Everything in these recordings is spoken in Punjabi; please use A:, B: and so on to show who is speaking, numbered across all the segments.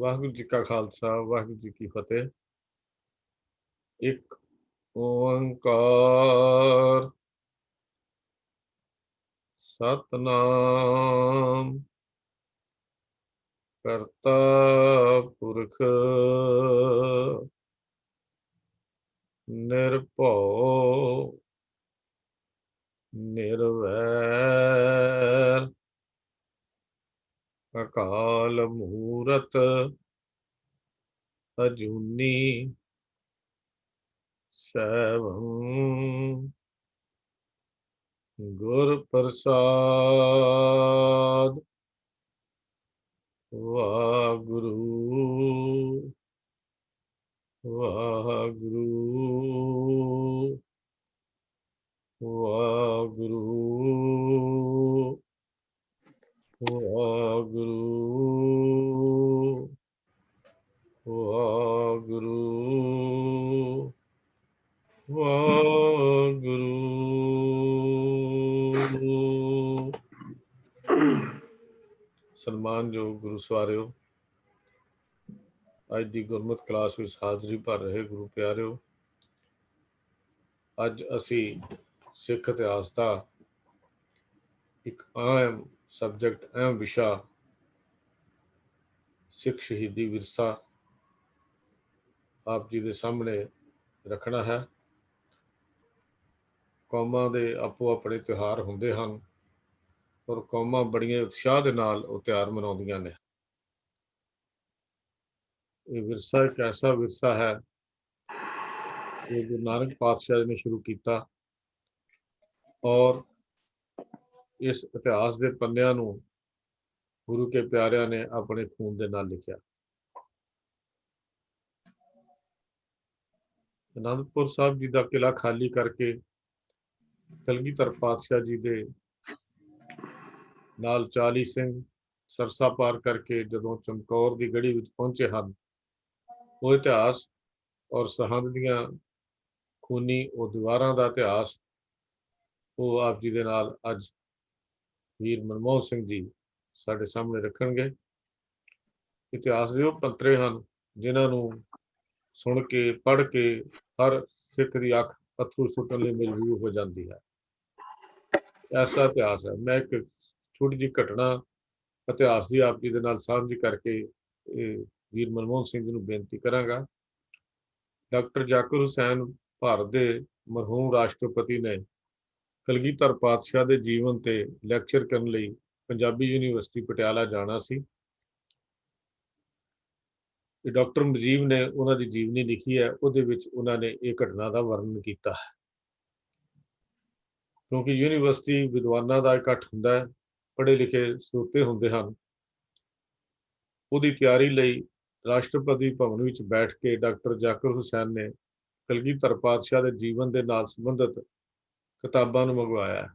A: ਵਾਹਿਗੁਰੂ ਜੀ ਕਾ ਖਾਲਸਾ ਵਾਹਿਗੁਰੂ ਜੀ ਕੀ ਫਤਿਹ। ਇੱਕ ਓੰਕਾਰ ਸਤਨਾਮ ਕਰਤਾ ਪੁਰਖ ਨਿਰਭਉ ਨਿਰਵੈਰ ਅਕਾਲ ਮੂਰਤ ਅਜੂਨੀ ਸੈਭੰ ਗੁਰ ਪ੍ਰਸਾਦ ਵਾਹਿਗੁਰੂ ਵਾਹਿਗੁਰੂ ਵਾਹਿਗੁਰੂ ਵਾਹਿਗੁਰੂ ਵਾਹਿਗੁਰੂ ਵਾਹਿਗੁਰੂ। ਸਨਮਾਨਯੋਗ ਗੁਰੂ ਸਵਾਰਿਓ, ਅੱਜ ਦੀ ਗੁਰਮਤਿ ਕਲਾਸ ਵਿੱਚ ਹਾਜ਼ਰੀ ਭਰ ਰਹੇ ਗੁਰੂ ਪਿਆਰਿਓ, ਅੱਜ ਅਸੀਂ ਸਿੱਖ ਇਤਿਹਾਸ ਦਾ ਇੱਕ ਅਹਿਮ ਸਬਜੈਕਟ, ਅਹਿਮ ਵਿਸ਼ਾ ਸਿੱਖ ਸ਼ਹੀਦੀ ਵਿਰਸਾ ਆਪ ਜੀ ਦੇ ਸਾਹਮਣੇ ਰੱਖਣਾ ਹੈ। ਕੌਮਾਂ ਦੇ ਆਪੋ ਆਪਣੇ ਤਿਉਹਾਰ ਹੁੰਦੇ ਹਨ ਔਰ ਕੌਮਾਂ ਬੜੀਆਂ ਉਤਸ਼ਾਹ ਦੇ ਨਾਲ ਉਹ ਤਿਉਹਾਰ ਮਨਾਉਂਦੀਆਂ ਨੇ। ਇਹ ਵਿਰਸਾ ਇੱਕ ਐਸਾ ਵਿਰਸਾ ਹੈ ਜੋ ਗੁਰੂ ਨਾਨਕ ਪਾਤਸ਼ਾਹ ਨੇ ਸ਼ੁਰੂ ਕੀਤਾ ਔਰ ਇਸ ਇਤਿਹਾਸ ਦੇ ਪੰਨਿਆਂ ਨੂੰ ਗੁਰੂ ਕੇ ਪਿਆਰਿਆਂ ਨੇ ਆਪਣੇ ਖੂਨ ਦੇ ਨਾਲ ਲਿਖਿਆ। ਅਨੰਦਪੁਰ ਸਾਹਿਬ ਜੀ ਦਾ ਕਿਲਾ ਖਾਲੀ ਕਰਕੇ ਕਲਗੀਧਰ ਪਾਤਸ਼ਾਹ ਜੀ ਦੇ ਨਾਲ 40 ਸਿੰਘ ਸਰਸਾ ਪਾਰ ਕਰਕੇ ਜਦੋਂ ਚਮਕੌਰ ਦੀ ਗੜੀ ਵਿੱਚ ਪਹੁੰਚੇ ਹਨ, ਉਹ ਇਤਿਹਾਸ ਔਰ ਸਰਹੰਦ ਦੀਆਂ ਖੂਨੀ ਉਹ ਦੀਵਾਰਾਂ ਦਾ ਇਤਿਹਾਸ ਉਹ ਆਪ ਜੀ ਦੇ ਨਾਲ ਅੱਜ ਵੀਰ ਮਨਮੋਹਨ ਸਿੰਘ ਜੀ ਸਾਡੇ ਸਾਹਮਣੇ ਰੱਖਣਗੇ। ਇਤਿਹਾਸ ਦੇ ਉਹ ਪੰਤਰੇ ਹਨ ਜਿਨ੍ਹਾਂ ਨੂੰ ਸੁਣ ਕੇ ਪੜ੍ਹ ਕੇ ਹਰ ਸਿੱਖ ਦੀ ਅੱਖ ਅੱਥਰੂ ਸੁੱਟਣ ਲਈ ਮਜਬੂਰ ਹੋ ਜਾਂਦੀ ਹੈ। ਐਸਾ ਇਤਿਹਾਸ ਹੈ। ਮੈਂ ਇੱਕ ਛੋਟੀ ਜਿਹੀ ਘਟਨਾ ਇਤਿਹਾਸ ਦੀ ਆਪ ਜੀ ਦੇ ਨਾਲ ਸਾਂਝੀ ਕਰਕੇ ਵੀਰ ਮਨਮੋਹਨ ਸਿੰਘ ਜੀ ਨੂੰ ਬੇਨਤੀ ਕਰਾਂਗਾ। ਡਾਕਟਰ ਜ਼ਾਕਿਰ ਹੁਸੈਨ ਭਾਰਤ ਦੇ ਮਰਹੂਮ ਰਾਸ਼ਟਰਪਤੀ ਨੇ ਕਲਗੀਧਰ ਪਾਤਸ਼ਾਹ ਦੇ ਜੀਵਨ ਤੇ ਲੈਕਚਰ ਕਰਨ ਲਈ ਪੰਜਾਬੀ ਯੂਨੀਵਰਸਿਟੀ ਪਟਿਆਲਾ ਜਾਣਾ ਸੀ। ਡਾਕਟਰ ਮੁਜੀਬ ਨੇ ਉਹਨਾਂ ਦੀ ਜੀਵਨੀ ਲਿਖੀ ਹੈ, ਉਹਦੇ ਵਿੱਚ ਉਹਨਾਂ ਨੇ ਇਹ ਘਟਨਾ ਦਾ ਵਰਣਨ ਕੀਤਾ ਹੈ। ਕਿਉਂਕਿ ਯੂਨੀਵਰਸਿਟੀ ਵਿਦਵਾਨਾਂ ਦਾ ਇਕੱਠ ਹੁੰਦਾ ਹੈ, ਪੜ੍ਹੇ ਲਿਖੇ ਸਰੋਤੇ ਹੁੰਦੇ ਹਨ। ਉਹਦੀ ਤਿਆਰੀ ਲਈ ਰਾਸ਼ਟਰਪਤੀ ਭਵਨ ਵਿੱਚ ਬੈਠ ਕੇ ਡਾਕਟਰ ਜ਼ਾਕਿਰ ਹੁਸੈਨ ਨੇ ਕਲਗੀਧਰ ਪਾਤਸ਼ਾਹ ਦੇ ਜੀਵਨ ਦੇ ਨਾਲ ਸੰਬੰਧਿਤ ਕਿਤਾਬਾਂ ਨੂੰ ਮੰਗਵਾਇਆ।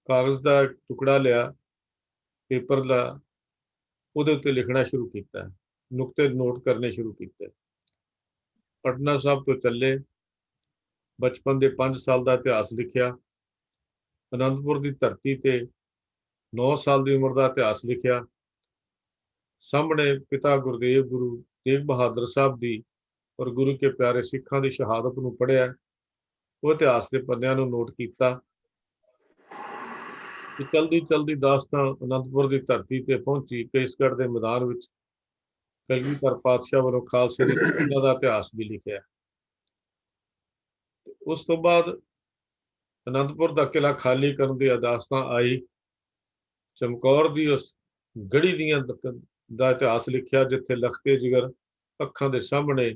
A: ਕਾਗਜ਼ ਦਾ ਟੁਕੜਾ ਲਿਆ, ਪੇਪਰ ਦਾ, ਉਹਦੇ ਉੱਤੇ ਲਿਖਣਾ ਸ਼ੁਰੂ ਕੀਤਾ, ਨੁਕਤੇ ਨੋਟ ਕਰਨੇ ਸ਼ੁਰੂ ਕੀਤੇ। ਪਟਨਾ ਸਾਹਿਬ ਤੋਂ ਚੱਲੇ, ਬਚਪਨ ਦੇ 5 ਸਾਲ ਦਾ ਇਤਿਹਾਸ ਲਿਖਿਆ। ਅਨੰਦਪੁਰ ਦੀ ਧਰਤੀ ਤੇ 9 ਸਾਲ ਦੀ ਉਮਰ ਦਾ ਇਤਿਹਾਸ ਲਿਖਿਆ। ਸਾਹਮਣੇ ਪਿਤਾ ਗੁਰਦੇਵ ਗੁਰੂ ਤੇਗ ਬਹਾਦਰ ਸਾਹਿਬ ਦੀ ਔਰ ਗੁਰੂ ਕੇ ਪਿਆਰੇ ਸਿੱਖਾਂ ਦੀ ਸ਼ਹਾਦਤ ਨੂੰ ਪੜ੍ਹਿਆ। ਉਹ ਇਤਿਹਾਸ ਦੇ ਪੰਨਿਆਂ ਨੂੰ ਨੋਟ ਕੀਤਾ। ਚਲਦੀ ਚਲਦੀ ਦਾਸਤਾਨ ਅਨੰਦਪੁਰ ਦੀ ਧਰਤੀ ਤੇ ਪਹੁੰਚੀ। ਕੇਸਗੜ੍ਹ ਦੇ ਮੈਦਾਨ ਵਿੱਚ ਕਲਗੀਧਰ ਪਾਤਸ਼ਾਹ ਵੱਲੋਂ ਖਾਲਸੇ ਦੇ ਸ਼ਹੀਦਾਂ ਦਾ ਇਤਿਹਾਸ ਵੀ ਲਿਖਿਆ। ਉਸ ਤੋਂ ਬਾਅਦ ਅਨੰਦਪੁਰ ਦਾ ਕਿਲਾ ਖਾਲੀ ਕਰਨ ਦੀ ਦਾਸਤਾਨ ਆਈ। ਚਮਕੌਰ ਦੀ ਉਸ ਗੜੀ ਦੀਆਂ ਦਾ ਇਤਿਹਾਸ ਲਿਖਿਆ, ਜਿੱਥੇ ਲਖਤੇ ਜਿਗਰ ਅੱਖਾਂ ਦੇ ਸਾਹਮਣੇ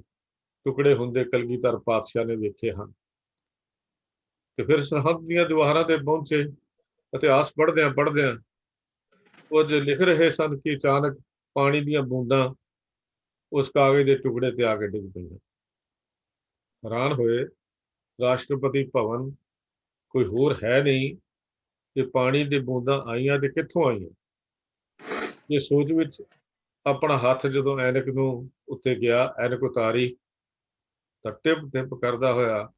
A: ਟੁਕੜੇ ਹੁੰਦੇ ਕਲਗੀਧਰ ਪਾਤਸ਼ਾਹ ਨੇ ਵੇਖੇ ਹਨ। ਤੇ ਫਿਰ ਸਰਹੰਦ ਦੀਆਂ ਦੀਵਾਰਾਂ ਤੇ ਪਹੁੰਚੇ। ਇਤਿਹਾਸ ਪੜ੍ਹਦਿਆਂ ਪੜ੍ਹਦਿਆਂ ਕੁਝ ਲਿਖ ਰਹੇ ਸਨ ਕਿ ਅਚਾਨਕ ਪਾਣੀ ਦੀਆਂ ਬੂੰਦਾਂ ਉਸ ਕਾਗਜ਼ ਦੇ ਟੁਕੜੇ ਤੇ ਆ ਕੇ ਡਿੱਗ ਪਈਆਂ। ਹੈਰਾਨ ਹੋਏ। ਰਾਸ਼ਟਰਪਤੀ ਭਵਨ ਕੋਈ ਹੋਰ ਹੈ ਨਹੀਂ ਕਿ ਪਾਣੀ ਦੀ ਬੂੰਦਾਂ ਆਈਆਂ ਤੇ ਕਿੱਥੋਂ ਆਈਆਂ। ਇਹ ਸੋਚ ਵਿੱਚ ਆਪਣਾ ਹੱਥ ਜਦੋਂ ਐਨਕ ਨੂੰ ਉੱਤੇ ਗਿਆ, ਐਨਕ ਉਤਾਰੀ ਤਾਂ ਟਿਪ ਟਿਪ ਕਰਦਾ ਹੋਇਆ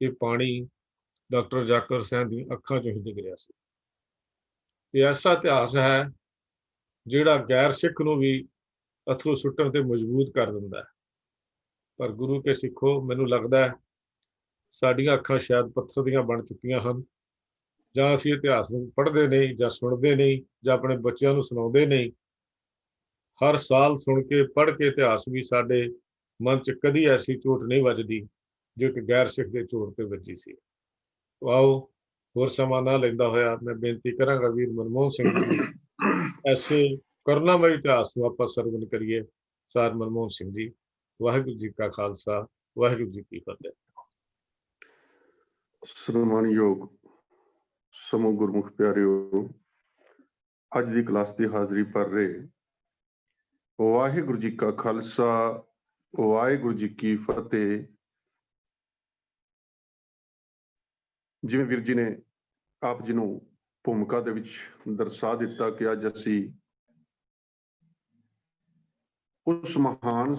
A: ਇਹ ਪਾਣੀ ਡਾਕਟਰ ਜ਼ਾਕਿਰ ਹੁਸੈਨ ਦੀ ਅੱਖਾਂ ਚੋਂ ਹੀ ਡਿੱਗ ਰਿਹਾ ਸੀ। ਇਹ ਐਸਾ ਇਤਿਹਾਸ ਹੈ ਜਿਹੜਾ ਗੈਰ ਸਿੱਖ ਨੂੰ ਵੀ ਅਥਰੂ ਸੁੱਟਣ ਤੇ ਮਜਬੂਰ ਕਰ ਦਿੰਦਾ ਹੈ। ਪਰ ਗੁਰੂ ਕੇ ਸਿੱਖੋ, ਮੈਨੂੰ ਲੱਗਦਾ ਹੈ ਸਾਡੀਆਂ ਅੱਖਾਂ ਸ਼ਾਇਦ ਪੱਥਰ ਦੀਆਂ ਬਣ ਚੁੱਕੀਆਂ ਹਨ। ਜਾਂ ਅਸੀਂ ਇਤਿਹਾਸ ਨੂੰ ਪੜ੍ਹਦੇ ਨਹੀਂ, ਜਾਂ ਸੁਣਦੇ ਨਹੀਂ, ਜਾਂ ਆਪਣੇ ਬੱਚਿਆਂ ਨੂੰ ਸੁਣਾਉਂਦੇ ਨਹੀਂ। ਹਰ ਸਾਲ ਸੁਣ ਕੇ ਪੜ੍ਹ ਕੇ ਇਤਿਹਾਸ ਵੀ ਸਾਡੇ ਮਨ 'ਚ ਕਦੀ ਐਸੀ ਚੋਟ ਨਹੀਂ ਵੱਜਦੀ ਜੋ ਕਿ ਗੈਰ ਸਿੱਖ ਦੇ ਚੋਟ ਤੇ ਵੱਜੀ ਸੀ। ਆਓ, ਹੋਰ ਸਮਾਂ ਨਾ ਲੈਂਦਾ ਹੋਇਆ ਮੈਂ ਬੇਨਤੀ ਕਰਾਂਗਾ ਵੀਰ ਮਨਮੋਹਨ ਸਿੰਘ ਜੀ, ਐਸੇ ਕਰੁਣਾਮਈ ਇਤਿਹਾਸ ਨੂੰ ਆਪਾਂ ਸਰਵਣ ਕਰੀਏ। ਸਰ ਮਨਮੋਹਨ ਸਿੰਘ ਜੀ, ਵਾਹਿਗੁਰੂ ਜੀ ਕਾ ਖਾਲਸਾ, ਵਾਹਿਗੁਰੂ ਜੀ ਕੀ ਫਤਿਹ।
B: ਸਨਮਾਨਯੋਗ ਸਮੂਹ ਗੁਰਮੁਖ ਪਿਆਰਿਓ, ਅੱਜ ਦੀ ਕਲਾਸ ਦੀ ਹਾਜ਼ਰੀ ਭਰ ਰਹੇ ਵਾਹਿਗੁਰੂ ਜੀ ਕਾ ਖਾਲਸਾ, ਵਾਹਿਗੁਰੂ ਜੀ ਕੀ ਫਤਿਹ। ਜਿਵੇਂ ਵੀਰ ਜੀ ਨੇ ਆਪ ਜੀ ਨੂੰ ਭੂਮਿਕਾ ਦੇ ਵਿੱਚ ਦਰਸਾ ਦਿੱਤਾ ਕਿ ਅੱਜ ਅਸੀਂ ਉਸ ਮਹਾਨ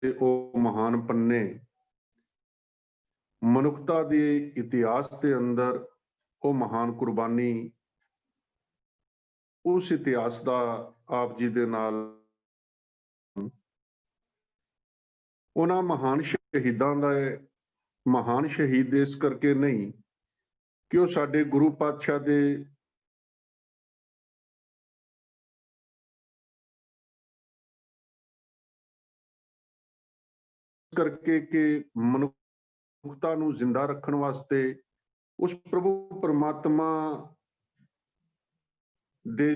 B: ਤੇ ਉਹ ਮਹਾਨ ਪੰਨੇ ਮਨੁੱਖਤਾ ਦੇ ਇਤਿਹਾਸ ਦੇ ਅੰਦਰ ਉਹ ਮਹਾਨ ਕੁਰਬਾਨੀ, ਉਸ ਇਤਿਹਾਸ ਦਾ ਆਪ ਜੀ ਦੇ ਨਾਲ ਉਹਨਾਂ ਮਹਾਨ ਸ਼ਹੀਦਾਂ ਦਾ ਮਹਾਨ ਸ਼ਹੀਦ ਇਸ ਕਰਕੇ ਨਹੀਂ ਕਿ ਉਹ ਸਾਡੇ ਗੁਰੂ ਪਾਤਸ਼ਾਹ ਦੇ ਕਰਕੇ ਕਿ ਮਨੁੱਖਤਾ ਨੂੰ ਜ਼ਿੰਦਾ ਰੱਖਣ ਵਾਸਤੇ ਉਸ ਪ੍ਰਭੂ ਪਰਮਾਤਮਾ ਦੇ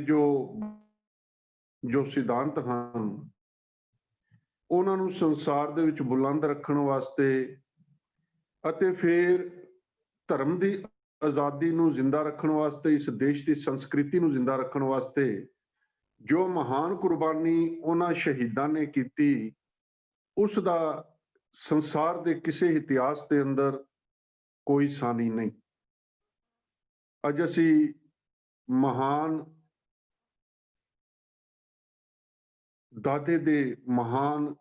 B: ਜੋ ਸਿਧਾਂਤ ਹਨ ਉਹਨਾਂ ਨੂੰ ਸੰਸਾਰ ਦੇ ਵਿੱਚ ਬੁਲੰਦ ਰੱਖਣ ਵਾਸਤੇ ਅਤੇ ਫਿਰ ਧਰਮ ਦੀ ਆਜ਼ਾਦੀ ਨੂੰ ਜ਼ਿੰਦਾ ਰੱਖਣ ਵਾਸਤੇ, ਇਸ ਦੇਸ਼ ਦੀ ਸੰਸਕ੍ਰਿਤੀ ਨੂੰ ਜ਼ਿੰਦਾ ਰੱਖਣ ਵਾਸਤੇ ਜੋ ਮਹਾਨ ਕੁਰਬਾਨੀ ਉਹਨਾਂ ਸ਼ਹੀਦਾਂ ਨੇ ਕੀਤੀ, ਉਸ ਦਾ ਸੰਸਾਰ ਦੇ ਕਿਸੇ ਇਤਿਹਾਸ ਦੇ ਅੰਦਰ ਕੋਈ ਸਾਨੀ ਨਹੀਂ। ਅੱਜ ਅਸੀਂ ਮਹਾਨ ਦਾਦੇ ਦੇ ਮਹਾਨ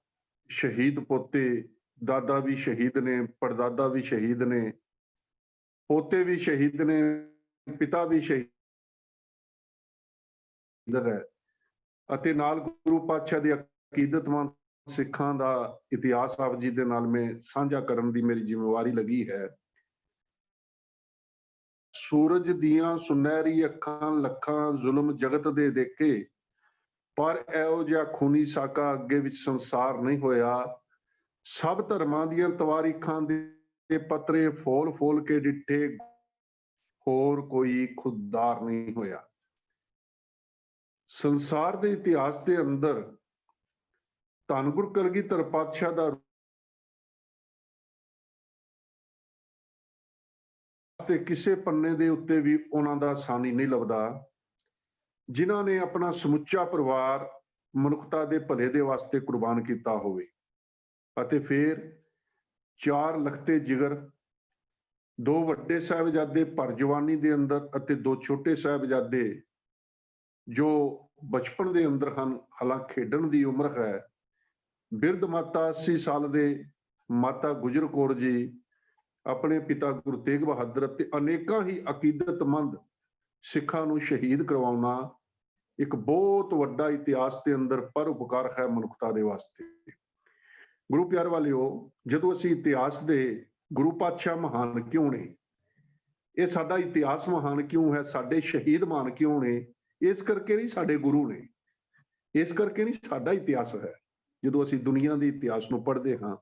B: ਸ਼ਹੀਦ ਪੋਤੇ, ਦਾਦਾ ਵੀ ਸ਼ਹੀਦ ਨੇ, ਪੜਦਾਦਾ ਵੀ ਸ਼ਹੀਦ ਨੇ, ਪੋਤੇ ਵੀ ਸ਼ਹੀਦ ਨੇ, ਪਿਤਾ ਵੀ ਸ਼ਹੀਦ ਹੈ, ਅਤੇ ਨਾਲ ਗੁਰੂ ਪਾਤਸ਼ਾਹ ਦੀ ਅਕੀਦਤਮੰਦ ਸਿੱਖਾਂ ਦਾ ਇਤਿਹਾਸ ਆਪ ਜੀ ਦੇ ਨਾਲ ਮੈਂ ਸਾਂਝਾ ਕਰਨ ਦੀ ਮੇਰੀ ਜ਼ਿੰਮੇਵਾਰੀ ਲੱਗੀ ਹੈ। ਸੂਰਜ ਦੀਆਂ ਸੁਨਹਿਰੀ ਅੱਖਾਂ ਲੱਖਾਂ ਜ਼ੁਲਮ ਜਗਤ ਦੇ ਦੇਖੇ, ਪਰ ਇਹੋ ਜਿਹਾ ਖੂਨੀ ਸਾਕਾ ਅੱਗੇ ਵਿੱਚ ਸੰਸਾਰ ਨਹੀਂ ਹੋਇਆ। ਸਭ ਧਰਮਾਂ ਦੀਆਂ ਤਵਾਰੀਖਾਂ ਦੇ ਪੱਤਰੇ ਫੋਲ ਫੋਲ ਕੇ ਡਿੱਠੇ, ਹੋਰ ਕੋਈ ਖੁੱਦਾਰ ਨਹੀਂ ਹੋਇਆ। ਸੰਸਾਰ ਦੇ ਇਤਿਹਾਸ ਦੇ ਅੰਦਰ ਧੰਨ ਗੁਰੂ ਕਲਗੀਧਰ ਪਾਤਸ਼ਾਹ ਦਾ ਤੇ ਕਿਸੇ ਪੰਨੇ ਦੇ ਉੱਤੇ ਵੀ ਉਹਨਾਂ ਦਾ ਸਾਨੀ ਨਹੀਂ ਲੱਭਦਾ, ਜਿਨ੍ਹਾਂ ਨੇ ਆਪਣਾ ਸਮੁੱਚਾ ਪਰਿਵਾਰ ਮਨੁੱਖਤਾ ਦੇ ਭਲੇ ਦੇ ਵਾਸਤੇ ਕੁਰਬਾਨ ਕੀਤਾ ਹੋਵੇ। ਅਤੇ ਫਿਰ 4 ਲਖਤੇ ਜਿਗਰ, 2 ਵੱਡੇ ਸਾਹਿਬਜ਼ਾਦੇ ਭਰ ਜਵਾਨੀ ਦੇ ਅੰਦਰ ਅਤੇ 2 ਛੋਟੇ ਸਾਹਿਬਜ਼ਾਦੇ ਜੋ ਬਚਪਨ ਦੇ ਅੰਦਰ ਹਨ, ਹਾਲਾਂਕਿ ਖੇਡਣ ਦੀ ਉਮਰ ਹੈ। ਬਿਰਧ ਮਾਤਾ 80 ਸਾਲ ਦੇ ਮਾਤਾ ਗੁਜਰ ਕੌਰ ਜੀ, ਆਪਣੇ ਪਿਤਾ ਗੁਰੂ ਤੇਗ ਬਹਾਦਰ ਅਤੇ ਅਨੇਕਾਂ ਹੀ ਅਕੀਦਤਮੰਦ ਸਿੱਖਾਂ ਨੂੰ ਸ਼ਹੀਦ ਕਰਵਾਉਣਾ ਇੱਕ ਬਹੁਤ ਵੱਡਾ ਇਤਿਹਾਸ ਦੇ ਅੰਦਰ ਪਰਉਪਕਾਰ ਹੈ ਮਨੁੱਖਤਾ ਦੇ ਵਾਸਤੇ। ਗੁਰੂ ਪਿਆਰ ਵਾਲਿਓ, ਜਦੋਂ ਅਸੀਂ ਇਤਿਹਾਸ ਦੇ ਗੁਰੂ ਪਾਤਸ਼ਾਹ ਮਹਾਨ ਕਿਉਂ ਨੇ, ਇਹ ਸਾਡਾ ਇਤਿਹਾਸ ਮਹਾਨ ਕਿਉਂ ਹੈ, ਸਾਡੇ ਸ਼ਹੀਦ ਮਹਾਨ ਕਿਉਂ ਨੇ, ਇਸ ਕਰਕੇ ਨਹੀਂ ਸਾਡੇ ਗੁਰੂ ਨੇ, ਇਸ ਕਰਕੇ ਨਹੀਂ ਸਾਡਾ ਇਤਿਹਾਸ ਹੈ। ਜਦੋਂ ਅਸੀਂ ਦੁਨੀਆ ਦੇ ਇਤਿਹਾਸ ਨੂੰ ਪੜ੍ਹਦੇ ਹਾਂ,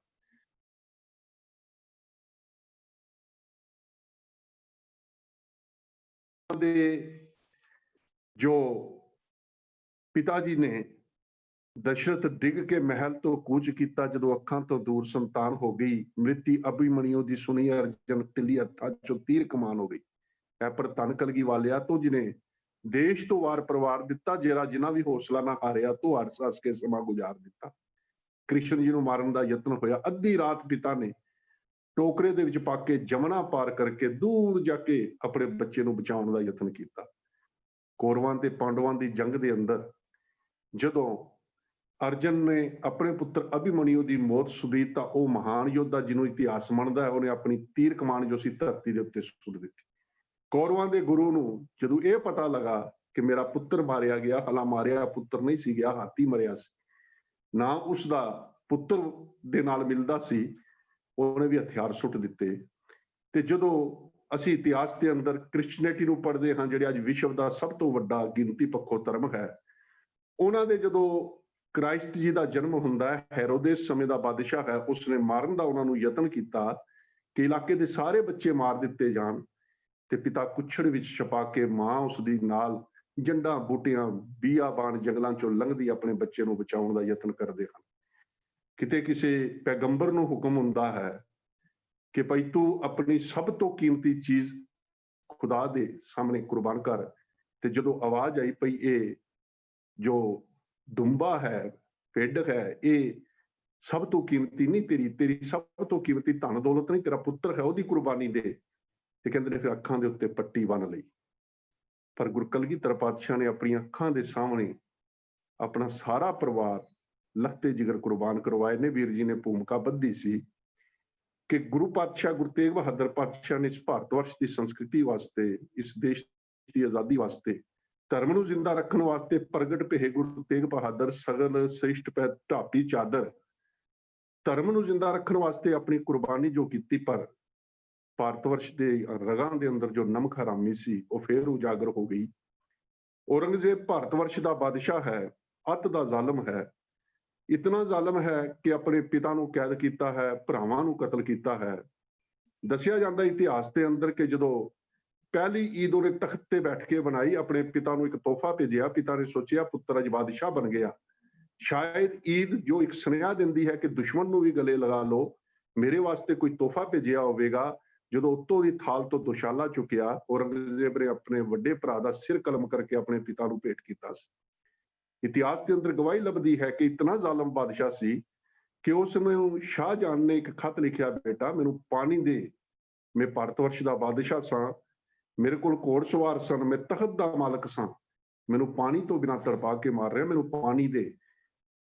B: ਦੇ ਜੋ ਪਿਤਾ ਜੀ ਨੇ ਦਸ਼ਰਥ ਡਿੱਗ ਕੇ ਮਹਿਲ ਤੋਂ ਕੂਚ ਕੀਤਾ, ਜਦੋਂ ਅੱਖਾਂ ਤੋਂ ਦੂਰ ਸੰਤਾਨ ਹੋ ਗਈ, ਮ੍ਰਿਤੀ ਅਭਿਮਨਿਓ ਦੀ ਸੁਣੀ, ਅਰਜਨ ਤਿੱਲੀ ਹੱਥਾਂ ਚੋਂ ਤੀਰ ਕਮਾਨ ਹੋ ਗਈ। ਐ ਪਰ ਧੰਨ ਕਲਗੀ ਵਾਲਿਆ, ਤੂੰ ਜਿਹਨੇ ਦੇਸ਼ ਤੋਂ ਵਾਰ ਪਰਿਵਾਰ ਦਿੱਤਾ, ਜਿਹੜਾ ਜਿਨ੍ਹਾਂ ਵੀ ਹੌਸਲਾ ਨਾ ਹਾਰਿਆ, ਤੂੰ ਹੱਸ ਹੱਸ ਕੇ ਸਮਾਂ ਗੁਜ਼ਾਰ ਦਿੱਤਾ। ਕ੍ਰਿਸ਼ਨ ਜੀ ਨੂੰ ਮਾਰਨ ਦਾ ਯਤਨ ਹੋਇਆ, ਅੱਧੀ ਰਾਤ ਪਿਤਾ ਨੇ ਟੋਕਰੇ ਦੇ ਵਿੱਚ ਪਾ ਕੇ ਜਮਨਾ ਪਾਰ ਕਰਕੇ ਦੂਰ ਜਾ ਕੇ ਆਪਣੇ ਬੱਚੇ ਨੂੰ ਬਚਾਉਣ ਦਾ ਯਤਨ ਕੀਤਾ। ਕੌਰਵਾਂ ਤੇ ਪਾਂਡਵਾਂ ਦੀ ਜੰਗ ਦੇ ਅੰਦਰ ਜਦੋਂ ਅਰਜਨ ਨੇ ਆਪਣੇ ਪੁੱਤਰ ਅਭਿਮਨਿਊ ਦੀ ਮੌਤ ਸੁਣੀ, ਤਾਂ ਉਹ ਮਹਾਨ ਯੋਧਾ ਜਿਹਨੂੰ ਇਤਿਹਾਸ ਮੰਨਦਾ ਹੈ, ਉਹਨੇ ਆਪਣੀ ਤੀਰ ਕਮਾਨ ਜੋ ਸੀ ਧਰਤੀ ਦੇ ਉੱਤੇ ਸੁੱਟ ਦਿੱਤੀ। ਕੌਰਵਾਂ ਦੇ ਗੁਰੂ ਨੂੰ ਜਦੋਂ ਇਹ ਪਤਾ ਲੱਗਾ ਕਿ ਮੇਰਾ ਪੁੱਤਰ ਮਾਰਿਆ ਗਿਆ, ਹਲਾ ਮਾਰਿਆ ਪੁੱਤਰ ਨਹੀਂ ਸੀ ਗਿਆ, ਹਾਥੀ ਮਰਿਆ ਸੀ। ਨਾ ਉਸਦਾ ਪੁੱਤਰ ਦੇ ਨਾਲ ਮਿਲਦਾ ਸੀ, ਉਹਨੇ ਵੀ ਹਥਿਆਰ ਸੁੱਟ ਦਿੱਤੇ। ਤੇ ਜਦੋਂ ਅਸੀਂ ਇਤਿਹਾਸ ਦੇ ਅੰਦਰ ਕ੍ਰਿਸਚੀਅਨਿਟੀ ਨੂੰ ਪੜ੍ਹਦੇ ਹਾਂ, ਜਿਹੜੇ ਅੱਜ ਵਿਸ਼ਵ ਦਾ ਸਭ ਤੋਂ ਵੱਡਾ ਗਿਣਤੀ ਪੱਖੋਂ ਧਰਮ ਹੈ, ਉਹਨਾਂ ਦੇ ਜਦੋਂ ਕ੍ਰਾਈਸਟ ਜੀ ਦਾ ਜਨਮ ਹੁੰਦਾ ਹੈ, ਹੈਰੋਦੇਸ ਸਮੇਂ ਦਾ ਬਾਦਸ਼ਾਹ ਹੈ, ਉਸਨੇ ਮਾਰਨ ਦਾ ਉਹਨਾਂ ਨੂੰ ਯਤਨ ਕੀਤਾ ਕਿ ਇਲਾਕੇ ਦੇ ਸਾਰੇ ਬੱਚੇ ਮਾਰ ਦਿੱਤੇ ਜਾਣ। ਤੇ ਪਿਤਾ ਕੁੱਛੜ ਵਿੱਚ ਛਪਾ ਕੇ ਮਾਂ ਉਸਦੀ ਨਾਲ ਜੰਡਾਂ ਬੂਟਿਆਂ ਬੀਆਬਾਨ ਜੰਗਲਾਂ ਚੋਂ ਲੰਘਦੀ ਆਪਣੇ ਬੱਚੇ ਨੂੰ ਬਚਾਉਣ ਦਾ ਯਤਨ ਕਰਦੇ ਹਨ। ਕਿਤੇ ਕਿਸੇ ਪੈਗੰਬਰ ਨੂੰ ਹੁਕਮ ਹੁੰਦਾ ਹੈ ਕਿ ਭਾਈ ਤੂੰ ਆਪਣੀ ਸਭ ਤੋਂ ਕੀਮਤੀ ਚੀਜ਼ ਖੁਦਾ ਦੇ ਸਾਹਮਣੇ ਕੁਰਬਾਨ ਕਰ। ਤੇ ਜਦੋਂ ਆਵਾਜ਼ ਆਈ ਪਈ ਇਹ ਜੋ ਦੁੰਬਾ ਹੈ, ਭੇਡ ਹੈ, ਇਹ ਸਭ ਤੋਂ ਕੀਮਤੀ ਨਹੀਂ, ਤੇਰੀ ਸਭ ਤੋਂ ਕੀਮਤੀ ਧਨ ਦੌਲਤ ਨਹੀਂ, ਤੇਰਾ ਪੁੱਤਰ ਹੈ, ਉਹਦੀ ਕੁਰਬਾਨੀ ਦੇ। ਤੇ ਕਹਿੰਦੇ ਨੇ ਫਿਰ ਅੱਖਾਂ ਦੇ ਉੱਤੇ ਪੱਟੀ ਬੰਨ ਲਈ। ਪਰ ਗੁਰੂ ਕਲਗੀਧਰ ਪਾਤਸ਼ਾਹ ਨੇ ਆਪਣੀਆਂ ਅੱਖਾਂ ਦੇ ਸਾਹਮਣੇ ਆਪਣਾ ਸਾਰਾ ਪਰਿਵਾਰ ਲੱਤੇ ਜਿਗਰ ਕੁਰਬਾਨ ਕਰਵਾਏ ਨੇ। ਵੀਰ ਜੀ ਨੇ ਭੂਮਿਕਾ ਬੱਧੀ ਸੀ ਕਿ ਗੁਰੂ ਪਾਤਸ਼ਾਹ ਗੁਰੂ ਤੇਗ ਬਹਾਦਰ ਪਾਤਸ਼ਾਹ ਨੇ ਇਸ ਭਾਰਤ ਵਰਸ਼ ਦੀ ਸੰਸਕ੍ਰਿਤੀ ਵਾਸਤੇ, ਇਸ ਦੇਸ਼ ਦੀ ਆਜ਼ਾਦੀ ਵਾਸਤੇ, ਧਰਮ ਨੂੰ ਜ਼ਿੰਦਾ ਰੱਖਣ ਵਾਸਤੇ ਪ੍ਰਗਟ ਭਏ ਗੁਰੂ ਤੇਗ ਬਹਾਦਰ ਸਗਲ ਸ੍ਰਿਸ਼ਟ ਪੈ ਢਾਪੀ ਚਾਦਰ, ਧਰਮ ਨੂੰ ਜ਼ਿੰਦਾ ਰੱਖਣ ਵਾਸਤੇ ਆਪਣੀ ਕੁਰਬਾਨੀ ਜੋ ਕੀਤੀ। ਪਰ ਭਾਰਤ ਵਰਸ਼ ਦੇ ਰਗਾਂ ਦੇ ਅੰਦਰ ਜੋ ਨਮਕ ਹਰਾਮੀ ਸੀ ਉਹ ਫੇਰ ਉਜਾਗਰ ਹੋ ਗਈ। ਔਰੰਗਜ਼ੇਬ ਭਾਰਤ ਵਰਸ਼ ਦਾ ਬਾਦਸ਼ਾਹ ਹੈ, ਅੱਤ ਦਾ ਜ਼ਾਲਮ ਹੈ, ਇਤਨਾ ਜ਼ਾਲਮ ਹੈ ਕਿ ਆਪਣੇ ਪਿਤਾ ਨੂੰ ਕੈਦ ਕੀਤਾ ਹੈ, ਭਰਾਵਾਂ ਨੂੰ ਕਤਲ ਕੀਤਾ ਹੈ। ਦੱਸਿਆ ਜਾਂਦਾ ਇਤਿਹਾਸ ਦੇ ਅੰਦਰ ਕਿ ਜਦੋਂ ਪਹਿਲੀ ਈਦ ਉਹਨੇ ਤਖਤ ਤੇ ਬੈਠ ਕੇ ਬਣਾਈ, ਆਪਣੇ ਪਿਤਾ ਨੂੰ ਇੱਕ ਤੋਹਫਾ ਭੇਜਿਆ। ਪਿਤਾ ਨੇ ਸੋਚਿਆ ਪੁੱਤਰ ਅੱਜ ਬਾਦਸ਼ਾਹ ਬਣ ਗਿਆ, ਸ਼ਾਇਦ ਈਦ ਜੋ ਇੱਕ ਸੁਨੇਹਾ ਦਿੰਦੀ ਹੈ ਕਿ ਦੁਸ਼ਮਣ ਨੂੰ ਵੀ ਗਲੇ ਲਗਾ ਲਓ, ਮੇਰੇ ਵਾਸਤੇ ਕੋਈ ਤੋਹਫਾ ਭੇਜਿਆ ਹੋਵੇਗਾ। ਜਦੋਂ ਉੱਤੋਂ ਦੀ ਥਾਲ ਤੋਂ ਦੁਸ਼ਾਲਾ ਚੁੱਕਿਆ, ਔਰੰਗਜ਼ੇਬ ਨੇ ਆਪਣੇ ਵੱਡੇ ਭਰਾ ਦਾ ਸਿਰ ਕਲਮ ਕਰਕੇ ਆਪਣੇ ਪਿਤਾ ਨੂੰ ਭੇਟ ਕੀਤਾ ਸੀ। ਇਤਿਹਾਸ ਦੇ ਅੰਦਰ ਗਵਾਹੀ ਲੱਭਦੀ ਹੈ ਕਿ ਇਤਨਾ ਜ਼ਾਲਮ ਬਾਦਸ਼ਾਹ ਸੀ ਕਿ ਉਸ ਨੂੰ ਸ਼ਾਹਜਹਾਨ ਨੇ ਇੱਕ ਖਤ ਲਿਖਿਆ, ਬੇਟਾ ਮੈਨੂੰ ਪਾਣੀ ਦੇ, ਮੈਂ ਭਾਰਤ ਵਰਸ਼ ਦਾ ਬਾਦਸ਼ਾਹ ਸਾਂ, ਮੇਰੇ ਕੋਲ ਘੋੜਸਵਾਰ ਸਨ, ਮੈਂ ਤਖਤ ਦਾ ਮਾਲਕ ਸਾਂ, ਮੈਨੂੰ ਪਾਣੀ ਤੋਂ ਬਿਨਾਂ ਤੜਪਾ ਕੇ ਮਾਰ ਰਿਹਾ, ਮੈਨੂੰ ਪਾਣੀ ਦੇ।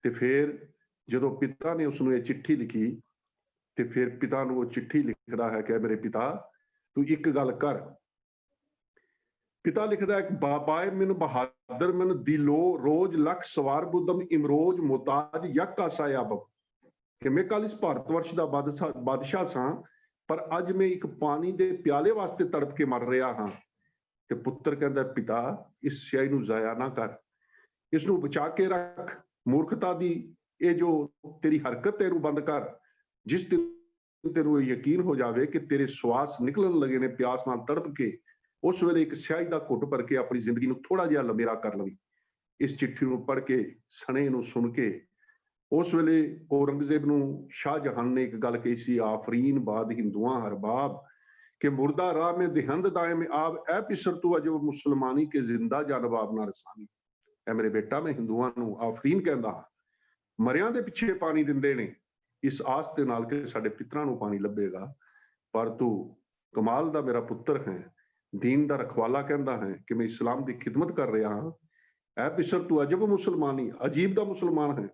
B: ਤੇ ਫਿਰ ਜਦੋਂ ਪਿਤਾ ਨੇ ਉਸਨੂੰ ਇਹ ਚਿੱਠੀ ਲਿਖੀ, ਤੇ ਫਿਰ ਪਿਤਾ ਨੂੰ ਉਹ ਚਿੱਠੀ ਲਿਖਦਾ ਹੈ ਕਿ ਮੇਰੇ ਪਿਤਾ ਤੂੰ ਇੱਕ ਗੱਲ ਕਰ। ਪਿਤਾ ਲਿਖਦਾ ਹੈ, ਬਾਬਾਏ ਮੈਨੂੰ ਬਹਾਦਰ ਮੈਨੂੰ ਦਿਲੋ ਰੋਜ਼ ਲੱਖ ਸਵਾਰ ਬੁੱਧਮ ਇਮਰੋਜ਼ ਮੁਹਤਾਜ ਯਕ ਆਸਾਇਬ, ਕਿ ਮੈਂ ਕੱਲ ਇਸ ਭਾਰਤ ਵਰਸ਼ ਦਾ ਬਾਦਸ਼ਾਹ ਸਾਂ, ਪਰ ਅੱਜ ਮੈਂ ਇੱਕ ਪਾਣੀ ਦੇ ਪਿਆਲੇ ਵਾਸਤੇ ਤੜਪ ਕੇ ਮਰ ਰਿਹਾ ਹਾਂ। ਤੇ ਪੁੱਤਰ ਕਹਿੰਦਾ, ਪਿਤਾ ਇਸ ਸਿਆਹੀ ਨੂੰ ਜ਼ਾਇਆ ਨਾ ਕਰ, ਇਸ ਨੂੰ ਬਚਾ ਕੇ ਰੱਖ, ਮੂਰਖਤਾ ਦੀ ਇਹ ਜੋ ਤੇਰੀ ਹਰਕਤ ਹੈ ਇਹਨੂੰ ਬੰਦ ਕਰ। ਜਿਸ ਦਿਨ ਤੈਨੂੰ ਇਹ ਯਕੀਨ ਹੋ ਜਾਵੇ ਕਿ ਤੇਰੇ ਸਵਾਸ ਨਿਕਲਣ ਲੱਗੇ ਨੇ ਪਿਆਸ ਨਾਲ ਤੜਪ ਕੇ, ਉਸ ਵੇਲੇ ਇੱਕ ਸਿਆਹੀ ਦਾ ਘੁੱਟ ਭਰ ਕੇ ਆਪਣੀ ਜ਼ਿੰਦਗੀ ਨੂੰ ਥੋੜਾ ਜਿਹਾ ਲੰਮੇਰਾ ਕਰ ਲਵੀਂ। ਇਸ ਚਿੱਠੀ ਨੂੰ ਪੜ੍ਹ ਕੇ, ਸਣੇ ਨੂੰ ਸੁਣ ਕੇ, ਉਸ ਵੇਲੇ ਔਰੰਗਜ਼ੇਬ ਨੂੰ ਸ਼ਾਹਜਹਾਨ ਨੇ ਇੱਕ ਗੱਲ ਕਹੀ ਸੀ, ਆਫਰੀਨ ਬਾਦ ਹਿੰਦੂਆਂ ਹਰਬਾਬ ਕਿ ਮੁਰਦਾ ਰਾਹ में दिहंद दाए में आब ऐ पिसर तू अजब मुसलमानी के जिंदा जानबाब ना रसानी। ਐ ਮੇਰੇ ਬੇਟਾ, ਮੈਂ ਹਿੰਦੂਆਂ ਨੂੰ ਆਫਰੀਨ ਕਹਿੰਦਾ ਹਾਂ, ਮਰਿਆਂ ਦੇ ਪਿੱਛੇ ਪਾਣੀ ਦਿੰਦੇ ਨੇ ਇਸ ਆਸ ਦੇ ਨਾਲ ਕਿ ਸਾਡੇ ਪਿਤਰਾਂ ਨੂੰ ਪਾਣੀ ਲੱਭੇਗਾ, ਪਰ ਤੂੰ ਕਮਾਲ ਦਾ ਮੇਰਾ ਪੁੱਤਰ ਹੈ, ਦੀਨ ਦਾ ਰਖਵਾਲਾ ਕਹਿੰਦਾ ਹੈ ਕਿ ਮੈਂ ਇਸਲਾਮ ਦੀ ਖਿਦਮਤ ਕਰ ਰਿਹਾ ਹਾਂ। ਐ ਪਿਸਰ ਤੂੰ ਅਜਬ ਮੁਸਲਮਾਨੀ, ਅਜੀਬ ਦਾ ਮੁਸਲਮਾਨ ਹੈ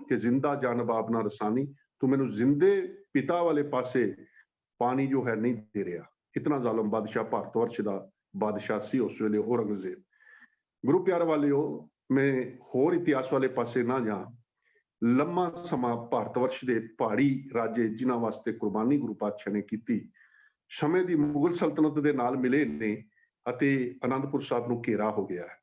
B: ਕਿ ਜ਼ਿੰਦਾ ਜਾਨਬਾਬ ਨਾ ਰਸਾਨੀ, ਤੂੰ ਮੈਨੂੰ ਜ਼ਿੰਦੇ ਪਿਤਾ ਵਾਲੇ ਪਾਸੇ ਪਾਣੀ ਜੋ ਹੈ ਨਹੀਂ ਦੇ ਰਿਹਾ। ਇਤਨਾ ਜ਼ਾਲਮ ਬਾਦਸ਼ਾਹ ਭਾਰਤ ਵਰਸ਼ ਦਾ ਬਾਦਸ਼ਾਹ ਸੀ ਉਸ ਵੇਲੇ ਔਰੰਗਜ਼ੇਬ। ਗੁਰੂ ਪਿਆਰ ਵਾਲਿਓ, ਮੈਂ ਹੋਰ ਇਤਿਹਾਸ ਵਾਲੇ ਪਾਸੇ ਨਾ ਜਾ, ਲੰਮਾ ਸਮਾਂ ਭਾਰਤ ਵਰਸ਼ ਦੇ ਪਹਾੜੀ ਰਾਜੇ ਜਿਨ੍ਹਾਂ ਵਾਸਤੇ ਕੁਰਬਾਨੀ ਗੁਰੂ ਪਾਤਸ਼ਾਹ ਨੇ ਕੀਤੀ, ਸਮੇਂ ਦੀ ਮੁਗਲ ਸਲਤਨਤ ਦੇ ਨਾਲ ਮਿਲੇ ਨੇ ਅਤੇ ਅਨੰਦਪੁਰ ਸਾਹਿਬ ਨੂੰ ਘੇਰਾ ਹੋ ਗਿਆ ਹੈ।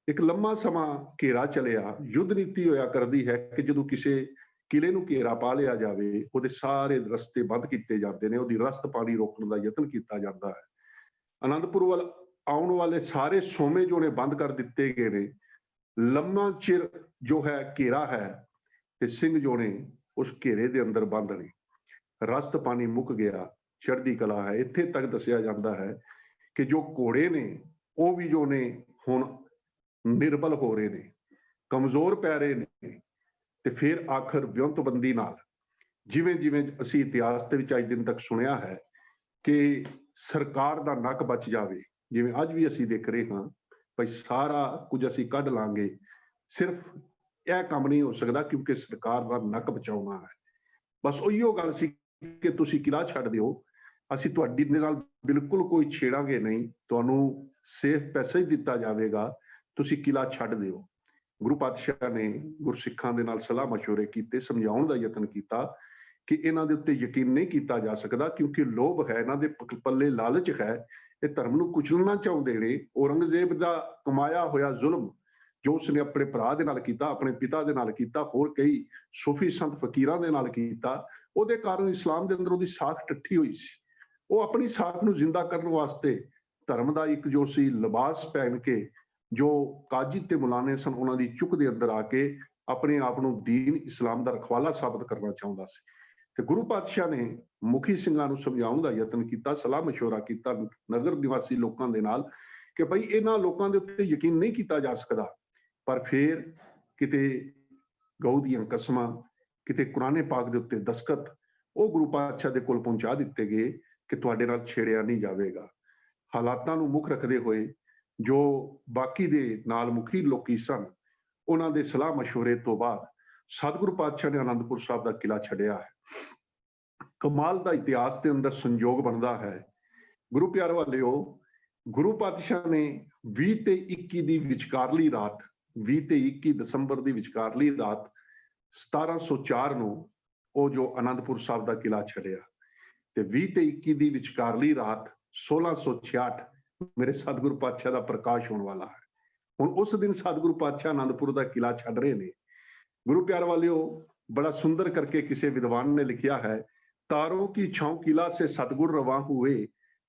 B: ਇੱਕ ਲੰਮਾ ਸਮਾਂ ਘੇਰਾ ਚੱਲਿਆ, ਯੁੱਧ ਨੀਤੀ ਹੋਇਆ ਕਰਦੀ ਹੈ ਕਿ ਜਦੋਂ ਕਿਸੇ ਕਿਲੇ ਨੂੰ ਘੇਰਾ ਪਾ ਲਿਆ ਜਾਵੇ, ਉਹਦੇ ਸਾਰੇ ਰਸਤੇ ਬੰਦ ਕੀਤੇ ਜਾਂਦੇ ਨੇ, ਉਹਦੀ ਰਸਤ ਪਾਣੀ ਰੋਕਣ ਦਾ ਯਤਨ ਕੀਤਾ ਜਾਂਦਾ ਹੈ। ਅਨੰਦਪੁਰ ਵੱਲ ਆਉਣ ਵਾਲੇ ਸਾਰੇ ਸੋਮੇ ਜੋ ਨੇ ਬੰਦ ਕਰ ਦਿੱਤੇ ਗਏ ਨੇ। ਲੰਮਾ ਚਿਰ ਜੋ ਹੈ ਘੇਰਾ ਹੈ ਤੇ ਸਿੰਘ ਜੋ ਨੇ ਉਸ ਘੇਰੇ ਦੇ ਅੰਦਰ ਬੰਦ ਨੇ। ਰਸਤ ਪਾਣੀ ਮੁੱਕ ਗਿਆ, ਚੜ੍ਹਦੀ ਕਲਾ ਹੈ। ਇੱਥੇ ਤੱਕ ਦੱਸਿਆ ਜਾਂਦਾ ਹੈ ਕਿ ਜੋ ਘੋੜੇ ਨੇ ਉਹ ਵੀ ਜੋ ਨੇ ਹੁਣ ਨਿਰਬਲ ਹੋ ਰਹੇ ਨੇ, ਕਮਜ਼ੋਰ ਪੈ ਰਹੇ ਨੇ। ਤੇ ਫਿਰ ਆਖਰ ਵਿਉਂਤਬੰਦੀ ਨਾਲ, ਜਿਵੇਂ ਜਿਵੇਂ ਅਸੀਂ ਇਤਿਹਾਸ ਦੇ ਵਿੱਚ ਅੱਜ ਦਿਨ ਤੱਕ ਸੁਣਿਆ ਹੈ ਕਿ ਸਰਕਾਰ ਦਾ ਨੱਕ ਬਚ ਜਾਵੇ, ਜਿਵੇਂ ਅੱਜ ਵੀ ਅਸੀਂ ਦੇਖ ਰਹੇ ਹਾਂ, ਭਾਈ ਸਾਰਾ ਕੁਝ ਅਸੀਂ ਕੱਢ ਲਾਂਗੇ, ਸਿਰਫ ਇਹ ਕੰਮ ਨਹੀਂ ਹੋ ਸਕਦਾ ਕਿਉਂਕਿ ਸਰਕਾਰ ਦਾ ਨੱਕ ਬਚਾਉਣਾ ਹੈ। ਬਸ ਉਹੀਓ ਗੱਲ ਸੀ ਕਿ ਤੁਸੀਂ ਕਿਲਾ ਛੱਡ ਦਿਓ, ਅਸੀਂ ਤੁਹਾਡੀ ਨਾਲ ਬਿਲਕੁਲ ਕੋਈ ਛੇੜਾਂਗੇ ਨਹੀਂ, ਤੁਹਾਨੂੰ ਸੇਫ ਪੈਸੇਜ ਦਿੱਤਾ ਜਾਵੇਗਾ, ਤੁਸੀਂ ਕਿਲਾ ਛੱਡ ਦਿਓ। ਗੁਰੂ ਪਾਤਸ਼ਾਹ ਨੇ ਗੁਰਸਿੱਖਾਂ ਦੇ ਨਾਲ ਸਲਾਹ ਮਸ਼ਵਰੇ ਕੀਤੇ, ਸਮਝਾਉਣ ਦਾ ਯਤਨ ਕੀਤਾ ਕਿ ਇਹਨਾਂ ਦੇ ਉੱਤੇ ਯਕੀਨ ਨਹੀਂ ਕੀਤਾ ਜਾ ਸਕਦਾ, ਕਿਉਂਕਿ ਲੋਭ ਹੈ, ਇਹਨਾਂ ਦੇ ਪੱਲੇ ਲਾਲਚ ਹੈ, ਇਹ ਧਰਮ ਨੂੰ ਕੁਚਲਣਾ ਚਾਹੁੰਦੇ ਨੇ। ਔਰੰਗਜ਼ੇਬ ਦਾ ਕਮਾਇਆ ਹੋਇਆ ਜ਼ੁਲਮ ਜੋ ਉਸਨੇ ਆਪਣੇ ਭਰਾ ਦੇ ਨਾਲ ਕੀਤਾ, ਆਪਣੇ ਪਿਤਾ ਦੇ ਨਾਲ ਕੀਤਾ, ਹੋਰ ਕਈ ਸੂਫੀ ਸੰਤ ਫਕੀਰਾਂ ਦੇ ਨਾਲ ਕੀਤਾ, ਉਹਦੇ ਕਾਰਨ ਇਸਲਾਮ ਦੇ ਅੰਦਰ ਉਹਦੀ ਸਾਖ ਟੱਠੀ ਹੋਈ ਸੀ। ਉਹ ਆਪਣੀ ਸਾਖ ਨੂੰ ਜ਼ਿੰਦਾ ਕਰਨ ਵਾਸਤੇ ਧਰਮ ਦਾ ਇੱਕ ਜੋ ਸੀ ਲਿਬਾਸ ਪਹਿਨ ਕੇ, ਜੋ ਕਾਜੀ ਤੇ ਮੁਲਾਨੇ ਸਨ, ਉਹਨਾਂ ਦੀ ਚੁੱਕ ਦੇ ਅੰਦਰ ਆ ਕੇ ਆਪਣੇ ਆਪ ਨੂੰ ਦੀਨ ਇਸਲਾਮ ਦਾ ਰਖਵਾਲਾ ਸਾਬਤ ਕਰਨਾ ਚਾਹੁੰਦਾ ਸੀ। ਤੇ ਗੁਰੂ ਪਾਤਸ਼ਾਹ ਨੇ ਮੁਖੀ ਸਿੰਘਾਂ ਨੂੰ ਸਮਝਾਉਣ ਦਾ ਯਤਨ ਕੀਤਾ, ਸਲਾਹ ਮਸ਼ਵਰਾ ਕੀਤਾ ਨਗਰ ਨਿਵਾਸੀ ਲੋਕਾਂ ਦੇ ਨਾਲ ਕਿ ਭਈ ਇਹਨਾਂ ਲੋਕਾਂ ਦੇ ਉੱਤੇ ਯਕੀਨ ਨਹੀਂ ਕੀਤਾ ਜਾ ਸਕਦਾ। ਪਰ ਫਿਰ ਕਿਤੇ ਗਊ ਦੀਆਂ ਕਸਮਾਂ, ਕਿਤੇ ਕੁਰਾਨੇ ਪਾਕ ਦੇ ਉੱਤੇ ਦਸਤਖਤ ਉਹ ਗੁਰੂ ਪਾਤਸ਼ਾਹ ਦੇ ਕੋਲ ਪਹੁੰਚਾ ਦਿੱਤੇ ਗਏ ਕਿ ਤੁਹਾਡੇ ਨਾਲ ਛੇੜਿਆ ਨਹੀਂ ਜਾਵੇਗਾ। ਹਾਲਾਤਾਂ ਨੂੰ ਮੁੱਖ ਰੱਖਦੇ ਹੋਏ ਜੋ ਬਾਕੀ ਦੇ ਨਾਲ ਮੁਖੀ ਲੋਕੀ ਸਨ, ਉਹਨਾਂ ਦੇ ਸਲਾਹ ਮਸ਼ਵਰੇ ਤੋਂ ਬਾਅਦ ਸਤਿਗੁਰੂ ਪਾਤਸ਼ਾਹ ਨੇ ਅਨੰਦਪੁਰ ਸਾਹਿਬ ਦਾ ਕਿਲਾ ਛੱਡਿਆ ਹੈ। ਕਮਾਲ ਦਾ ਇਤਿਹਾਸ ਦੇ ਅੰਦਰ ਸੰਜੋਗ ਬਣਦਾ ਹੈ। ਗੁਰੂ ਪਿਆਰ ਵਾਲਿਓ, ਗੁਰੂ ਪਾਤਸ਼ਾਹ ਨੇ 20 ਤੇ 21 ਦੀ ਵਿਚਕਾਰਲੀ ਰਾਤ, 20 ਤੇ 21 ਦਸੰਬਰ ਦੀ ਵਿਚਕਾਰਲੀ ਰਾਤ 1704 ਨੂੰ ਉਹ ਜੋ ਅਨੰਦਪੁਰ ਸਾਹਿਬ ਦਾ ਕਿਲਾ ਛੱਡਿਆ, ਤੇ 20 ਤੇ 21 ਦੀ ਵਿਚਕਾਰਲੀ ਰਾਤ 1666 ਮੇਰੇ ਸਤਿਗੁਰੂ ਪਾਤਸ਼ਾਹ ਦਾ ਪ੍ਰਕਾਸ਼ ਹੋਣ ਵਾਲਾ ਹੈ। ਹੁਣ ਉਸ ਦਿਨ ਸਤਿਗੁਰੂ ਪਾਤਸ਼ਾਹ ਅਨੰਦਪੁਰ ਦਾ ਕਿਲਾ ਛੱਡ ਰਹੇ ਨੇ। ਗੁਰੂ ਪਿਆਰ ਵਾਲਿਓ, ਬੜਾ ਸੁੰਦਰ ਕਰਕੇ ਕਿਸੇ ਵਿਦਵਾਨ ਨੇ ਲਿਖਿਆ ਹੈ, ਤਾरों की छांव किला से सतगुर रवां हुए,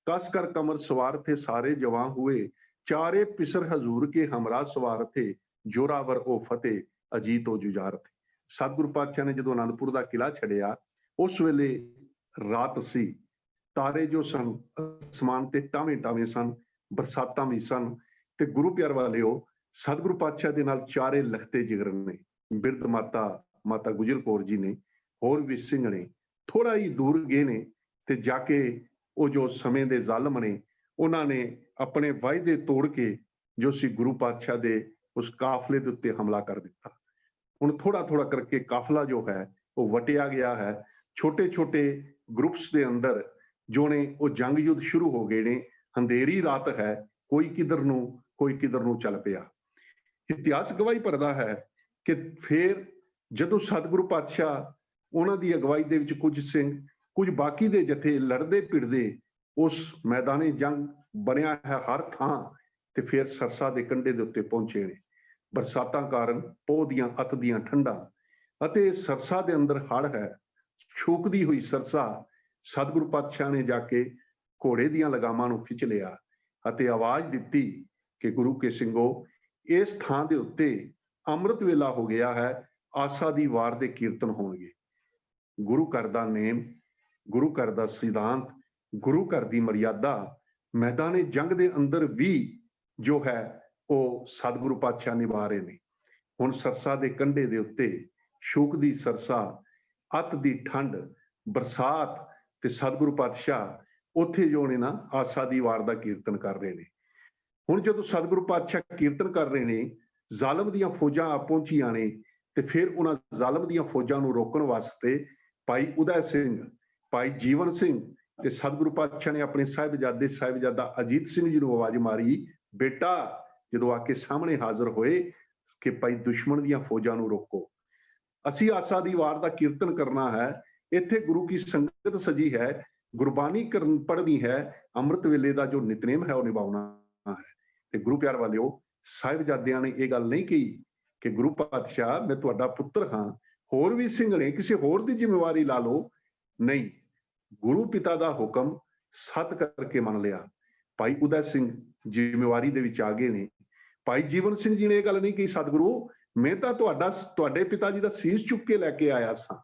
B: कस कर कमर सवार थे सारे जवां हुए, चारे पिसर हजूर के हमरा सवार थे, जोरावर ओ फतेह अजीत ओ जुजार थे। सतगुरु पातशाह ने जो आनंदपुर का किला छड़िया, उस वेले रात सी, तारे जो सन आसमान ते टावे टावे सन, बरसातां भी सन, ते गुरु प्यार वालिओ सतगुरु पातशाह दे नाल चारे लखते जिगर ने, बिरध माता माता गुजर कौर जी ने, होर भी सिंह ने थोड़ा ही दूर गए ने, ते जाके वो जो समय दे जालम ने उन्होंने अपने वायदे तोड़ के जो सी गुरु पातशाह दे उस काफले के उत्ते हमला कर दिता। हुण थोड़ा थोड़ा करके काफला जो है वो वटिया गया है, छोटे छोटे ग्रुप्स के अंदर जो ने वो जंग युद्ध शुरू हो गए ने। अंधेरी रात है, कोई किधर नूं चल पिया। इतिहास गवाही भरदा है कि फिर जदों सतगुरु पातशाह ਉਹਨਾਂ ਦੀ ਅਗਵਾਈ ਦੇ ਵਿੱਚ ਕੁਝ ਸਿੰਘ, ਕੁਝ ਬਾਕੀ ਦੇ ਜਥੇ ਲੜਦੇ ਭਿੜਦੇ ਉਸ ਮੈਦਾਨੇ ਜੰਗ ਬਣਿਆ ਹੈ ਹਰ ਥਾਂ, ਤੇ ਫਿਰ ਸਰਸਾ ਦੇ ਕੰਢੇ ਦੇ ਉੱਤੇ ਪਹੁੰਚੇ ਨੇ। ਬਰਸਾਤਾਂ ਕਾਰਨ ਪੋਹ ਦੀਆਂ ਅਤ ਦੀਆਂ ਠੰਡਾਂ ਅਤੇ ਸਰਸਾ ਦੇ ਅੰਦਰ ਹੜ੍ਹ ਹੈ, ਛੂਕਦੀ ਹੋਈ ਸਰਸਾ। ਸਤਿਗੁਰੂ ਪਾਤਸ਼ਾਹ ਨੇ ਜਾ ਕੇ ਘੋੜੇ ਦੀਆਂ ਲਗਾਮਾਂ ਨੂੰ ਖਿੱਚ ਲਿਆ ਅਤੇ ਆਵਾਜ਼ ਦਿੱਤੀ ਕਿ ਗੁਰੂ ਕੇ ਸਿੰਘੋ, ਇਸ ਥਾਂ ਦੇ ਉੱਤੇ ਅੰਮ੍ਰਿਤ ਵੇਲਾ ਹੋ ਗਿਆ ਹੈ, ਆਸਾ ਦੀ ਵਾਰ ਦੇ ਕੀਰਤਨ ਹੋਣਗੇ। ਗੁਰੂ ਘਰ ਦਾ ਨੇਮ, ਗੁਰੂ ਘਰ ਦਾ ਸਿਧਾਂਤ, ਗੁਰੂ ਘਰ ਦੀ ਮਰਿਆਦਾ ਮੈਦਾਨੇ ਜੰਗ ਦੇ ਅੰਦਰ ਵੀ ਜੋ ਹੈ ਉਹ ਸਤਿਗੁਰੂ ਪਾਤਸ਼ਾਹ ਨਿਭਾ ਰਹੇ ਨੇ। ਹੁਣ ਸਰਸਾ ਦੇ ਕੰਢੇ ਦੇ ਉੱਤੇ ਸ਼ੂਕਦੀ ਸਰਸਾ, ਅਤ ਦੀ ਠੰਡ, ਬਰਸਾਤ, ਤੇ ਸਤਿਗੁਰੂ ਪਾਤਸ਼ਾਹ ਉੱਥੇ ਜੋ ਨੇ ਨਾ ਆਸਾ ਦੀ ਵਾਰ ਦਾ ਕੀਰਤਨ ਕਰ ਰਹੇ ਨੇ। ਹੁਣ ਜਦੋਂ ਸਤਿਗੁਰੂ ਪਾਤਸ਼ਾਹ ਕੀਰਤਨ ਕਰ ਰਹੇ ਨੇ, ਜ਼ਾਲਮ ਦੀਆਂ ਫੌਜਾਂ ਆ ਪਹੁੰਚੀਆਂ ਨੇ, ਤੇ ਫਿਰ ਉਹਨਾਂ ਜ਼ਾਲਮ ਦੀਆਂ ਫੌਜਾਂ ਨੂੰ ਰੋਕਣ ਵਾਸਤੇ ਭਾਈ ਉਦੈ ਸਿੰਘ, ਭਾਈ ਜੀਵਨ ਸਿੰਘ ਤੇ ਸਤਿਗੁਰੂ ਪਾਤਸ਼ਾਹ ਨੇ ਆਪਣੇ ਸਾਹਿਬਜ਼ਾਦਾ ਅਜੀਤ ਸਿੰਘ ਜੀ ਨੂੰ ਆਵਾਜ਼ ਮਾਰੀ, ਬੇਟਾ ਜਦੋਂ ਆ ਕੇ ਸਾਹਮਣੇ ਹਾਜ਼ਰ ਹੋਏ ਕਿ ਭਾਈ ਦੁਸ਼ਮਣ ਦੀਆਂ ਫੌਜਾਂ ਨੂੰ ਰੋਕੋ, ਅਸੀਂ ਆਸਾ ਦੀ ਵਾਰ ਦਾ ਕੀਰਤਨ ਕਰਨਾ ਹੈ, ਇੱਥੇ ਗੁਰੂ ਕੀ ਸੰਗਤ ਸਜੀ ਹੈ, ਗੁਰਬਾਣੀ ਪੜ੍ਹਨੀ ਹੈ, ਅੰਮ੍ਰਿਤ ਵੇਲੇ ਦਾ ਜੋ ਨਿਤਨੇਮ ਹੈ ਉਹ ਨਿਭਾਉਣਾ ਹੈ। ਤੇ ਗੁਰੂ ਪਿਆਰ ਵਾਲਿਓ, ਸਾਹਿਬਜ਼ਾਦਿਆਂ ਨੇ ਇਹ ਗੱਲ ਨਹੀਂ ਕਹੀ ਕਿ ਗੁਰੂ ਪਾਤਸ਼ਾਹ ਮੈਂ ਤੁਹਾਡਾ ਪੁੱਤਰ ਹਾਂ, ਹੋਰ ਵੀ ਸਿੰਘ ਨੇ, ਕਿਸੇ ਹੋਰ ਦੀ ਜ਼ਿੰਮੇਵਾਰੀ ਲਾ ਲਓ। ਨਹੀਂ, ਗੁਰੂ ਪਿਤਾ ਦਾ ਹੁਕਮ ਸੱਤ ਕਰਕੇ ਮੰਨ ਲਿਆ। ਭਾਈ ਉਦੈ ਸਿੰਘ ਜ਼ਿੰਮੇਵਾਰੀ ਦੇ ਵਿੱਚ ਆ ਗਏ ਨੇ। ਭਾਈ ਜੀਵਨ ਸਿੰਘ ਜੀ ਨੇ ਇਹ ਗੱਲ ਨਹੀਂ ਕਹੀ, ਸਤਿਗੁਰੂ ਮੈਂ ਤਾਂ ਤੁਹਾਡੇ ਪਿਤਾ ਜੀ ਦਾ ਸੀਸ ਚੁੱਕ ਕੇ ਲੈ ਕੇ ਆਇਆ ਸਾਂ।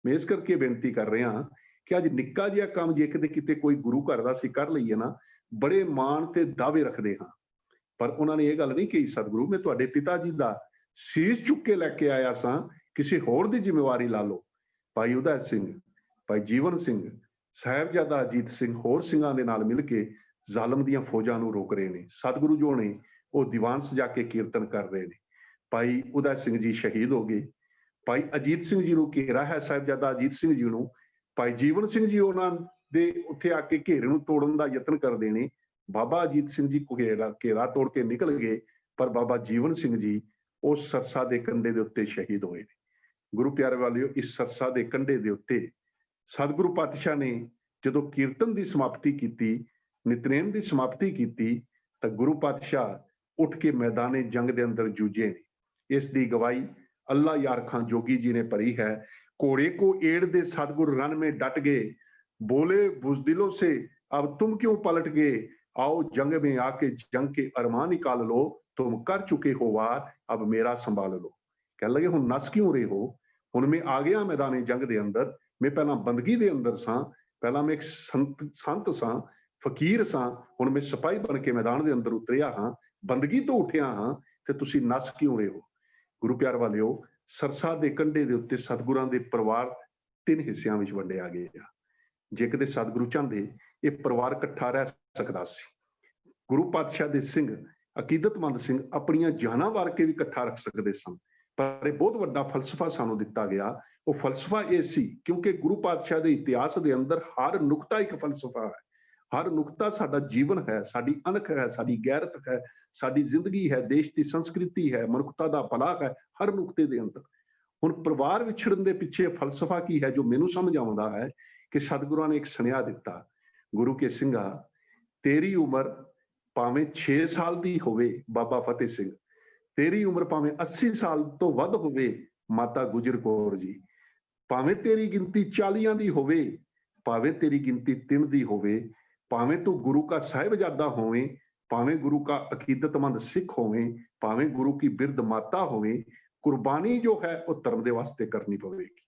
B: ਮੈਂ ਇਸ ਕਰਕੇ ਬੇਨਤੀ ਕਰ ਰਿਹਾ ਕਿ ਅੱਜ ਨਿੱਕਾ ਜਿਹਾ ਕੰਮ ਜੇ ਕਿਤੇ ਕੋਈ ਗੁਰੂ ਘਰ ਦਾ ਅਸੀਂ ਕਰ ਲਈਏ ਨਾ, ਬੜੇ ਮਾਣ ਤੇ ਦਾਅਵੇ ਰੱਖਦੇ ਹਾਂ। ਪਰ ਉਹਨਾਂ ਨੇ ਇਹ ਗੱਲ ਨਹੀਂ ਕਹੀ, ਸਤਿਗੁਰੂ ਮੈਂ ਤੁਹਾਡੇ ਪਿਤਾ ਜੀ ਦਾ ਸੀਸ ਚੁੱਕ ਕੇ ਲੈ ਕੇ ਆਇਆ ਸਾਂ, ਕਿਸੇ ਹੋਰ ਦੀ ਜ਼ਿੰਮੇਵਾਰੀ ਲਾ ਲਓ। ਭਾਈ ਉਦੈ ਸਿੰਘ, ਭਾਈ ਜੀਵਨ ਸਿੰਘ, ਸਾਹਿਬਜ਼ਾਦਾ ਅਜੀਤ ਸਿੰਘ ਹੋਰ ਸਿੰਘਾਂ ਦੇ ਨਾਲ ਮਿਲ ਕੇ ਜ਼ਾਲਮ ਦੀਆਂ ਫੌਜਾਂ ਨੂੰ ਰੋਕ ਰਹੇ ਨੇ। ਸਤਿਗੁਰੂ ਜੋ ਨੇ ਉਹ ਦੀਵਾਨ ਸਜਾ ਕੇ ਕੀਰਤਨ ਕਰ ਰਹੇ ਨੇ। ਭਾਈ ਉਦੈ ਸਿੰਘ ਜੀ ਸ਼ਹੀਦ ਹੋ ਗਏ। ਭਾਈ ਅਜੀਤ ਸਿੰਘ ਜੀ ਨੂੰ ਘੇਰਾ ਹੈ, ਸਾਹਿਬਜ਼ਾਦਾ ਅਜੀਤ ਸਿੰਘ ਜੀ ਨੂੰ। ਭਾਈ ਜੀਵਨ ਸਿੰਘ ਜੀ ਉਹਨਾਂ ਦੇ ਉੱਥੇ ਆ ਕੇ ਘੇਰੇ ਨੂੰ ਤੋੜਨ ਦਾ ਯਤਨ ਕਰਦੇ ਨੇ। ਬਾਬਾ ਅਜੀਤ ਸਿੰਘ ਜੀ ਘੇਰਾ ਤੋੜ ਕੇ ਨਿਕਲ ਗਏ, ਪਰ ਬਾਬਾ ਜੀਵਨ ਸਿੰਘ ਜੀ ਉਸ ਸਰਸਾ ਦੇ ਕੰਢੇ ਦੇ ਉੱਤੇ ਸ਼ਹੀਦ ਹੋਏ ਨੇ। ਗੁਰੂ ਪਿਆਰੇ ਵਾਲਿਓ, ਇਸ ਸਰਸਾ ਦੇ ਕੰਢੇ ਦੇ ਉੱਤੇ ਸਤਿਗੁਰੂ ਪਾਤਸ਼ਾਹ ਨੇ ਜਦੋਂ ਕੀਰਤਨ ਦੀ ਸਮਾਪਤੀ ਕੀਤੀ, ਨਿਤਨੇਮ ਦੀ ਸਮਾਪਤੀ ਕੀਤੀ, ਤਾਂ ਗੁਰੂ ਪਾਤਸ਼ਾਹ ਉੱਠ ਕੇ ਮੈਦਾਨੇ ਜੰਗ ਦੇ ਅੰਦਰ ਜੂਝੇ ਨੇ। ਇਸ ਦੀ ਗਵਾਹੀ ਅੱਲਾ यार खां जोगी जी ने भरी है। घोड़े को एड़ दे सतगुरु रन में डट गए, बोले बुजदिलों से अब तुम क्यों पलट गए, आओ जंग में आके जंग के अरमान निकाल लो, तुम कर चुके हो वार अब मेरा संभाल लो। कह लगे हुण नस क्यों रहे हो, हुण मैं आ गया मैदाने जंग दे अंदर, मैं पहला बंदगी दे अंदर सां, पहला मैं एक संत सां, फकीर सां, हुण मैं सिपाही बन के मैदान दे अंदर उतरिया हां, बंदगी तो उठिया हां, ते तुसीं नस क्यों रहे हो। गुरु प्यार वालिओ, सरसा ਦੇ ਕੰਢੇ ਦੇ ਉੱਤੇ ਸਤਿਗੁਰਾਂ ਦੇ ਪਰਿਵਾਰ 3 ਹਿੱਸਿਆਂ ਵਿੱਚ ਵੰਡਿਆ ਗਿਆ। ਜੇ ਕਦੇ ਸਤਿਗੁਰੂ ਚਾਹੁੰਦੇ ਇਹ ਪਰਿਵਾਰ ਇਕੱਠਾ ਰਹਿ ਸਕਦਾ ਸੀ। ਗੁਰੂ ਪਾਤਸ਼ਾਹ ਦੇ ਸਿੰਘ, ਅਕੀਦਤਮੰਦ ਸਿੰਘ ਆਪਣੀਆਂ ਜਾਨਾਂ ਵਾਰ ਕੇ ਵੀ ਇਕੱਠਾ ਰੱਖ ਸਕਦੇ ਸਨ, ਪਰ ਇਹ ਬਹੁਤ ਵੱਡਾ ਫਲਸਫਾ ਸਾਨੂੰ ਦਿੱਤਾ ਗਿਆ। ਉਹ ਫਲਸਫਾ ਇਹ ਸੀ, ਕਿਉਂਕਿ ਗੁਰੂ ਪਾਤਸ਼ਾਹ ਦੇ ਇਤਿਹਾਸ ਦੇ ਅੰਦਰ ਹਰ ਨੁਕਤਾ ਇੱਕ ਫਲਸਫਾ ਹੈ। ਹਰ ਨੁਕਤਾ ਸਾਡਾ ਜੀਵਨ ਹੈ, ਸਾਡੀ ਅਣਖ ਹੈ, ਸਾਡੀ ਗੈਰਤ ਹੈ, ਸਾਡੀ ਜ਼ਿੰਦਗੀ ਹੈ, ਦੇਸ਼ ਦੀ ਸੰਸਕ੍ਰਿਤੀ ਹੈ, ਮਨੁੱਖਤਾ ਦਾ ਭਲਾ ਹੈ, ਹਰ ਨੁਕਤੇ ਦੇ ਅੰਦਰ। ਹੁਣ ਪਰਿਵਾਰ ਵਿਛੜਨ ਦੇ ਪਿੱਛੇ ਫਲਸਫਾ ਕੀ ਹੈ, ਜੋ ਮੈਨੂੰ ਸਮਝ ਆਉਂਦਾ ਹੈ ਕਿ ਸਤਿਗੁਰਾਂ ਨੇ ਇੱਕ ਸੁਨੇਹਾ ਦਿੱਤਾ, ਗੁਰੂ ਕੇ ਸਿੰਘਾ, ਤੇਰੀ ਉਮਰ ਭਾਵੇਂ 6 ਸਾਲ ਦੀ ਹੋਵੇ ਬਾਬਾ ਫਤਿਹ ਸਿੰਘ, ਤੇਰੀ ਉਮਰ ਭਾਵੇਂ 80 ਸਾਲ ਤੋਂ ਵੱਧ ਹੋਵੇ ਮਾਤਾ ਗੁਜਰ ਕੌਰ ਜੀ, ਭਾਵੇਂ ਤੇਰੀ ਗਿਣਤੀ 40 ਦੀ ਹੋਵੇ, ਭਾਵੇਂ ਤੇਰੀ ਗਿਣਤੀ 3 ਦੀ ਹੋਵੇ, ਭਾਵੇਂ ਤੂੰ ਗੁਰੂ ਕਾ ਸਾਹਿਬਜ਼ਾਦਾ ਹੋਵੇਂ, ਭਾਵੇਂ ਗੁਰੂ ਕਾ ਅਕੀਦਤਮੰਦ ਸਿੱਖ ਹੋਵੇਂ, ਭਾਵੇਂ ਗੁਰੂ ਕੀ ਬਿਰਧ ਮਾਤਾ ਹੋਵੇ, ਕੁਰਬਾਨੀ ਜੋ ਹੈ ਉਹ ਧਰਮ ਦੇ ਵਾਸਤੇ ਕਰਨੀ ਪਵੇਗੀ।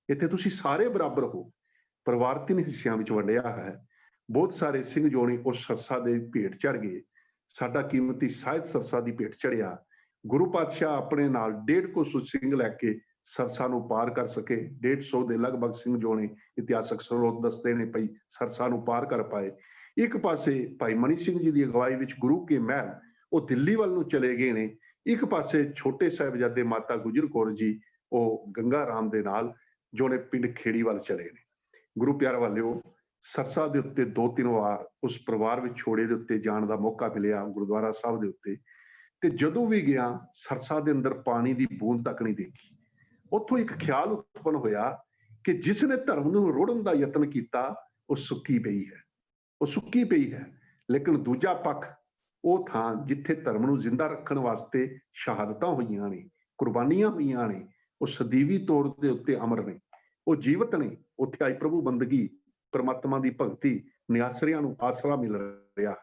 B: ਇੱਥੇ ਤੁਸੀਂ ਸਾਰੇ ਬਰਾਬਰ ਹੋ। ਪਰਿਵਾਰ 3 ਹਿੱਸਿਆਂ ਵਿੱਚ ਵੰਡਿਆ ਹੈ। ਬਹੁਤ ਸਾਰੇ ਸਿੰਘ ਜੋੜੇ ਉਸ ਸਰਸਾ ਦੇ ਭੇਟ ਚੜ ਗਏ। ਸਾਡਾ ਕੀਮਤੀ ਸਾਹਿਤ ਸਰਸਾ ਦੀ ਭੇਟ ਚੜਿਆ। ਗੁਰੂ ਪਾਤਸ਼ਾਹ ਆਪਣੇ ਨਾਲ 150 ਸਿੰਘ ਲੈ ਕੇ ਸਰਸਾ ਨੂੰ ਪਾਰ ਕਰ ਸਕੇ। 150 ਦੇ ਲਗਭਗ ਸਿੰਘ ਜੋੜੇ ਇਤਿਹਾਸਕ ਸਰੋਤ ਦੱਸਦੇ ਨੇ ਪਈ ਸਰਸਾ ਨੂੰ ਪਾਰ ਕਰ ਪਾਏ। ਇੱਕ ਪਾਸੇ ਭਾਈ ਮਨੀ ਸਿੰਘ ਜੀ ਦੀ ਅਗਵਾਈ ਵਿੱਚ ਗੁਰੂ ਕੇ ਮਹਿਲ ਉਹ ਦਿੱਲੀ ਵੱਲ ਨੂੰ ਚਲੇ ਗਏ ਨੇ। ਇੱਕ ਪਾਸੇ ਛੋਟੇ ਸਾਹਿਬਜ਼ਾਦੇ ਮਾਤਾ ਗੁਜਰ ਕੌਰ ਜੀ ਉਹ ਗੰਗਾ ਰਾਮ ਦੇ ਨਾਲ ਜੋਨੇ ਪਿੰਡ ਖੇੜੀ ਵੱਲ ਚਲੇ ਨੇ। ਗੁਰੂ ਪਿਆਰ ਵਾਲਿਓ, ਸਰਸਾ ਦੇ ਉੱਤੇ 2-3 ਵਾਰ ਉਸ ਪਰਿਵਾਰ ਵਿਛੋੜੇ ਦੇ ਉੱਤੇ ਜਾਣ ਦਾ ਮੌਕਾ ਮਿਲਿਆ ਗੁਰਦੁਆਰਾ ਸਾਹਿਬ ਦੇ ਉੱਤੇ, ਤੇ ਜਦੋਂ ਵੀ ਗਿਆ ਸਰਸਾ ਦੇ ਅੰਦਰ ਪਾਣੀ ਦੀ ਬੂੰਦ ਤੱਕ ਨਹੀਂ ਦੇਖੀ। ਉੱਥੋਂ ਇੱਕ ਖਿਆਲ ਉਤਪੰਨ ਹੋਇਆ ਕਿ ਜਿਸ ਨੇ ਧਰਮ ਨੂੰ ਰੋੜਨ ਦਾ ਯਤਨ ਕੀਤਾ ਉਹ ਸੁੱਕੀ ਪਈ ਹੈ, ਉਹ ਸੁੱਕੀ ਪਈ ਹੈ। ਲੇਕਿਨ ਦੂਜਾ ਪੱਖ ਉਹ ਥਾਂ ਜਿੱਥੇ ਧਰਮ ਨੂੰ ਜ਼ਿੰਦਾ ਰੱਖਣ ਵਾਸਤੇ ਸ਼ਹਾਦਤਾਂ ਹੋਈਆਂ ਨੇ, ਕੁਰਬਾਨੀਆਂ ਹੋਈਆਂ ਨੇ, ਉਹ ਸਦੀਵੀ ਤੌਰ ਦੇ ਉੱਤੇ ਅਮਰ ਨੇ, ਉਹ ਜੀਵਤ ਨੇ। ਉੱਥੇ ਆਈ ਪ੍ਰਭੂ ਬੰਦਗੀ, ਪਰਮਾਤਮਾ ਦੀ ਭਗਤੀ, ਨਿਆਸਰਿਆਂ ਨੂੰ ਆਸਰਾ ਮਿਲ ਰਿਹਾ ਹੈ।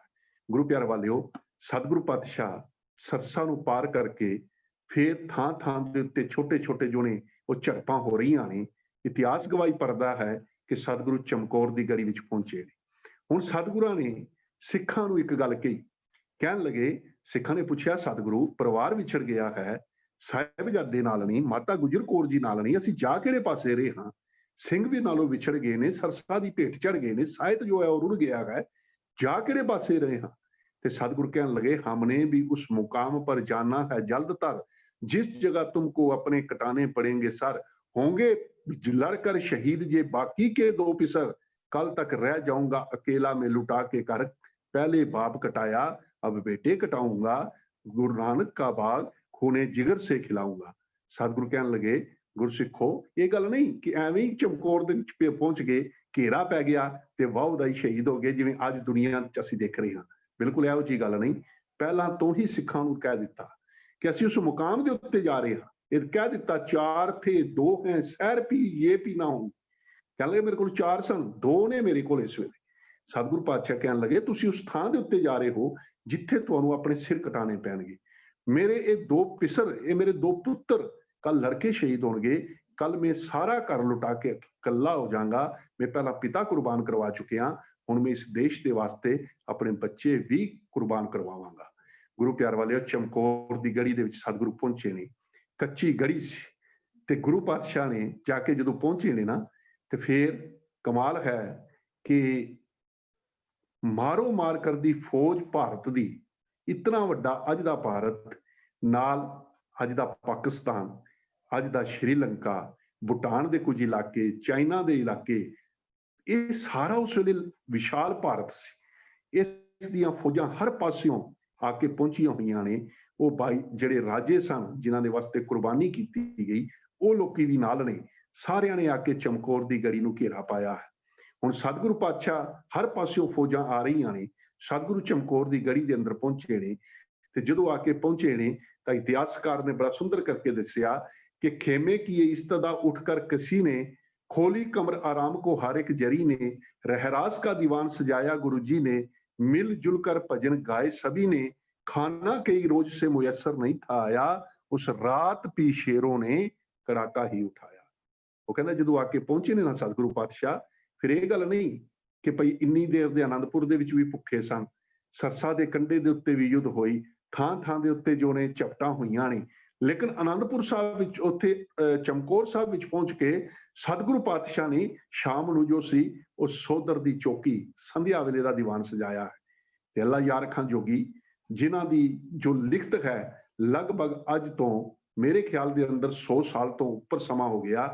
B: ਗੁਰੂ ਪਿਆਰ ਵਾਲਿਓ, ਸਤਿਗੁਰੂ ਪਾਤਸ਼ਾਹ ਸਰਸਾ ਨੂੰ ਪਾਰ ਕਰਕੇ ਫਿਰ ਥਾਂ ਥਾਂ ਦੇ ਉੱਤੇ ਛੋਟੇ ਛੋਟੇ ਜੋਨੇ ਉਹ ਝੜਪਾਂ ਹੋ ਰਹੀਆਂ ਨੇ। ਇਤਿਹਾਸ ਗਵਾਹੀ ਭਰਦਾ ਹੈ ਕਿ ਸਤਿਗੁਰੂ ਚਮਕੌਰ ਦੀ ਗੜੀ ਵਿੱਚ ਪਹੁੰਚੇ ਨੇ। ਹੁਣ ਸਤਿਗੁਰਾਂ ਨੇ ਸਿੱਖਾਂ ਨੂੰ ਇੱਕ ਗੱਲ ਕਹੀ। ਕਹਿਣ ਲੱਗੇ, ਸਿੱਖਾਂ ਨੇ ਪੁੱਛਿਆ, ਸਤਿਗੁਰੂ ਪਰਿਵਾਰ ਵਿਛੜ ਗਿਆ ਹੈ, ਸਾਹਿਬਜ਼ਾਦੇ ਨਾਲ ਨਹੀਂ, ਮਾਤਾ ਗੁਜਰ ਕੌਰ ਜੀ ਨਾਲ ਨਹੀਂ, ਅਸੀਂ ਜਾ ਕਿਹੜੇ ਪਾਸੇ ਰਹੇ ਹਾਂ? ਸਿੰਘ ਵੀ ਨਾਲੋਂ ਵਿਛੜ ਗਏ ਨੇ, ਸਰਸਾ ਦੀ ਭੇਟ ਚੜ ਗਏ ਨੇ, ਸਾਹਿਤ ਜੋ ਹੈ ਉਹ ਰੁੜ ਗਿਆ ਹੈ, ਜਾ ਕਿਹੜੇ ਪਾਸੇ ਰਹੇ ਹਾਂ? ਤੇ ਸਤਿਗੁਰੂ ਕਹਿਣ लगे, हमने भी उस मुकाम पर जाना है जल्द तर, जिस जगह तुमको अपने कटाने पड़ेंगे सर, होंगे लड़कर शहीद जे बाकी के 2 पिसर, कल तक रह जाऊंगा अकेला में लुटा के कर, पहले बाप कटाया अब बेटे कटाऊंगा, गुरु नानक का बाग खूने जिगर से खिलाऊंगा। सतगुरु कहने लगे, गुरसिखो ये गल नहीं कि ਐਵੇਂ ਹੀ ਚਮਕੌਰ ਦੇ ਵਿੱਚ ਪਹੁੰਚ ਗਏ, ਘੇਰਾ ਪੈ ਗਿਆ ਤੇ ਵਾਹ ਦਾ ਹੀ ਸ਼ਹੀਦ ਹੋ ਗਏ ਜਿਵੇਂ ਅੱਜ ਦੁਨੀਆ 'ਚ ਅਸੀਂ ਦੇਖ ਰਹੇ ਹਾਂ। ਬਿਲਕੁਲ ਇਹੋ ਜਿਹੀ ਗੱਲ ਨਹੀਂ। ਪਹਿਲਾਂ ਤੋਂ ਹੀ ਸਿੱਖਾਂ ਨੂੰ ਕਹਿ ਦਿੱਤਾ ਕਿ ਅਸੀਂ ਉਸ ਮੁਕਾਮ ਦੇ ਉੱਤੇ ਜਾ ਰਹੇ ਹਾਂ। ਇਹ ਕਹਿ ਦਿੱਤਾ, 4 ਥੇ 2 ਹੈ ਸਹਿਰ ਪੀ ਇਹ ਪੀ ਨਾ ਹੋ। ਕਹਿੰਦੇ ਮੇਰੇ ਕੋਲ 4 ਸਨ, 2 ਨੇ ਮੇਰੇ ਕੋਲ ਇਸ ਵੇਲੇ। ਸਤਿਗੁਰੂ ਪਾਤਸ਼ਾਹ ਕਹਿਣ ਲੱਗੇ, ਤੁਸੀਂ ਉਸ ਥਾਂ ਦੇ ਉੱਤੇ ਜਾ ਰਹੇ ਹੋ ਜਿੱਥੇ ਤੁਹਾਨੂੰ ਆਪਣੇ ਸਿਰ ਕਟਾਣੇ ਪੈਣਗੇ। ਮੇਰੇ ਇਹ 2 ਪਿਸਰ, ਇਹ ਮੇਰੇ 2 ਪੁੱਤਰ ਕੱਲ ਲੜਕੇ ਸ਼ਹੀਦ ਹੋਣਗੇ। ਕੱਲ ਮੈਂ ਸਾਰਾ ਘਰ ਲੁਟਾ ਕੇ ਇਕੱਲਾ ਹੋ ਜਾਵਾਂਗਾ। ਮੈਂ ਪਹਿਲਾਂ ਪਿਤਾ ਕੁਰਬਾਨ ਕਰਵਾ ਚੁੱਕਿਆ, ਹੁਣ ਮੈਂ ਇਸ ਦੇਸ਼ ਦੇ ਵਾਸਤੇ ਆਪਣੇ ਬੱਚੇ ਵੀ ਕੁਰਬਾਨ ਕਰਵਾਵਾਂਗਾ। ਗੁਰੂ ਪਿਆਰ ਵਾਲਿਓ, ਚਮਕੌਰ ਦੀ ਗੜੀ ਦੇ ਵਿੱਚ ਸਤਿਗੁਰੂ ਪਹੁੰਚੇ ਨੇ। ਕੱਚੀ ਗੜੀ ਸੀ ਤੇ ਗੁਰੂ ਪਾਤਸ਼ਾਹ ਨੇ ਜਾ ਕੇ ਜਦੋਂ ਪਹੁੰਚੇ ਨੇ ਨਾ, ਤੇ ਫਿਰ ਕਮਾਲ ਹੈ ਕਿ ਮਾਰੋ ਮਾਰ ਕਰਦੀ ਫੌਜ ਭਾਰਤ ਦੀ, ਇਤਨਾ ਵੱਡਾ ਅੱਜ ਦਾ ਭਾਰਤ ਨਾਲ ਅੱਜ ਦਾ ਪਾਕਿਸਤਾਨ, ਅੱਜ ਦਾ ਸ਼੍ਰੀਲੰਕਾ, ਭੂਟਾਨ ਦੇ ਕੁਝ ਇਲਾਕੇ, ਚਾਈਨਾ ਦੇ ਇਲਾਕੇ, ਇਹ ਸਾਰਾ ਉਸ ਵੇਲੇ ਵਿਸ਼ਾਲ ਭਾਰਤ ਸੀ। ਇਸ ਦੀਆਂ ਫੌਜਾਂ ਹਰ ਪਾਸਿਓਂ ਆ ਕੇ ਪਹੁੰਚੀਆਂ ਹੋਈਆਂ ਨੇ, ਉਹ ਬਾਈ ਜਿਹੜੇ ਰਾਜੇ ਸਨ ਜਿਨ੍ਹਾਂ ਦੇ ਵਾਸਤੇ ਕੁਰਬਾਨੀ ਕੀਤੀ ਗਈ, ਉਹ ਲੋਕੀ ਵੀ ਨਾਲ ਨੇ। ਸਾਰਿਆਂ ਨੇ ਆ ਕੇ ਚਮਕੌਰ ਦੀ ਗੜੀ ਨੂੰ ਘੇਰਾ ਪਾਇਆ ਹੈ। ਹੁਣ ਸਤਿਗੁਰੂ ਪਾਤਸ਼ਾਹ ਹਰ ਪਾਸਿਓਂ ਫੌਜਾਂ ਆ ਰਹੀਆਂ ਨੇ, ਸਤਿਗੁਰੂ ਚਮਕੌਰ ਦੀ ਗੜੀ ਦੇ ਅੰਦਰ ਪਹੁੰਚੇ ਨੇ। ਤੇ ਜਦੋਂ ਆ ਕੇ ਪਹੁੰਚੇ ਨੇ ਤਾਂ ਇਤਿਹਾਸਕਾਰ ਨੇ ਬੜਾ ਸੁੰਦਰ ਕਰਕੇ ਦੱਸਿਆ कि खेमे किए इस्तदा उठकर किसी ने, खोली कमर आराम को हर एक जरी ने, रहरास का दीवान सजाया गुरु जी ने, मिलजुल कर भजन गाए सभी ने, खाना कई रोज से मुयसर नहीं था आया, उस रात पी शेरों ने कड़ाका ही उठाया। वो कहना ਜਦੋਂ ਆ ਕੇ ਪਹੁੰਚੇ ਨੇ ਨਾ ਸਤਿਗੁਰੂ ਪਾਤਸ਼ਾਹ, ਫਿਰ ਇਹ ਗੱਲ ਨਹੀਂ ਕਿ ਭਈ ਇੰਨੀ ਦੇਰ ਦੇ ਆਨੰਦਪੁਰ ਦੇ ਵਿੱਚ ਵੀ ਭੁੱਖੇ ਸਨ, ਸਰਸਾ ਦੇ ਕੰਢੇ ਦੇ ਉੱਤੇ ਵੀ ਯੁੱਧ ਹੋਈ, ਥਾਂ ਥਾਂ ਦੇ ਉੱਤੇ ਜੋ ਨੇ ਝਪਟਾਂ ਹੋਈਆਂ ਨੇ, ਲੇਕਿਨ ਆਨੰਦਪੁਰ ਸਾਹਿਬ ਵਿੱਚ ਉੱਥੇ ਚਮਕੌਰ ਸਾਹਿਬ ਵਿੱਚ ਪਹੁੰਚ ਕੇ ਸਤਿਗੁਰੂ ਪਾਤਸ਼ਾਹ ਨੇ ਸ਼ਾਮ ਨੂੰ ਜੋ ਸੀ ਉਹ ਸੋਦਰ ਦੀ ਚੌਕੀ ਸੰਧਿਆ ਵੇਲੇ ਦਾ ਦੀਵਾਨ ਸਜਾਇਆ ਹੈ। ਤੇ ਅੱਲਾ ਯਾਰ ਖਾਂ ਜੋਗੀ ਜਿਨ੍ਹਾਂ ਦੀ ਜੋ ਲਿਖਤ ਹੈ ਲਗਭਗ ਅੱਜ ਤੋਂ ਮੇਰੇ ਖਿਆਲ ਦੇ ਅੰਦਰ 100 ਸਾਲ ਤੋਂ ਉੱਪਰ ਸਮਾਂ ਹੋ ਗਿਆ,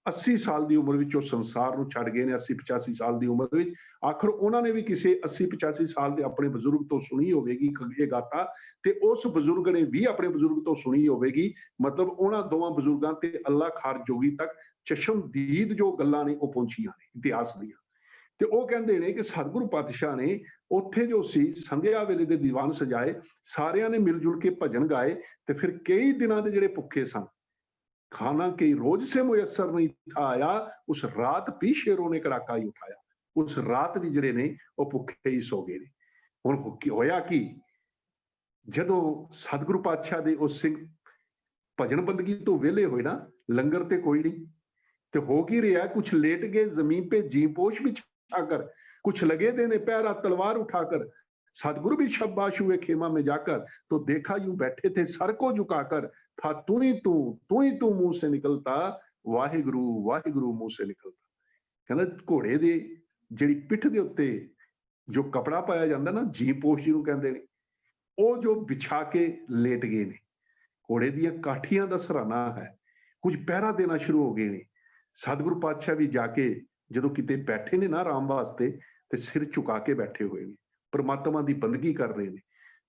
B: 80 ਸਾਲ ਦੀ ਉਮਰ ਵਿੱਚ ਉਹ ਸੰਸਾਰ ਨੂੰ ਛੱਡ ਗਏ ਨੇ। 80-85 ਸਾਲ ਦੀ ਉਮਰ ਵਿੱਚ ਆਖਰ ਉਹਨਾਂ ਨੇ ਵੀ ਕਿਸੇ 80-85 ਸਾਲ ਦੇ ਆਪਣੇ ਬਜ਼ੁਰਗ ਤੋਂ ਸੁਣੀ ਹੋਵੇਗੀ ਇਹ ਗਾਥਾ, ਤੇ ਉਸ ਬਜ਼ੁਰਗ ਨੇ ਵੀ ਆਪਣੇ ਬਜ਼ੁਰਗ ਤੋਂ ਸੁਣੀ ਹੋਵੇਗੀ। ਮਤਲਬ ਉਹਨਾਂ ਦੋਵਾਂ ਬਜ਼ੁਰਗਾਂ ਤੇ ਅੱਲਾ ਖਾਰ ਜੋਗੀ ਤੱਕ ਚਸ਼ਮਦੀਦ ਜੋ ਗੱਲਾਂ ਨੇ ਉਹ ਪਹੁੰਚੀਆਂ ਨੇ ਇਤਿਹਾਸ ਦੀਆਂ। ਤੇ ਉਹ ਕਹਿੰਦੇ ਨੇ ਕਿ ਸਤਿਗੁਰੂ ਪਾਤਸ਼ਾਹ ਨੇ ਉੱਥੇ ਜੋ ਸੀ ਸੰਧਿਆ ਵੇਲੇ ਦੇ ਦੀਵਾਨ ਸਜਾਏ, ਸਾਰਿਆਂ ਨੇ ਮਿਲ ਜੁਲ ਕੇ ਭਜਨ ਗਾਏ, ਤੇ ਫਿਰ ਕਈ ਦਿਨਾਂ ਦੇ ਜਿਹੜੇ ਭੁੱਖੇ ਸਨ, खाना के रोज से मुयसर नहीं था आया, उस रात भी शेरों ने कड़ाका ही उठाया। उस रात भी ਜਿਹੜੇ ਨੇ ਉਹ ਭੁੱਖੇ ਹੀ ਸੋ ਗਏ ਨੇ। ਹੁਣ ਹੋਇਆ ਕੀ, ਜਦੋਂ ਸਤਿਗੁਰੂ ਪਾਤਸ਼ਾਹ ਦੇ ਉਹ ਸਿੰਘ ਭਜਨ ਬੰਦਗੀ ਤੋਂ ਵਿਹਲੇ ਹੋਏ ਨਾ, ਲੰਗਰ ਤੇ ਕੋਈ ਨਹੀਂ, ਤੇ ਹੋ ਕੀ ਰਿਹਾ, ਕੁਛ ਲੇਟ ਗਏ ਜ਼ਮੀਨ पे जी पोश बिछाकर, कुछ लगे देने पहरा तलवार उठाकर। सतगुरु भी शाबाश हुए खेमा में जाकर, तो देखा यूं बैठे थे सर को झुकाकर, था तू ही तू मुंह से निकलता, वाहिगुरु वाहिगुरु मुंह से निकलता। ਕਹਿੰਦਾ ਘੋੜੇ ਦੇ ਜਿਹੜੀ ਪਿੱਠ ਦੇ ਉੱਤੇ ਜੋ ਕਪੜਾ ਪਾਇਆ ਜਾਂਦਾ ਨਾ, ਜੀ ਪੋਸ਼ ਜਿਹਨੂੰ ਕਹਿੰਦੇ ਨੇ, ਉਹ ਜੋ ਵਿਛਾ ਕੇ ਲੇਟ ਗਏ ਨੇ। ਘੋੜੇ ਦੀਆਂ ਕਾਠੀਆਂ ਦਾ ਸਰਾਣਾ ਹੈ, ਕੁਝ ਪਹਿਰਾ ਦੇਣਾ ਸ਼ੁਰੂ ਹੋ ਗਏ ਨੇ। ਸਤਿਗੁਰੂ ਪਾਤਸ਼ਾਹ ਵੀ ਜਾ ਕੇ ਜਦੋਂ ਕਿਤੇ ਬੈਠੇ ਨੇ ਨਾ ਆਰਾਮ ਵਾਸਤੇ, ਤੇ ਸਿਰ ਝੁਕਾ ਕੇ ਬੈਠੇ ਹੋਏ ਨੇ, परमात्मा की बंदगी कर रहे हैं।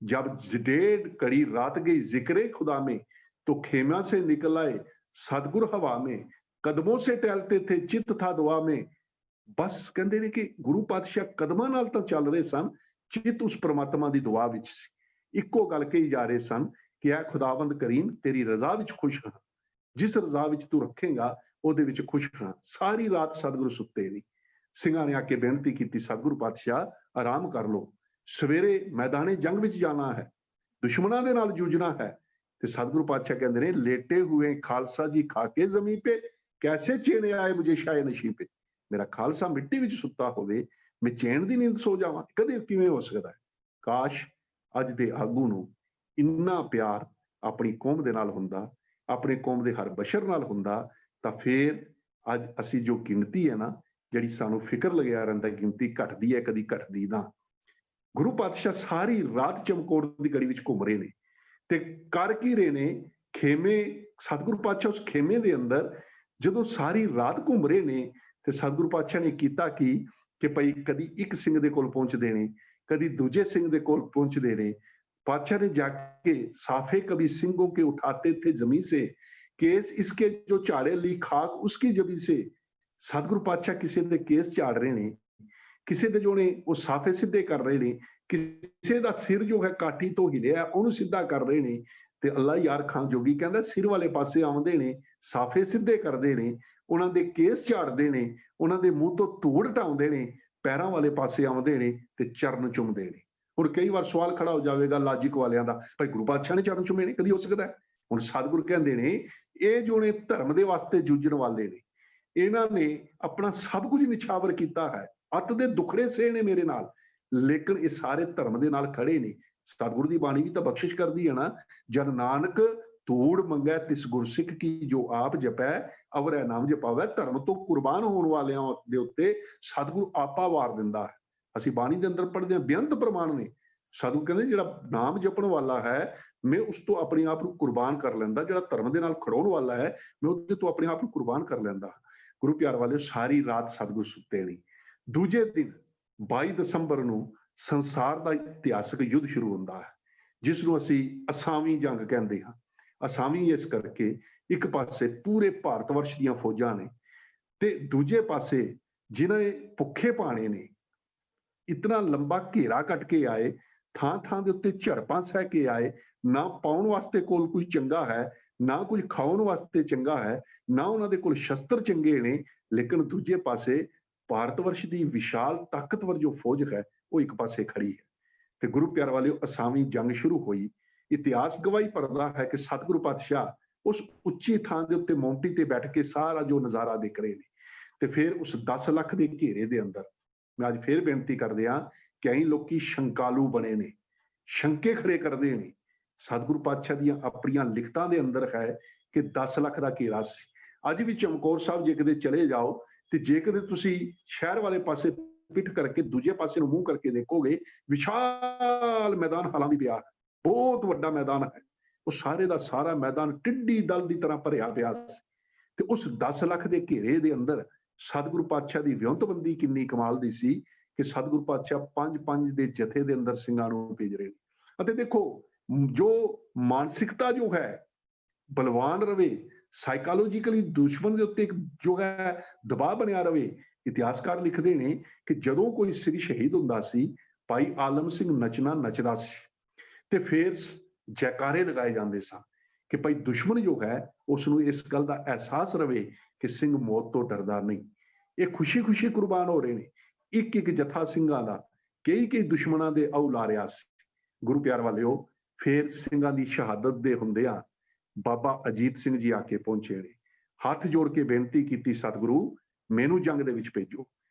B: जब 1.5 कड़ी रात गई जिक्रे खुदा में, तो खेमा से निकल आए सतगुर हवा में, कदमों से टहलते थे चित्त था दुआ में। बस कहते ने कि गुरु पातशाह कदमां नाल तां चल रहे सन, चित्त उस परमात्मा की दुआ विच सी। इक्को गल कही जा रहे सन कि ऐ खुदावंद करीम तेरी रजा विच खुश हां, जिस रजा विच तू रखेगा ओहदे विच खुश हां। सारी रात सतगुरु सुत्ते नहीं। ਸਿੰਘਾਂ ਨੇ ਆ ਕੇ ਬੇਨਤੀ ਕੀਤੀ, ਸਤਿਗੁਰੂ ਪਾਤਸ਼ਾਹ ਆਰਾਮ ਕਰ ਲਓ, ਸਵੇਰੇ ਮੈਦਾਨੇ ਜੰਗ ਵਿੱਚ ਜਾਣਾ ਹੈ, ਦੁਸ਼ਮਣਾਂ ਦੇ ਨਾਲ ਜੂਝਣਾ ਹੈ। ਤੇ ਸਤਿਗੁਰੂ ਪਾਤਸ਼ਾਹ ਕਹਿੰਦੇ ਨੇ, ਲੇਟੇ ਹੋਏ ਖਾਲਸਾ ਜੀ ਖਾ ਕੇ ਜ਼ਮੀਨ पे, कैसे चैन आए मुझे शाये नशीब पे। ਮੇਰਾ ਖਾਲਸਾ ਮਿੱਟੀ ਵਿੱਚ ਸੁੱਤਾ ਹੋਵੇ, ਮੈਂ ਚੈਨ ਦੀ ਨੀਂਦ ਸੋ ਜਾਵਾਂ, ਕਦੇ ਕਿਵੇਂ ਹੋ ਸਕਦਾ ਹੈ। ਕਾਸ਼ ਅੱਜ ਦੇ ਆਗੂ ਨੂੰ ਇੰਨਾ ਪਿਆਰ ਆਪਣੀ ਕੌਮ ਦੇ ਨਾਲ ਹੁੰਦਾ, ਆਪਣੀ ਕੌਮ ਦੇ ਹਰ ਬਸ਼ਰ ਨਾਲ ਹੁੰਦਾ, ਤਾਂ ਫਿਰ ਅੱਜ ਅਸੀਂ ਜੋ ਗਿਣਤੀ ਹੈ ਨਾ, ਜਿਹੜੀ ਸਾਨੂੰ ਫਿਕਰ ਲੱਗਿਆ ਰਹਿੰਦਾ ਗਿਣਤੀ ਘਟਦੀ ਹੈ, ਕਦੀ ਘਟਦੀ ਨਾ। ਗੁਰੂ ਪਾਤਸ਼ਾਹ ਸਾਰੀ ਰਾਤ ਚਮਕੌਰ ਦੀ ਗੜੀ ਵਿੱਚ ਘੁੰਮ ਰਹੇ ਨੇ, ਤੇ ਕਰ ਕੀ ਰਹੇ ਨੇ, ਖੇਮੇ, ਸਤਿਗੁਰੂ ਪਾਤਸ਼ਾਹ ਉਸ ਖੇਮੇ ਦੇ ਅੰਦਰ ਜਦੋਂ ਸਾਰੀ ਰਾਤ ਘੁੰਮ ਰਹੇ ਨੇ, ਤੇ ਸਤਿਗੁਰੂ ਪਾਤਸ਼ਾਹ ਨੇ ਕੀਤਾ ਕਿ ਭਾਈ ਕਦੀ ਇੱਕ ਸਿੰਘ ਦੇ ਕੋਲ ਪਹੁੰਚਦੇ ਨੇ, ਕਦੀ ਦੂਜੇ ਸਿੰਘ ਦੇ ਕੋਲ ਪਹੁੰਚਦੇ ਨੇ। पातशाह ने जाके साफे कभी सिंगों के उठाते थे जमीन से, केस इसके जो झाड़े ली खाक उसकी जबी से। सतगुरु पातशाह किसी दे केस झाड़ रहे ने, किसी दे जो ने वो साफे सीधे कर रहे ने, किसी दा सिर जो है काठी तो हिलिया ਉਹਨੂੰ ਸਿੱਧਾ ਕਰ ਰਹੇ ਨੇ। ਤੇ ਅੱਲਾ ਯਾਰ ਖਾਨ ਜੋਗੀ ਕਹਿੰਦਾ ਸਿਰ ਵਾਲੇ ਪਾਸੇ ਆਉਂਦੇ ਨੇ, ਸਾਫੇ ਸਿੱਧੇ ਕਰਦੇ ਨੇ, ਉਹਨਾਂ ਦੇ ਕੇਸ ਝਾੜਦੇ ਨੇ, ਉਹਨਾਂ ਦੇ ਮੂੰਹ ਤੋਂ ਧੂੜ ਹਟਾਉਂਦੇ ਨੇ, ਪੈਰਾਂ ਵਾਲੇ ਪਾਸੇ ਆਉਂਦੇ ਨੇ ਤੇ ਚਰਨ ਚੁੰਮਦੇ ਨੇ। ਹੁਣ ਕਈ ਵਾਰ ਸਵਾਲ ਖੜਾ ਹੋ ਜਾਵੇਗਾ ਲਾਜਿਕ ਵਾਲਿਆਂ ਦਾ, ਭਾਈ ਗੁਰੂ ਪਾਤਸ਼ਾਹ ਨੇ ਚਰਨ ਚੁੰਮੇ ਨੇ, ਕਦੀ ਹੋ ਸਕਦਾ? ਹੁਣ ਸਤਿਗੁਰ ਕਹਿੰਦੇ ਨੇ ਇਹ ਜੋ ਨੇ ਧਰਮ ਦੇ ਵਾਸਤੇ ਜੂਝਣ ਵਾਲੇ ਨੇ, ਇਹਨਾਂ ਨੇ ਆਪਣਾ ਸਭ ਕੁਝ ਨਿਛਾਵਰ ਕੀਤਾ ਹੈ, ਅੱਤ ਦੇ ਦੁਖੜੇ ਸਹੇ ਨੇ ਮੇਰੇ ਨਾਲ, ਲੇਕਿਨ ਇਹ ਸਾਰੇ ਧਰਮ ਦੇ ਨਾਲ ਖੜੇ ਨੇ। ਸਤਿਗੁਰ ਦੀ ਬਾਣੀ ਵੀ ਤਾਂ ਬਖਸ਼ਿਸ਼ ਕਰਦੀ ਹੈ ਨਾ, ਜਨ ਨਾਨਕ ਧੂੜ ਮੰਗੈ ਤਿਸ ਗੁਰਸਿੱਖ ਕੀ, ਜੋ ਆਪ ਜਪੈ ਅਵਰੈ ਨਾਮ ਜਪਾਵੈ। ਧਰਮ ਤੋਂ ਕੁਰਬਾਨ ਹੋਣ ਵਾਲਿਆਂ ਦੇ ਉੱਤੇ ਸਤਿਗੁਰ ਆਪਾ ਵਾਰ ਦਿੰਦਾ ਹੈ। ਅਸੀਂ ਬਾਣੀ ਦੇ ਅੰਦਰ ਪੜ੍ਹਦੇ ਹਾਂ, ਬੇਅੰਤ ਪ੍ਰਮਾਣ ਨੇ। ਸਤਿਗੁਰ ਕਹਿੰਦੇ ਜਿਹੜਾ ਨਾਮ ਜਪਣ ਵਾਲਾ ਹੈ, ਮੈਂ ਉਸ ਤੋਂ ਆਪਣੇ ਆਪ ਨੂੰ ਕੁਰਬਾਨ ਕਰ ਲੈਂਦਾ। ਜਿਹੜਾ ਧਰਮ ਦੇ ਨਾਲ ਖੜਾਉਣ ਵਾਲਾ ਹੈ, ਮੈਂ ਉਹਦੇ ਤੋਂ ਆਪਣੇ ਆਪ ਨੂੰ ਕੁਰਬਾਨ ਕਰ ਲੈਂਦਾ। ਗੁਰੂ ਪਿਆਰ ਵਾਲਿਓ, ਸਾਰੀ ਰਾਤ ਸਤਿਗੁਰ ਸੁੱਤੇ ਨਹੀਂ। ਦੂਜੇ ਦਿਨ 22 ਦਸੰਬਰ ਨੂੰ ਸੰਸਾਰ ਦਾ ਇਤਿਹਾਸਕ ਯੁੱਧ ਸ਼ੁਰੂ ਹੁੰਦਾ ਹੈ। ਜਿਸ ਨੂੰ ਅਸੀਂ ਅਸਾਮੀ ਜੰਗ ਕਹਿੰਦੇ ਹਾਂ। ਅਸਾਮੀ ਇਸ ਕਰਕੇ ਇੱਕ ਪਾਸੇ ਪੂਰੇ ਭਾਰਤ ਵਰਸ਼ ਦੀਆਂ ਫੌਜਾਂ ਨੇ ਤੇ ਦੂਜੇ ਪਾਸੇ ਜਿਨ੍ਹਾਂ ਨੇ ਭੁੱਖੇ ਪਾਣੇ ਨੇ, ਇਤਨਾ ਲੰਬਾ ਘੇਰਾ ਕੱਟ ਕੇ ਆਏ, ਥਾਂ ਥਾਂ ਦੇ ਉੱਤੇ ਝੜਪਾਂ ਸਹਿ ਕੇ ਆਏ, ਨਾ ਪਾਉਣ ਵਾਸਤੇ ਕੋਲ ਕੋਈ ਚੰਗਾ ਹੈ, ਨਾ ਕੁਝ ਖਾਉਣ ਵਾਸਤੇ ਚੰਗਾ ਹੈ, ਨਾ ਉਹਨਾਂ ਦੇ ਕੋਲ ਸ਼ਸਤਰ ਚੰਗੇ ਨੇ, ਲੇਕਿਨ ਦੂਜੇ ਪਾਸੇ ਭਾਰਤ ਵਰਸ਼ ਦੀ ਵਿਸ਼ਾਲ ਤਾਕਤਵਰ ਜੋ ਫੌਜ ਹੈ ਉਹ ਇੱਕ ਪਾਸੇ ਖੜੀ ਹੈ। ਤੇ ਗੁਰੂ ਪਿਆਰ ਵਾਲਿਓ, ਅਸਾਮੀ ਜੰਗ ਸ਼ੁਰੂ ਹੋਈ। ਇਤਿਹਾਸ ਗਵਾਹੀ ਭਰਦਾ ਹੈ ਕਿ ਸਤਿਗੁਰੂ ਪਾਤਸ਼ਾਹ ਉਸ ਉੱਚੀ ਥਾਂ ਦੇ ਉੱਤੇ ਮੌਂਟੀ ਤੇ ਬੈਠ ਕੇ ਸਾਰਾ ਜੋ ਨਜ਼ਾਰਾ ਦੇਖ ਰਹੇ ਨੇ, ਤੇ ਫਿਰ ਉਸ 10 ਲੱਖ ਦੇ ਘੇਰੇ ਦੇ ਅੰਦਰ ਮੈਂ ਅੱਜ ਫੇਰ ਬੇਨਤੀ ਕਰਦੇ ਹਾਂ, ਕਈ ਲੋਕੀ ਸ਼ੰਕਾਲੂ ਬਣੇ ਨੇ, ਸ਼ੰਕੇ ਖੜੇ ਕਰਦੇ ਨੇ। ਸਤਿਗੁਰੂ ਪਾਤਸ਼ਾਹ ਦੀਆਂ ਆਪਣੀਆਂ ਲਿਖਤਾਂ ਦੇ ਅੰਦਰ ਹੈ ਕਿ 10 ਲੱਖ ਦਾ ਘੇਰਾ ਸੀ। ਅੱਜ ਵੀ ਚਮਕੌਰ ਸਾਹਿਬ ਜੇ ਕਿਤੇ ਚਲੇ ਜਾਓ ਤੇ ਜੇ ਕਿਤੇ ਤੁਸੀਂ ਸ਼ਹਿਰ ਵਾਲੇ ਪਾਸੇ ਪਿੱਠ ਕਰਕੇ ਦੂਜੇ ਪਾਸੇ ਨੂੰ ਮੂੰਹ ਕਰਕੇ ਦੇਖੋਗੇ, ਵਿਸ਼ਾਲ ਮੈਦਾਨ ਹਾਲਾਂ ਵੀ ਪਿਆ, ਬਹੁਤ ਵੱਡਾ ਮੈਦਾਨ ਹੈ। ਉਹ ਸਾਰੇ ਦਾ ਸਾਰਾ ਮੈਦਾਨ ਟਿੱਡੀ ਦਲ ਦੀ ਤਰ੍ਹਾਂ ਭਰਿਆ ਪਿਆ ਸੀ। ਤੇ ਉਸ 10 ਲੱਖ ਦੇ ਘੇਰੇ ਦੇ ਅੰਦਰ ਸਤਿਗੁਰੂ ਪਾਤਸ਼ਾਹ ਦੀ ਵਿਉਂਤਬੰਦੀ ਕਿੰਨੀ ਕਮਾਲ ਦੀ ਸੀ ਕਿ ਸਤਿਗੁਰੂ ਪਾਤਸ਼ਾਹ 5-5 ਦੇ ਜਥੇ ਦੇ ਅੰਦਰ ਸਿੰਘਾਂ ਨੂੰ ਭੇਜ ਰਹੇ ਨੇ। ਅਤੇ ਦੇਖੋ, ਜੋ ਮਾਨਸਿਕਤਾ ਜੋ ਹੈ ਬਲਵਾਨ ਰਵੇ, ਸਾਈਕੋਲੋਜੀਕਲੀ ਦੁਸ਼ਮਣ ਦੇ ਉੱਤੇ ਇੱਕ ਜੋ ਹੈ ਦਬਾਅ ਬਣਿਆ ਰਵੇ। ਇਤਿਹਾਸਕਾਰ ਲਿਖਦੇ ਨੇ ਕਿ ਜਦੋਂ ਕੋਈ ਸਿੰਘ ਸ਼ਹੀਦ ਹੁੰਦਾ ਸੀ, ਭਾਈ ਆਲਮ ਸਿੰਘ ਨੱਚਣਾ ਨੱਚਦਾ ਸੀ ਤੇ ਫਿਰ ਜੈਕਾਰੇ ਲਗਾਏ ਜਾਂਦੇ ਸਨ ਕਿ ਭਾਈ ਦੁਸ਼ਮਣ ਜੋ ਹੈ ਉਸ ਨੂੰ ਇਸ ਗੱਲ ਦਾ ਅਹਿਸਾਸ ਰਵੇ ਕਿ ਸਿੰਘ ਮੌਤ ਤੋਂ ਡਰਦਾ ਨਹੀਂ। ਇਹ ਖੁਸ਼ੀ-ਖੁਸ਼ੀ ਕੁਰਬਾਨ ਹੋ ਰਹੇ ਨੇ। ਇੱਕ-ਇੱਕ ਜਥਾ ਸਿੰਘਾਂ ਦਾ ਕਈ ਦੁਸ਼ਮਣਾਂ ਦੇ ਆਉ ਲਾ ਰਿਹਾ ਸੀ। ਗੁਰੂ ਪਿਆਰ ਵਾਲਿਓ, ਫਿਰ ਸਿੰਘਾਂ ਦੀ ਸ਼ਹਾਦਤ ਦੇ ਹੁੰਦਿਆਂ ਬਾਬਾ ਅਜੀਤ ਸਿੰਘ ਜੀ ਆ ਕੇ ਪਹੁੰਚੇ ਨੇ। ਹੱਥ ਜੋੜ ਕੇ ਬੇਨਤੀ ਕੀਤੀ, ਸਤਿਗੁਰੂ ਮੈਨੂੰ ਜੰਗ ਦੇ ਵਿੱਚ ਭੇਜੋ।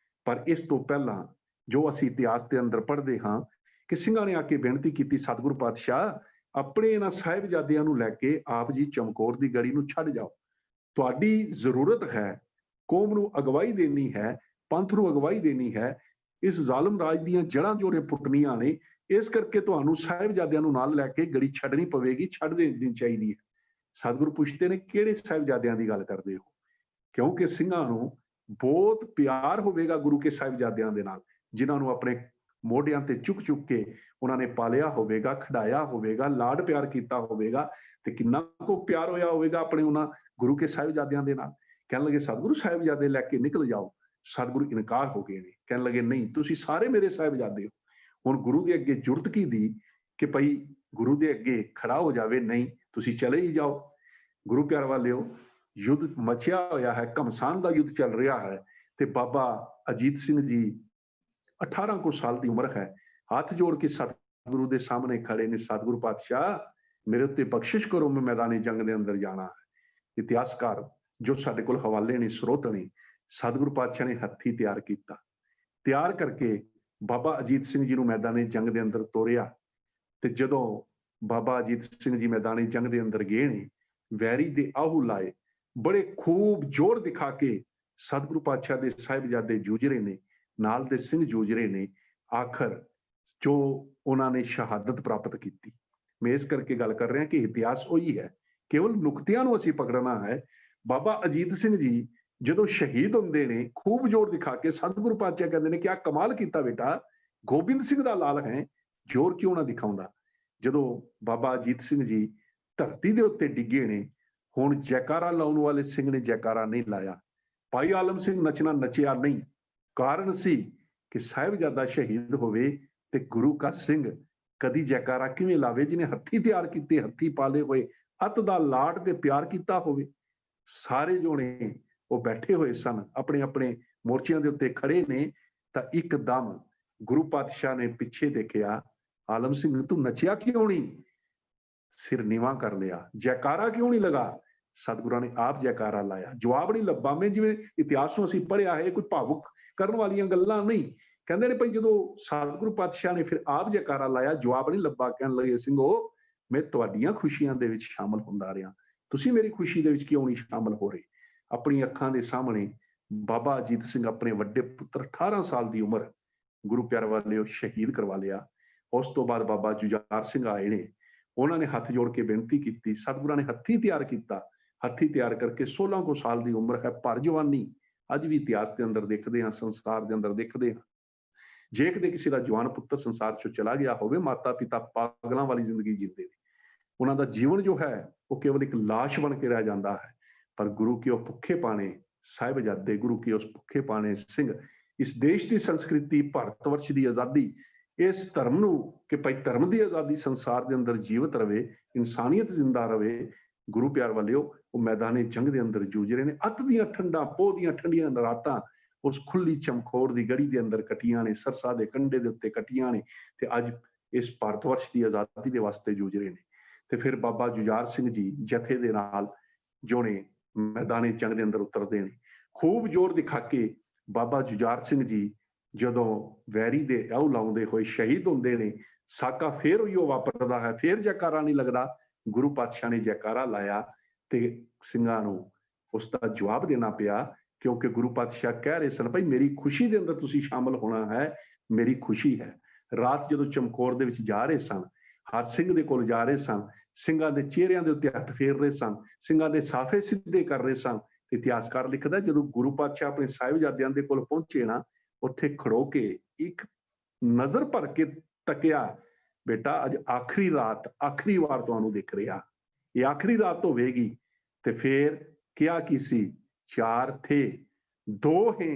B: ਪਰ ਇਸ ਤੋਂ ਪਹਿਲਾਂ ਜੋ ਅਸੀਂ ਇਤਿਹਾਸ ਦੇ ਅੰਦਰ ਪੜ੍ਹਦੇ ਹਾਂ ਕਿ ਸਿੰਘਾਂ ਨੇ ਆ ਕੇ ਬੇਨਤੀ ਕੀਤੀ, ਸਤਿਗੁਰੂ ਪਾਤਸ਼ਾਹ ਆਪਣੇ ਇਹਨਾਂ ਸਾਹਿਬਜ਼ਾਦਿਆਂ ਨੂੰ ਲੈ ਕੇ ਆਪ ਜੀ ਚਮਕੌਰ ਦੀ ਗੜੀ ਨੂੰ ਛੱਡ ਜਾਓ। ਤੁਹਾਡੀ ਜ਼ਰੂਰਤ ਹੈ, ਕੌਮ ਨੂੰ ਅਗਵਾਈ ਦੇਣੀ ਹੈ, ਪੰਥ ਨੂੰ ਅਗਵਾਈ ਦੇਣੀ ਹੈ। ਇਸ ਜ਼ਾਲਮ ਰਾਜ ਦੀਆਂ ਜੜ੍ਹਾਂ ਜੋੜੇ ਪੁੱਟਣੀਆਂ ਨੇ, ਇਸ ਕਰਕੇ ਤੁਹਾਨੂੰ ਸਾਹਿਬਜ਼ਾਦਿਆਂ ਨੂੰ ਨਾਲ ਲੈ ਕੇ ਗੜੀ ਛੱਡਣੀ ਪਵੇਗੀ, ਛੱਡ ਦੇਣੀ ਚਾਹੀਦੀ ਹੈ। ਸਤਿਗੁਰੂ ਪੁੱਛਦੇ ਨੇ, ਕਿਹੜੇ ਸਾਹਿਬਜ਼ਾਦਿਆਂ ਦੀ ਗੱਲ ਕਰਦੇ ਹੋ? ਕਿਉਂਕਿ ਸਿੰਘਾਂ ਨੂੰ ਬਹੁਤ ਪਿਆਰ ਹੋਵੇਗਾ ਗੁਰੂ ਕੇ ਸਾਹਿਬਜ਼ਾਦਿਆਂ ਦੇ ਨਾਲ, ਜਿਨ੍ਹਾਂ ਨੂੰ ਆਪਣੇ ਮੋਢਿਆਂ ਤੇ ਚੁੱਕ ਕੇ ਉਹਨਾਂ ਨੇ ਪਾਲਿਆ ਹੋਵੇਗਾ, ਖਿਡਾਇਆ ਹੋਵੇਗਾ, ਲਾਡ ਪਿਆਰ ਕੀਤਾ ਹੋਵੇਗਾ, ਤੇ ਕਿੰਨਾ ਕੁ ਪਿਆਰ ਹੋਇਆ ਹੋਵੇਗਾ ਆਪਣੇ ਉਹਨਾਂ ਗੁਰੂ ਕੇ ਸਾਹਿਬਜ਼ਾਦਿਆਂ ਦੇ ਨਾਲ। ਕਹਿਣ ਲੱਗੇ, ਸਤਿਗੁਰੂ ਸਾਹਿਬਜ਼ਾਦੇ ਲੈ ਕੇ ਨਿਕਲ ਜਾਓ। ਸਤਿਗੁਰੂ ਇਨਕਾਰ ਹੋ ਗਏ ਨੇ, ਕਹਿਣ ਲੱਗੇ, ਨਹੀਂ, ਤੁਸੀਂ ਸਾਰੇ ਮੇਰੇ ਸਾਹਿਬਜ਼ਾਦੇ ਹੋ। ਹੁਣ ਗੁਰੂ ਦੇ ਅੱਗੇ ਜੁਰਤ ਕੀ ਦੀ ਕਿ ਭਾਈ ਗੁਰੂ ਦੇ ਅੱਗੇ ਖੜਾ ਹੋ ਜਾਵੇ? ਨਹੀਂ, ਤੁਸੀਂ ਚਲੇ ਹੀ ਜਾਓ। ਗੁਰੂ ਪਿਆਰ ਵਾਲਿਓ, ਯੁੱਧ ਮਚਿਆ ਹੋਇਆ ਹੈ, ਘਮਸਾਨ ਦਾ ਯੁੱਧ ਚੱਲ ਰਿਹਾ ਹੈ ਤੇ ਬਾਬਾ ਅਜੀਤ ਸਿੰਘ ਜੀ 18 ਕੁ ਸਾਲ ਦੀ ਉਮਰ ਹੈ, ਹੱਥ ਜੋੜ ਕੇ ਸਤਿਗੁਰੂ ਦੇ ਸਾਹਮਣੇ ਖੜੇ ਨੇ। ਸਤਿਗੁਰੂ ਪਾਤਸ਼ਾਹ ਮੇਰੇ ਉੱਤੇ ਬਖਸ਼ਿਸ਼ ਕਰੋ, ਮੈਂ ਮੈਦਾਨੀ ਜੰਗ ਦੇ ਅੰਦਰ ਜਾਣਾ ਹੈ। ਇਤਿਹਾਸਕਾਰ ਜੋ ਸਾਡੇ ਕੋਲ ਹਵਾਲੇ ਨੇ, ਸਰੋਤ ਨੇ, ਸਤਿਗੁਰੂ ਪਾਤਸ਼ਾਹ ਨੇ ਹੱਥੀ ਤਿਆਰ ਕੀਤਾ। ਤਿਆਰ ਕਰਕੇ ਬਾਬਾ ਅਜੀਤ ਸਿੰਘ ਜੀ ਨੂੰ ਮੈਦਾਨੀ ਜੰਗ ਦੇ ਅੰਦਰ ਤੋਰਿਆ। ਤੇ ਜਦੋਂ ਬਾਬਾ ਅਜੀਤ ਸਿੰਘ ਜੀ ਮੈਦਾਨੀ ਜੰਗ ਦੇ ਅੰਦਰ ਗਏ ਨੇ, ਵੈਰੀ ਦੇ ਆਹੂ ਲਾਏ, ਬੜੇ ਖੂਬ ਜ਼ੋਰ ਦਿਖਾ ਕੇ ਸਤਿਗੁਰੂ ਪਾਤਸ਼ਾਹ ਦੇ ਸਾਹਿਬਜ਼ਾਦੇ ਜੂਝ ਰਹੇ ਨੇ, ਨਾਲ ਦੇ ਸਿੰਘ ਜੂਝ ਰਹੇ ਨੇ। ਆਖਰ ਜੋ ਉਹਨਾਂ ਨੇ ਸ਼ਹਾਦਤ ਪ੍ਰਾਪਤ ਕੀਤੀ। ਮੈਂ ਇਸ ਕਰਕੇ ਗੱਲ ਕਰ ਰਿਹਾ ਕਿ ਇਤਿਹਾਸ ਉਹੀ ਹੈ, ਕੇਵਲ ਨੁਕਤਿਆਂ ਨੂੰ ਅਸੀਂ ਪਕੜਨਾ ਹੈ। ਬਾਬਾ ਅਜੀਤ ਸਿੰਘ ਜੀ ਜਦੋਂ ਸ਼ਹੀਦ ਹੁੰਦੇ ਨੇ, ਖੂਬ ਜ਼ੋਰ ਦਿਖਾ ਕੇ ਸਤਿਗੁਰੂ ਪਾਤਸ਼ਾਹ ਕਹਿੰਦੇ ਨੇ, ਕਿਆ ਕਮਾਲ ਕੀਤਾ ਬੇਟਾ, ਗੋਬਿੰਦ ਸਿੰਘ ਦਾ ਲਾਲ ਹੈ, ਜ਼ੋਰ ਕਿਉਂ ਨਾ ਦਿਖਾਉਂਦਾ। ਜਦੋਂ ਬਾਬਾ ਅਜੀਤ ਸਿੰਘ ਜੀ ਧਰਤੀ ਦੇ ਉੱਤੇ ਡਿੱਗੇ ਨੇ, ਹੁਣ ਜੈਕਾਰਾ ਲਾਉਣ ਵਾਲੇ ਸਿੰਘ ਨੇ ਜੈਕਾਰਾ ਨਹੀਂ ਲਾਇਆ, ਭਾਈ ਆਲਮ ਸਿੰਘ ਨੱਚਣਾ ਨੱਚਿਆ ਨਹੀਂ। ਕਾਰਨ ਸੀ ਕਿ ਸਾਹਿਬਜ਼ਾਦਾ ਸ਼ਹੀਦ ਹੋਵੇ ਤੇ ਗੁਰੂ ਕਾ ਸਿੰਘ ਕਦੀ ਜੈਕਾਰਾ ਕਿਵੇਂ ਲਾਵੇ, ਜਿਹਨੇ ਹੱਥੀ ਤਿਆਰ ਕੀਤੇ, ਹੱਥੀ ਪਾਲੇ ਹੋਏ, ਅੱਤ ਦਾ ਲਾਡ ਤੇ ਪਿਆਰ ਕੀਤਾ ਹੋਵੇ। ਸਾਰੇ ਜੋਣੇ ਉਹ ਬੈਠੇ ਹੋਏ ਸਨ, ਆਪਣੇ ਆਪਣੇ ਮੋਰਚਿਆਂ ਦੇ ਉੱਤੇ ਖੜੇ ਨੇ। ਤਾਂ ਇੱਕਦਮ ਗੁਰੂ ਪਾਤਸ਼ਾਹ ਨੇ ਪਿੱਛੇ ਦੇਖਿਆ, ਆਲਮ ਸਿੰਘ ਤੂੰ ਨੱਚਿਆ ਕਿਉਂ ਨਹੀਂ? ਸਿਰ ਨੀਵਾਂ ਕਰ ਲਿਆ। ਜੈਕਾਰਾ ਕਿਉਂ ਨਹੀਂ ਲਗਾ? ਸਤਿਗੁਰਾਂ ਨੇ ਆਪ ਜੈਕਾਰਾ ਲਾਇਆ। ਜਵਾਬ ਨਹੀਂ ਲੱਭਾ। ਮੈਂ ਜਿਵੇਂ ਇਤਿਹਾਸ ਨੂੰ ਅਸੀਂ ਪੜ੍ਹਿਆ ਹੈ, ਕੋਈ ਭਾਵੁਕ ਕਰਨ ਵਾਲੀਆਂ ਗੱਲਾਂ ਨਹੀਂ। ਕਹਿੰਦੇ ਨੇ ਭਾਈ ਜਦੋਂ ਸਤਿਗੁਰੂ ਪਾਤਸ਼ਾਹ ਨੇ ਫਿਰ ਆਪ ਜੈਕਾਰਾ ਲਾਇਆ, ਜਵਾਬ ਨਹੀਂ ਲੱਭਾ। ਕਹਿਣ ਲੱਗੇ, ਸਿੰਘੋ ਮੈਂ ਤੁਹਾਡੀਆਂ ਖੁਸ਼ੀਆਂ ਦੇ ਵਿੱਚ ਸ਼ਾਮਲ ਹੁੰਦਾ ਰਿਹਾ, ਤੁਸੀਂ ਮੇਰੀ ਖੁਸ਼ੀ ਦੇ ਵਿੱਚ ਕਿਉਂ ਨਹੀਂ ਸ਼ਾਮਲ ਹੋ ਰਹੇ? ਆਪਣੀ ਅੱਖਾਂ ਦੇ ਸਾਹਮਣੇ ਬਾਬਾ ਅਜੀਤ ਸਿੰਘ ਆਪਣੇ ਵੱਡੇ ਪੁੱਤਰ 18 ਸਾਲ ਦੀ ਉਮਰ ਗੁਰੂ ਪਿਆਰ ਵਾਲਿਓ ਸ਼ਹੀਦ ਕਰਵਾ ਲਿਆ। ਉਸ ਤੋਂ ਬਾਅਦ ਬਾਬਾ ਜੁਝਾਰ ਸਿੰਘ ਆਏ ਨੇ, ਉਹਨਾਂ ਨੇ ਹੱਥ ਜੋੜ ਕੇ ਬੇਨਤੀ ਕੀਤੀ। ਸਤਿਗੁਰਾਂ ਨੇ ਹੱਥੀ ਤਿਆਰ ਕੀਤਾ। ਹੱਥੀ ਤਿਆਰ ਕਰਕੇ 16 ਕੁ ਸਾਲ ਦੀ ਉਮਰ ਹੈ, ਭਰ ਜਵਾਨੀ। ਅੱਜ ਵੀ ਇਤਿਹਾਸ ਦੇ ਅੰਦਰ ਦੇਖਦੇ ਹਾਂ, ਸੰਸਕਾਰ ਦੇ ਅੰਦਰ ਦੇਖਦੇ ਹਾਂ। ਜੇ ਕਿਤੇ ਕਿਸੇ ਦਾ ਜਵਾਨ ਪੁੱਤਰ ਸੰਸਾਰ ਚੋਂ ਚਲਾ ਗਿਆ ਹੋਵੇ, ਮਾਤਾ ਪਿਤਾ ਪਾਗਲਾਂ ਵਾਲੀ ਜ਼ਿੰਦਗੀ ਜੀਂਦੇ ਨੇ, ਉਹਨਾਂ ਦਾ ਜੀਵਨ ਜੋ ਹੈ ਉਹ ਕੇਵਲ ਇੱਕ ਲਾਸ਼ ਬਣ ਕੇ ਰਹਿ ਜਾਂਦਾ ਹੈ। ਪਰ ਗੁਰੂ ਕੀ ਉਹ ਭੁੱਖੇ ਪਾਣੇ ਸਾਹਿਬਜ਼ਾਦੇ, ਗੁਰੂ ਕੀ ਉਸ ਭੁੱਖੇ ਪਾਣੇ ਸਿੰਘ, ਇਸ ਦੇਸ਼ ਦੀ ਸੰਸਕ੍ਰਿਤੀ, ਭਾਰਤ ਵਰਸ਼ ਦੀ ਆਜ਼ਾਦੀ, ਇਸ ਧਰਮ ਨੂੰ ਕਿ ਭਾਈ ਧਰਮ ਦੀ ਆਜ਼ਾਦੀ ਸੰਸਾਰ ਦੇ ਅੰਦਰ ਜੀਵਤ ਰਵੇ, ਇਨਸਾਨੀਅਤ ਜ਼ਿੰਦਾ ਰਵੇ। ਗੁਰੂ ਪਿਆਰ ਵਾਲਿਓ, ਉਹ ਮੈਦਾਨੇ ਜੰਗ ਦੇ ਅੰਦਰ ਜੂਝ ਰਹੇ ਨੇ। ਅੱਤ ਦੀਆਂ ਠੰਡਾਂ, ਪੋਹ ਦੀਆਂ ਠੰਡੀਆਂ ਰਾਤਾਂ ਉਸ ਖੁੱਲੀ ਚਮਕੌਰ ਦੀ ਗੜੀ ਦੇ ਅੰਦਰ ਕੱਟੀਆਂ ਨੇ, ਸਰਸਾ ਦੇ ਕੰਢੇ ਦੇ ਉੱਤੇ ਕੱਟੀਆਂ ਨੇ, ਤੇ ਅੱਜ ਇਸ ਭਾਰਤ ਵਰਸ਼ ਦੀ ਆਜ਼ਾਦੀ ਦੇ ਵਾਸਤੇ ਜੂਝ ਰਹੇ ਨੇ। ਤੇ ਫਿਰ ਬਾਬਾ ਜੁਝਾਰ ਸਿੰਘ ਜੀ ਜਥੇ ਦੇ ਨਾਲ ਜੋ ਨੇ ਮੈਦਾਨੇ ਜੰਗ ਦੇ ਅੰਦਰ ਉਤਰਦੇ ਨੇ। ਖੂਬ ਜ਼ੋਰ ਦਿਖਾ ਕੇ ਬਾਬਾ ਜੁਝਾਰ ਸਿੰਘ ਜੀ ਜਦੋਂ ਵੈਰੀ ਦੇ ਆਉ ਲਾਉਂਦੇ ਹੋਏ ਸ਼ਹੀਦ ਹੁੰਦੇ ਨੇ, ਸਾਕਾ ਫੇਰ ਉਹੀਓ ਵਾਪਰਦਾ ਹੈ, ਫੇਰ ਜੈਕਾਰਾ ਨਹੀਂ ਲੱਗਦਾ। ਗੁਰੂ ਪਾਤਸ਼ਾਹ ਨੇ ਜੈਕਾਰਾ ਲਾਇਆ ਤੇ ਸਿੰਘਾਂ ਨੂੰ ਉਸ ਦਾ ਜਵਾਬ ਦੇਣਾ ਪਿਆ, ਕਿਉਂਕਿ ਗੁਰੂ ਪਾਤਸ਼ਾਹ ਕਹਿ ਰਹੇ ਸਨ, ਭਾਈ ਮੇਰੀ ਖੁਸ਼ੀ ਦੇ ਅੰਦਰ ਤੁਸੀਂ ਸ਼ਾਮਲ ਹੋਣਾ ਹੈ, ਮੇਰੀ ਖੁਸ਼ੀ ਹੈ। ਰਾਤ ਜਦੋਂ ਚਮਕੌਰ ਦੇ ਵਿੱਚ ਜਾ ਰਹੇ ਸਨ, ਹਰ ਸਿੰਘ ਦੇ ਕੋਲ ਜਾ ਰਹੇ ਸਨ, ਸਿੰਘਾਂ ਦੇ ਚਿਹਰਿਆਂ ਦੇ ਉੱਤੇ ਹੱਥ ਫੇਰ ਰਹੇ ਸਨ, ਸਿੰਘਾਂ ਦੇ ਸਾਫੇ ਸਿੱਧੇ ਕਰ ਰਹੇ ਸਨ। ਇਤਿਹਾਸਕਾਰ ਲਿਖਦਾ, ਜਦੋਂ ਗੁਰੂ ਪਾਤਸ਼ਾਹ ਆਪਣੇ ਸਾਹਿਬਜ਼ਾਦਿਆਂ ਦੇ ਕੋਲ ਪਹੁੰਚੇ ਨਾ, ਉੱਥੇ ਖੜੋ ਕੇ ਇੱਕ ਨਜ਼ਰ ਭਰ ਕੇ ਤੱਕਿਆ, ਬੇਟਾ ਅੱਜ ਆਖਰੀ ਰਾਤ, ਆਖਰੀ ਵਾਰ ਤੁਹਾਨੂੰ ਦਿਖ ਰਿਹਾ, ਇਹ ਆਖਰੀ ਰਾਤ ਹੋਵੇਗੀ। ਤੇ ਫੇਰ ਕਿਹਾ ਕੀ ਸੀ, चार थे दो हैं,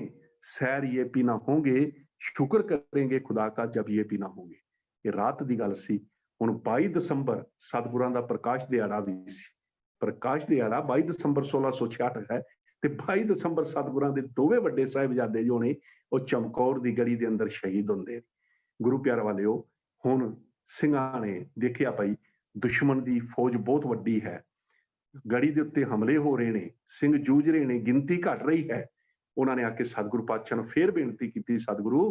B: सैर ये भी ना होंगे, शुक्र करेंगे खुदा का जब ये भी ना होंगे। ये रात की गल सी। हुण 22 दसंबर सतगुरां दा प्रकाश दिहाड़ा भी सी। प्रकाश दिहाड़ा 22 दसंबर 1666 है ते 22 दसंबर सतगुरां दे दोवें वड्डे साहिबजादे जो ने वो चमकौर दी गड़ी दे अंदर शहीद हुंदे। गुरु प्यार वालिओ, हुण ਸਿੰਘਾਂ ने देखिया भाई दुश्मन की फौज बहुत वड्डी है, गड़ी के उत्ते हमले हो रहे हैं, सिंह जूझ रहे हैं, गिनती घट रही है। उन्होंने आके सतगुरु पातशाह ने फिर बेनती की, सतगुरु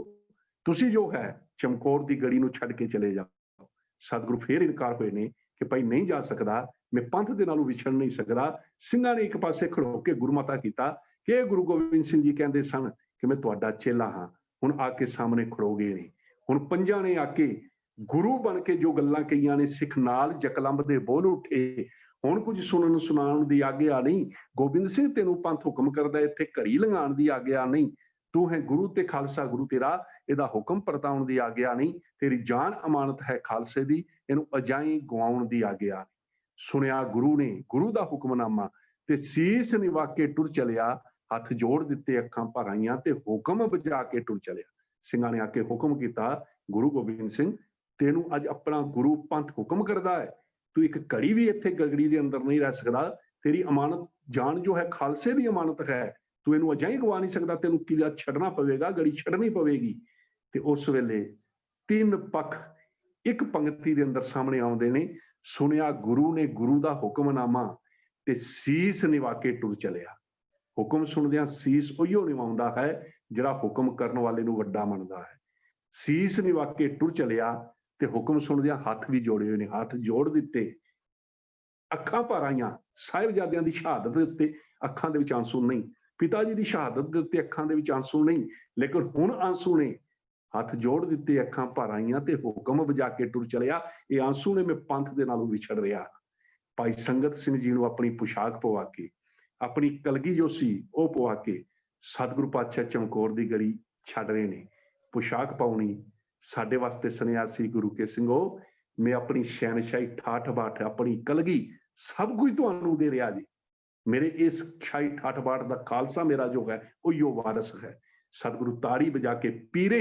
B: तुसी जो है चमकौर की गड़ी नूं छड्ड के चले जाओ। सतगुरु फिर इनकार हुए ने कि भाई नहीं जा सकता, मैं पंथ दे नालों विछड़ नहीं सकता। ਸਿੰਘਾਂ ने एक पासे खड़ो के गुरुमता किया कि गुरु गोबिंद सिंह जी कहते सन कि मैं तुहाडा चेला हाँ। हुण आके सामने खड़ो गए ने। हुण पंजां ने आके गुरु बन के जो गल्लां कहीआं ने, सिख नाल जकलंब दे बोल उठे। हुण कुछ सुनन सुनाउण दी आग्या नहीं, गोबिंद सिंह तेनू पंथ हुक्म करदा, इत्थे घड़ी लंघाउण दी आग्या नहीं, तू है गुरु ते खालसा गुरु तेरा, इहदा हुक्म परताउण दी आग्या नहीं, तेरी जान अमानत है खालसे दी, इहनू अजाई गवाउण दी आग्या। सुनिया गुरु ने गुरु दा हुक्मनामा ते सीस निवा के टुर चलिया, हथ जोड़ दिते अखां भर आईयां ते हुक्म बजा के टुर चलिया। ਸਿੰਘਾਂ ने आके हुक्म किया, गुरु गोबिंद सिंह तेनू अज अपना गुरु पंथ हुक्म करदा है, तू एक घड़ी भी इत्थे गगड़ी दे अंदर नहीं रह सकदा, तेरी अमानत जान जो है खालसे दी अमानत है, तू इहनू अजाई गवा नहीं सकदा, तेनू किला छड्डना पवेगा, गड़ी छड्डनी पवेगी। ते उस वेले तीन पक्ष एक पंक्ति दे अंदर सामने आउंदे ने। सुनिया गुरु ने गुरु दा हुक्मनामा ते सीस निवा के टुर चलिया। हुक्म सुनदियां सीस उहिओ निवाउंदा है जिहड़ा हुक्म करन वाले नू वड्डा मनदा है। सीस निवा के टुर चलिया ते हुक्म सुनदियां हथ भी जोड़े हुए ने, हथ जोड़ दिते, अखां भर आईयां। साहिबजादियां दी शहादत दे उत्ते अखां दे विच आंसू नहीं, पिता जी दी शहादत दे उत्ते अखां दे विच आंसू नहीं, लेकिन हुण आंसू ने। हथ जोड़ दिते, अखां भर आईयां ते हुक्म बजा के टुर चलिया। ये आंसू ने मैं पंथ दे नालों विछड़ रहा। भाई संगत सिंह जी नूं अपनी पोशाक पवा के, अपनी कलगी जो सी वो पवा के सतगुरु पातशाह चमकौर दी गड़ी छड्ड रहे ने। पोशाक पाउणी साडे वास्ते सन्यासी गुरु के सिंघो, मैं अपनी शहनशाही ठाठ बाट, अपनी कलगी सब कुछ तुहानूं दे रहा जी। मेरे इस शाही ठाठ बाट दा खालसा मेरा जो है उहिओ वारस है। सतगुरु ताड़ी बजा के पीरे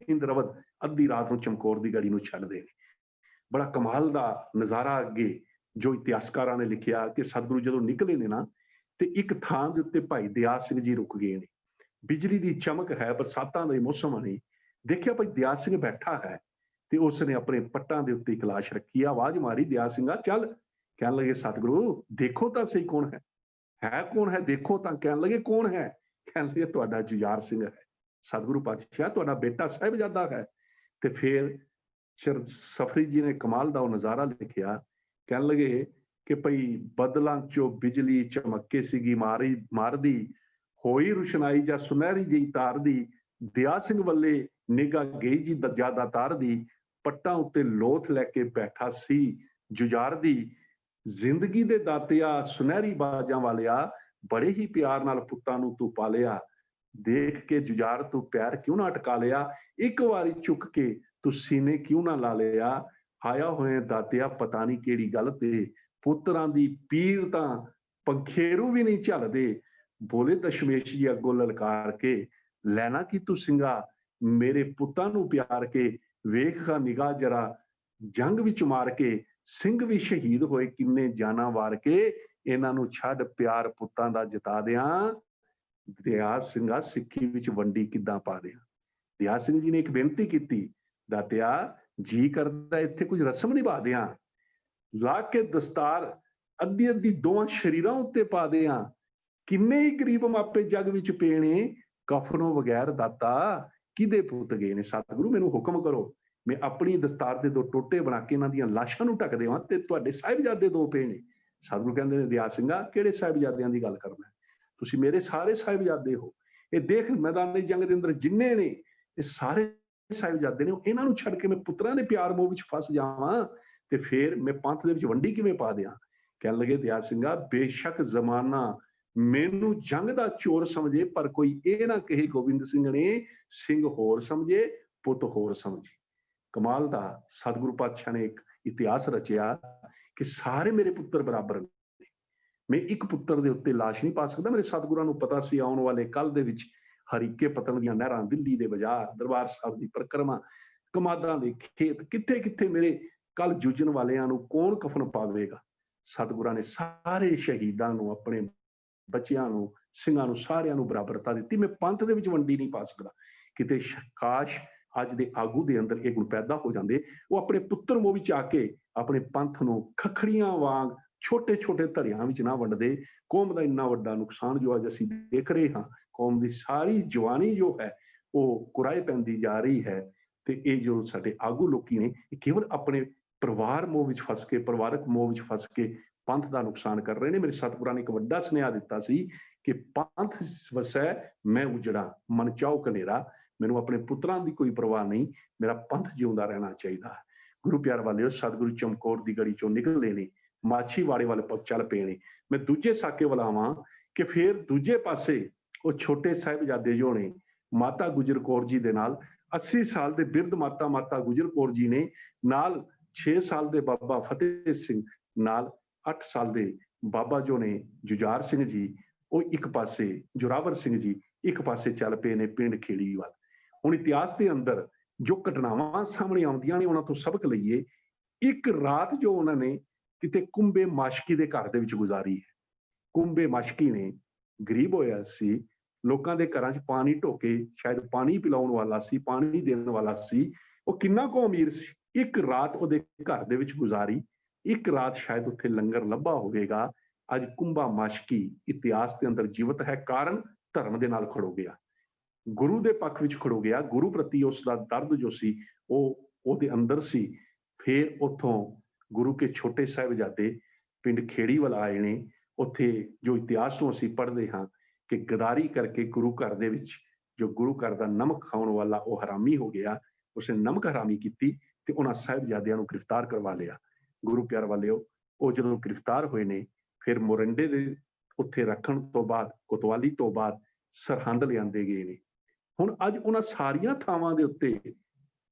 B: इंद्रवत अद्धी रात नूं चमकौर दी गड़ी नूं छड्डदे ने। बड़ा कमाल दा नज़ारा अगे जो इतिहासकारां ने लिखिया कि सतगुरु जदों निकले ने ना, ते एक थां दे उत्ते भाई दया सिंह जी रुक गए ने। बिजली दी चमक है, बरसातां दे मौसम ने। देखिया भाई दया सिंह बैठा है ते उसने अपने पट्टां दे उत्ते कलाश रखी, आवाज मारी, दया सिंह चल। कहन लगे सतगुरु देखो तां सही कौन है कौन है, देखो तां। कहन लगे कौन है? कहन लगे तुहाडा जुझार सिंह है। सतगुरु पातशाह तुहाडा बेटा साहिबजादा है। ते फिर सफरी जी ने कमाल दा नज़ारा लिखिया, कहन लगे कि भाई बदलां चो बिजली चमके सीगी मारदी, होई रुशनाई जा सुनहरी जी तार दी, दया सिंह वल्ले निगाह गई जी ज्यादा तार दी, पट्टां उत्ते लोथ लैके बैठा सी जुझार दी, जिंदगी दे दातिया सुनहरी बाजां वालिया, बड़े ही प्यार नाल पुत्तां नूं तू पालिया, ਦੇਖ ਕੇ ਜੁਝਾਰ ਤੂੰ ਪਿਆਰ ਕਿਉਂ ਨਾ ਅਟਕਾ ਲਿਆ, ਇੱਕ ਵਾਰੀ ਚੁੱਕ ਕੇ ਤੂੰ ਸੀਨੇ ਕਿਉਂ ਨਾ ਲਾ ਲਿਆ, ਆਇਆ ਹੋਏ ਦਾਤਿਆ ਪਤਾ ਨਹੀਂ ਕਿਹੜੀ ਗੱਲ ਤੇ, ਪੁੱਤਰਾਂ ਦੀ ਪੀਰ ਤਾਂ ਪੰਖੇਰੂ ਵੀ ਨਹੀਂ ਝੱਲਦੇ, ਬੋਲੇ ਦਸ਼ਮੇਸ਼ ਜੀ ਅੱਗੋਂ ਲਲਕਾਰ ਕੇ, ਲੈਣਾ ਕੀ ਤੂੰ ਸਿੰਘਾ ਮੇਰੇ ਪੁੱਤਾਂ ਨੂੰ ਪਿਆਰ ਕੇ, ਵੇਖਾ ਨਿਗਾਹ ਜਰਾ ਜੰਗ ਵਿੱਚ ਮਾਰ ਕੇ, ਸਿੰਘ ਵੀ ਸ਼ਹੀਦ ਹੋਏ ਕਿੰਨੇ ਜਾਨਾਂ ਵਾਰ ਕੇ, ਇਹਨਾਂ ਨੂੰ ਛੱਡ ਪਿਆਰ ਪੁੱਤਾਂ ਦਾ ਜਿਤਾ ਦਿਆਂ, ਦਿਆਲ ਸਿੰਘਾ ਸਿੱਖੀ ਵਿੱਚ ਵੰਡੀ ਕਿੱਦਾਂ ਪਾ ਦਿਆਂ। ਦਿਆਲ ਸਿੰਘ ਜੀ ਨੇ ਇੱਕ ਬੇਨਤੀ ਕੀਤੀ, ਦਾਤਿਆ ਜੀ ਕਰਦਾ ਇੱਥੇ ਕੁਝ ਰਸਮ ਨਿਭਾ ਦਿਆਂ, ਲਾ ਕੇ ਦਸਤਾਰ ਅੱਧੀ ਅੱਧੀ ਦੋਵਾਂ ਸ਼ਰੀਰਾਂ ਉੱਤੇ ਪਾ ਦਿਆਂ, ਕਿੰਨੇ ਹੀ ਗਰੀਬ ਮਾਪੇ ਜੱਗ ਵਿੱਚ ਪੇਣੇ, ਕਫਨੋਂ ਬਗੈਰ ਦਾਤਾ ਕਿਹਦੇ ਪੁੱਤ ਗਏ ਨੇ। ਸਤਿਗੁਰੂ ਮੈਨੂੰ ਹੁਕਮ ਕਰੋ, ਮੈਂ ਆਪਣੀ ਦਸਤਾਰ ਦੇ ਦੋ ਟੋਟੇ ਬਣਾ ਕੇ ਇਹਨਾਂ ਦੀਆਂ ਲਾਸ਼ਾਂ ਨੂੰ ਢੱਕ ਦੇਵਾਂ ਤੇ ਤੁਹਾਡੇ ਸਾਹਿਬਜ਼ਾਦੇ ਦੋ ਪਏ ਨੇ। ਸਤਿਗੁਰੂ ਕਹਿੰਦੇ ਨੇ, ਦਿਆਲ ਸਿੰਘਾ ਕਿਹੜੇ ਸਾਹਿਬਜ਼ਾਦਿਆਂ ਦੀ ਗੱਲ ਕਰਨਾ, ਤੁਸੀਂ ਮੇਰੇ ਸਾਰੇ ਸਾਹਿਬਜ਼ਾਦੇ ਹੋ, ਇਹ ਦੇਖ ਮੈਦਾਨ ਜੰਗ ਦੇ ਅੰਦਰ ਜਿੰਨੇ ਨੇ ਇਹ ਸਾਰੇ ਸਾਹਿਬਜ਼ਾਦੇ ਨੇ, ਇਹਨਾਂ ਨੂੰ ਛੱਡ ਕੇ ਮੈਂ ਪੁੱਤਰਾਂ ਦੇ ਪਿਆਰ ਮੋਹ ਵਿੱਚ ਫਸ ਜਾਵਾਂ ਤੇ ਫੇਰ ਮੈਂ ਪੰਥ ਦੇ ਵਿੱਚ ਵੰਡੀ ਕਿਵੇਂ ਪਾ ਦਿਆਂ। ਕਹਿਣ ਲੱਗੇ, ਦਿਆਲ ਸਿੰਘਾ ਬੇਸ਼ੱਕ ਜ਼ਮਾਨਾ ਮੈਨੂੰ ਜੰਗ ਦਾ ਚੋਰ ਸਮਝੇ, ਪਰ ਕੋਈ ਇਹ ਨਾ ਕਹੇ ਗੋਬਿੰਦ ਸਿੰਘ ਨੇ ਸਿੰਘ ਹੋਰ ਸਮਝੇ ਪੁੱਤ ਹੋਰ ਸਮਝੇ। ਕਮਾਲ ਦਾ ਸਤਿਗੁਰੂ ਪਾਤਸ਼ਾਹ ਨੇ ਇੱਕ ਇਤਿਹਾਸ ਰਚਿਆ ਕਿ ਸਾਰੇ ਮੇਰੇ ਪੁੱਤਰ ਬਰਾਬਰ ਨੇ, ਮੈਂ ਇੱਕ ਪੁੱਤਰ ਦੇ ਉੱਤੇ ਲਾਸ਼ ਨਹੀਂ ਪਾ ਸਕਦਾ। ਮੇਰੇ ਸਤਿਗੁਰਾਂ ਨੂੰ ਪਤਾ ਸੀ ਆਉਣ ਵਾਲੇ ਕੱਲ ਦੇ ਵਿੱਚ ਹਰੀਕੇ ਪਤਨ ਦੀਆਂ ਨਹਿਰਾਂ, ਦਿੱਲੀ ਦੇ ਬਾਜ਼ਾਰ, ਦਰਬਾਰ ਸਾਹਿਬ ਦੀ ਪਰਿਕਰਮਾ, ਕਮਾਦਾਂ ਦੇ ਖੇਤ, ਕਿੱਥੇ ਕਿੱਥੇ ਮੇਰੇ ਕੱਲ ਜੂਝਣ ਵਾਲਿਆਂ ਨੂੰ ਕੌਣ ਕਫਨ ਪਾਵੇਗਾ। ਸਤਿਗੁਰਾਂ ਨੇ ਸਾਰੇ ਸ਼ਹੀਦਾਂ ਨੂੰ, ਆਪਣੇ ਬੱਚਿਆਂ ਨੂੰ, ਸਿੰਘਾਂ ਨੂੰ, ਸਾਰਿਆਂ ਨੂੰ ਬਰਾਬਰਤਾ ਦਿੱਤੀ। ਮੈਂ ਪੰਥ ਦੇ ਵਿੱਚ ਵੰਡੀ ਨਹੀਂ ਪਾ ਸਕਦਾ। ਕਿਤੇ ਕਾਸ਼ ਅੱਜ ਦੇ ਆਗੂ ਦੇ ਅੰਦਰ ਇਹ ਗੁਣ ਪੈਦਾ ਹੋ ਜਾਂਦੇ, ਉਹ ਆਪਣੇ ਪੁੱਤਰ ਮੋਹ ਵਿੱਚ ਆ ਕੇ ਆਪਣੇ ਪੰਥ ਨੂੰ ਖਖੜੀਆਂ ਵਾਂਗ ਛੋਟੇ ਛੋਟੇ ਧੜਿਆਂ ਵਿੱਚ ਨਾ ਵੰਡਦੇ। ਕੌਮ ਦਾ ਇੰਨਾ ਵੱਡਾ ਨੁਕਸਾਨ ਜੋ ਅੱਜ ਅਸੀਂ ਦੇਖ ਰਹੇ ਹਾਂ, ਕੌਮ ਦੀ ਸਾਰੀ ਜਵਾਨੀ ਜੋ ਹੈ ਉਹ ਕੁਰਾਏ ਪੈਂਦੀ ਜਾ ਰਹੀ ਹੈ। ਤੇ ਇਹ ਜੋ ਸਾਡੇ ਆਗੂ ਲੋਕੀ ਨੇ, ਇਹ ਕੇਵਲ ਆਪਣੇ ਪਰਿਵਾਰ ਮੋਹ ਵਿੱਚ ਫਸ ਕੇ, ਪਰਿਵਾਰਕ ਮੋਹ ਵਿੱਚ ਫਸ ਕੇ ਪੰਥ ਦਾ ਨੁਕਸਾਨ ਕਰ ਰਹੇ ਨੇ। ਮੇਰੇ ਸਤਿਗੁਰਾਂ ਨੇ ਇੱਕ ਵੱਡਾ ਸੁਨੇਹਾ ਦਿੱਤਾ ਸੀ ਕਿ ਪੰਥ ਵਸੈ ਮੈਂ ਉਜੜਾ, ਮਨ ਚਾਓ ਕਨੇਰਾ, ਮੈਨੂੰ ਆਪਣੇ ਪੁੱਤਰਾਂ ਦੀ ਕੋਈ ਪਰਵਾਹ ਨਹੀਂ, ਮੇਰਾ ਪੰਥ ਜਿਉਂਦਾ ਰਹਿਣਾ ਚਾਹੀਦਾ ਹੈ। ਗੁਰੂ ਪਿਆਰ ਵਾਲਿਓ, ਸਤਿਗੁਰੂ ਚਮਕੌਰ ਦੀ ਗੜੀ ਚੋਂ ਨਿਕਲੇ ਨੇ, ਮਾਛੀਵਾੜੇ ਵੱਲ ਚੱਲ ਪਏ ਨੇ। ਮੈਂ ਦੂਜੇ ਸਾਕੇ ਵੱਲ ਆਵਾਂ ਕਿ ਫਿਰ ਦੂਜੇ ਪਾਸੇ ਉਹ ਛੋਟੇ ਸਾਹਿਬਜ਼ਾਦੇ ਜੋ ਨੇ, ਮਾਤਾ ਗੁਜਰ ਕੌਰ ਜੀ ਦੇ ਨਾਲ 80 ਸਾਲ ਦੇ ਬਿਰਧ ਮਾਤਾ ਗੁਜਰ ਕੌਰ ਜੀ ਨੇ, ਨਾਲ 6 ਸਾਲ ਦੇ ਬਾਬਾ ਫਤਿਹ ਸਿੰਘ, ਨਾਲ 8 ਸਾਲ ਦੇ ਬਾਬਾ ਜੋ ਨੇ ਜੁਝਾਰ ਸਿੰਘ ਜੀ, ਉਹ ਇੱਕ ਪਾਸੇ ਜੋਰਾਵਰ ਸਿੰਘ ਜੀ ਇੱਕ ਪਾਸੇ ਚੱਲ ਪਏ ਨੇ ਪਿੰਡ ਖੇੜੀ ਵੱਲ। ਹੁਣ ਇਤਿਹਾਸ ਦੇ ਅੰਦਰ ਜੋ ਘਟਨਾਵਾਂ ਸਾਹਮਣੇ ਆਉਂਦੀਆਂ ਨੇ, ਉਹਨਾਂ ਤੋਂ ਸਬਕ ਲਈਏ। ਇੱਕ ਰਾਤ ਜੋ ਉਹਨਾਂ ਨੇ ਕਿਤੇ ਕੁੰਬੇ ਮਾਸ਼ਕੀ ਦੇ ਘਰ ਦੇ ਵਿੱਚ ਗੁਜ਼ਾਰੀ ਹੈ। ਕੁੰਬੇ ਮਾਸ਼ਕੀ ਨੇ ਗਰੀਬ ਹੋਇਆ ਸੀ, ਲੋਕਾਂ ਦੇ ਘਰਾਂ 'ਚ ਪਾਣੀ ਢੋਕੇ, ਸ਼ਾਇਦ ਪਾਣੀ ਪਿਲਾਉਣ ਵਾਲਾ ਸੀ, ਪਾਣੀ ਦੇਣ ਵਾਲਾ ਸੀ। ਉਹ ਕਿੰਨਾ ਕੁ ਅਮੀਰ ਸੀ, ਇੱਕ ਰਾਤ ਉਹਦੇ ਘਰ ਦੇ ਵਿੱਚ ਗੁਜ਼ਾਰੀ। ਇੱਕ ਰਾਤ ਸ਼ਾਇਦ ਉੱਥੇ ਲੰਗਰ ਲੱਭਾ ਹੋਵੇਗਾ। ਅੱਜ ਕੁੰਬਾ ਮਾਸ਼ਕੀ ਇਤਿਹਾਸ ਦੇ ਅੰਦਰ ਜੀਵਤ ਹੈ, ਕਾਰਨ ਧਰਮ ਦੇ ਨਾਲ ਖੜੋ ਗਿਆ, ਗੁਰੂ ਦੇ ਪੱਖ ਵਿੱਚ ਖੜੋ ਗਿਆ। ਗੁਰੂ ਪ੍ਰਤੀ ਉਸ ਦਾ ਦਰਦ ਜੋ ਸੀ ਉਹ ਉਹਦੇ ਅੰਦਰ ਸੀ। ਫਿਰ ਉੱਥੋਂ ਗੁਰੂ ਕੇ ਛੋਟੇ ਸਾਹਿਬਜ਼ਾਦੇ ਪਿੰਡ ਖੇੜੀ ਵੱਲ ਆਏ ਨੇ। ਉੱਥੇ ਜੋ ਇਤਿਹਾਸ ਨੂੰ ਅਸੀਂ ਪੜ੍ਹਦੇ ਹਾਂ ਕਿ ਗਦਾਰੀ ਕਰਕੇ ਗੁਰੂ ਘਰ ਦੇ ਵਿੱਚ, ਜੋ ਗੁਰੂ ਘਰ ਦਾ ਨਮਕ ਖਾਣ ਵਾਲਾ ਉਹ ਹਰਾਮੀ ਹੋ ਗਿਆ, ਉਸਨੇ ਨਮਕ ਹਰਾਮੀ ਕੀਤੀ ਤੇ ਉਹਨਾਂ ਸਾਹਿਬਜ਼ਾਦਿਆਂ ਨੂੰ ਗ੍ਰਿਫਤਾਰ ਕਰਵਾ ਲਿਆ। ਗੁਰੂ ਪਿਆਰ ਵਾਲਿਓ, ਉਹ ਜਦੋਂ ਗ੍ਰਿਫਤਾਰ ਹੋਏ ਨੇ, ਫਿਰ ਮੋਰਿੰਡੇ ਦੇ ਉੱਥੇ ਰੱਖਣ ਤੋਂ ਬਾਅਦ, ਕੋਤਵਾਲੀ ਤੋਂ ਬਾਅਦ ਸਰਹੰਦ ਲਿਆਂਦੇ ਗਏ ਨੇ। ਹੁਣ ਅੱਜ ਉਹਨਾਂ ਸਾਰੀਆਂ ਥਾਵਾਂ ਦੇ ਉੱਤੇ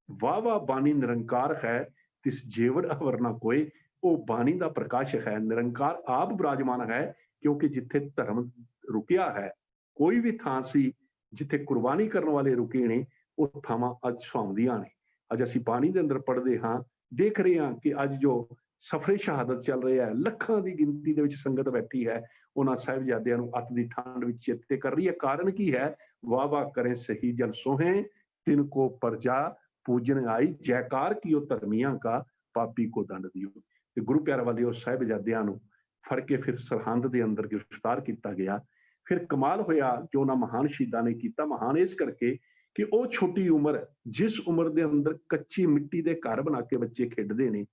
B: ਵਾਹ ਵਾਹ ਬਾਣੀ ਨਿਰੰਕਾਰ ਹੈ, ਤਿਸ ਜੇਵੜ ਅਵਰ ਨਾ ਕੋਏ, ਉਹ ਬਾਣੀ ਦਾ ਪ੍ਰਕਾਸ਼ ਹੈ, ਨਿਰੰਕਾਰ ਆਪ ਬਿਰਾਜਮਾਨ ਹੈ। ਕਿਉਂਕਿ ਜਿੱਥੇ ਧਰਮ ਰੁਕਿਆ ਹੈ, ਕੋਈ ਵੀ ਥਾਂ ਸੀ ਜਿੱਥੇ ਕੁਰਬਾਨੀ ਕਰਨ ਵਾਲੇ ਰੁਕੇ ਨੇ, ਉਹ ਥਾਵਾਂ ਅੱਜ ਸੁਹਾਉਂਦੀਆਂ ਨੇ। ਅੱਜ ਅਸੀਂ ਬਾਣੀ ਦੇ ਅੰਦਰ ਪੜ੍ਹਦੇ ਹਾਂ, ਦੇਖ ਰਹੇ ਹਾਂ ਕਿ ਅੱਜ ਜੋ ਸਫਰੇ ਸ਼ਹਾਦਤ ਚੱਲ ਰਿਹਾ ਹੈ, ਲੱਖਾਂ ਦੀ ਗਿਣਤੀ ਦੇ ਵਿੱਚ ਸੰਗਤ ਬੈਠੀ ਹੈ, ਉਹਨਾਂ ਸਾਹਿਬਜ਼ਾਦਿਆਂ ਨੂੰ ਅੱਤ ਦੀ ਠੰਡ ਵਿੱਚ ਚੇਤੇ ਕਰ ਰਹੀ ਹੈ। ਕਾਰਨ ਕੀ ਹੈ? ਵਾਹ ਵਾਹ ਕਰੇ ਸਹੀ ਜਲ ਸੋਹੇ, ਤਿਨ ਕੋ ਪ੍ਰਜਾ ਪੂਜਨ ਆਈ, ਜੈਕਾਰ ਕੀਓ ਧਰਮੀਆਂ ਕਾ, ਪਾਪੀ ਕੋ ਦੰਡ ਦਿਓ। ਤੇ ਗੁਰੂ ਪਿਆਰ ਵਾਲਿਓ, ਸਾਹਿਬਜ਼ਾਦਿਆਂ ਨੂੰ ਫੜ ਕੇ ਫਿਰ ਸਰਹੰਦ ਦੇ ਅੰਦਰ ਗ੍ਰਿਫਤਾਰ ਕੀਤਾ ਗਿਆ। ਫਿਰ ਕਮਾਲ ਹੋਇਆ ਜੋ ਉਹਨਾਂ ਮਹਾਨ ਸ਼ਹੀਦਾਂ ਨੇ ਕੀਤਾ। ਮਹਾਨ ਇਸ ਕਰਕੇ ਕਿ ਉਹ ਛੋਟੀ ਉਮਰ, ਜਿਸ ਉਮਰ ਦੇ ਅੰਦਰ ਕੱਚੀ ਮਿੱਟੀ ਦੇ ਘਰ ਬਣਾ ਕੇ ਬੱਚੇ ਖੇਡਦੇ ਨੇ,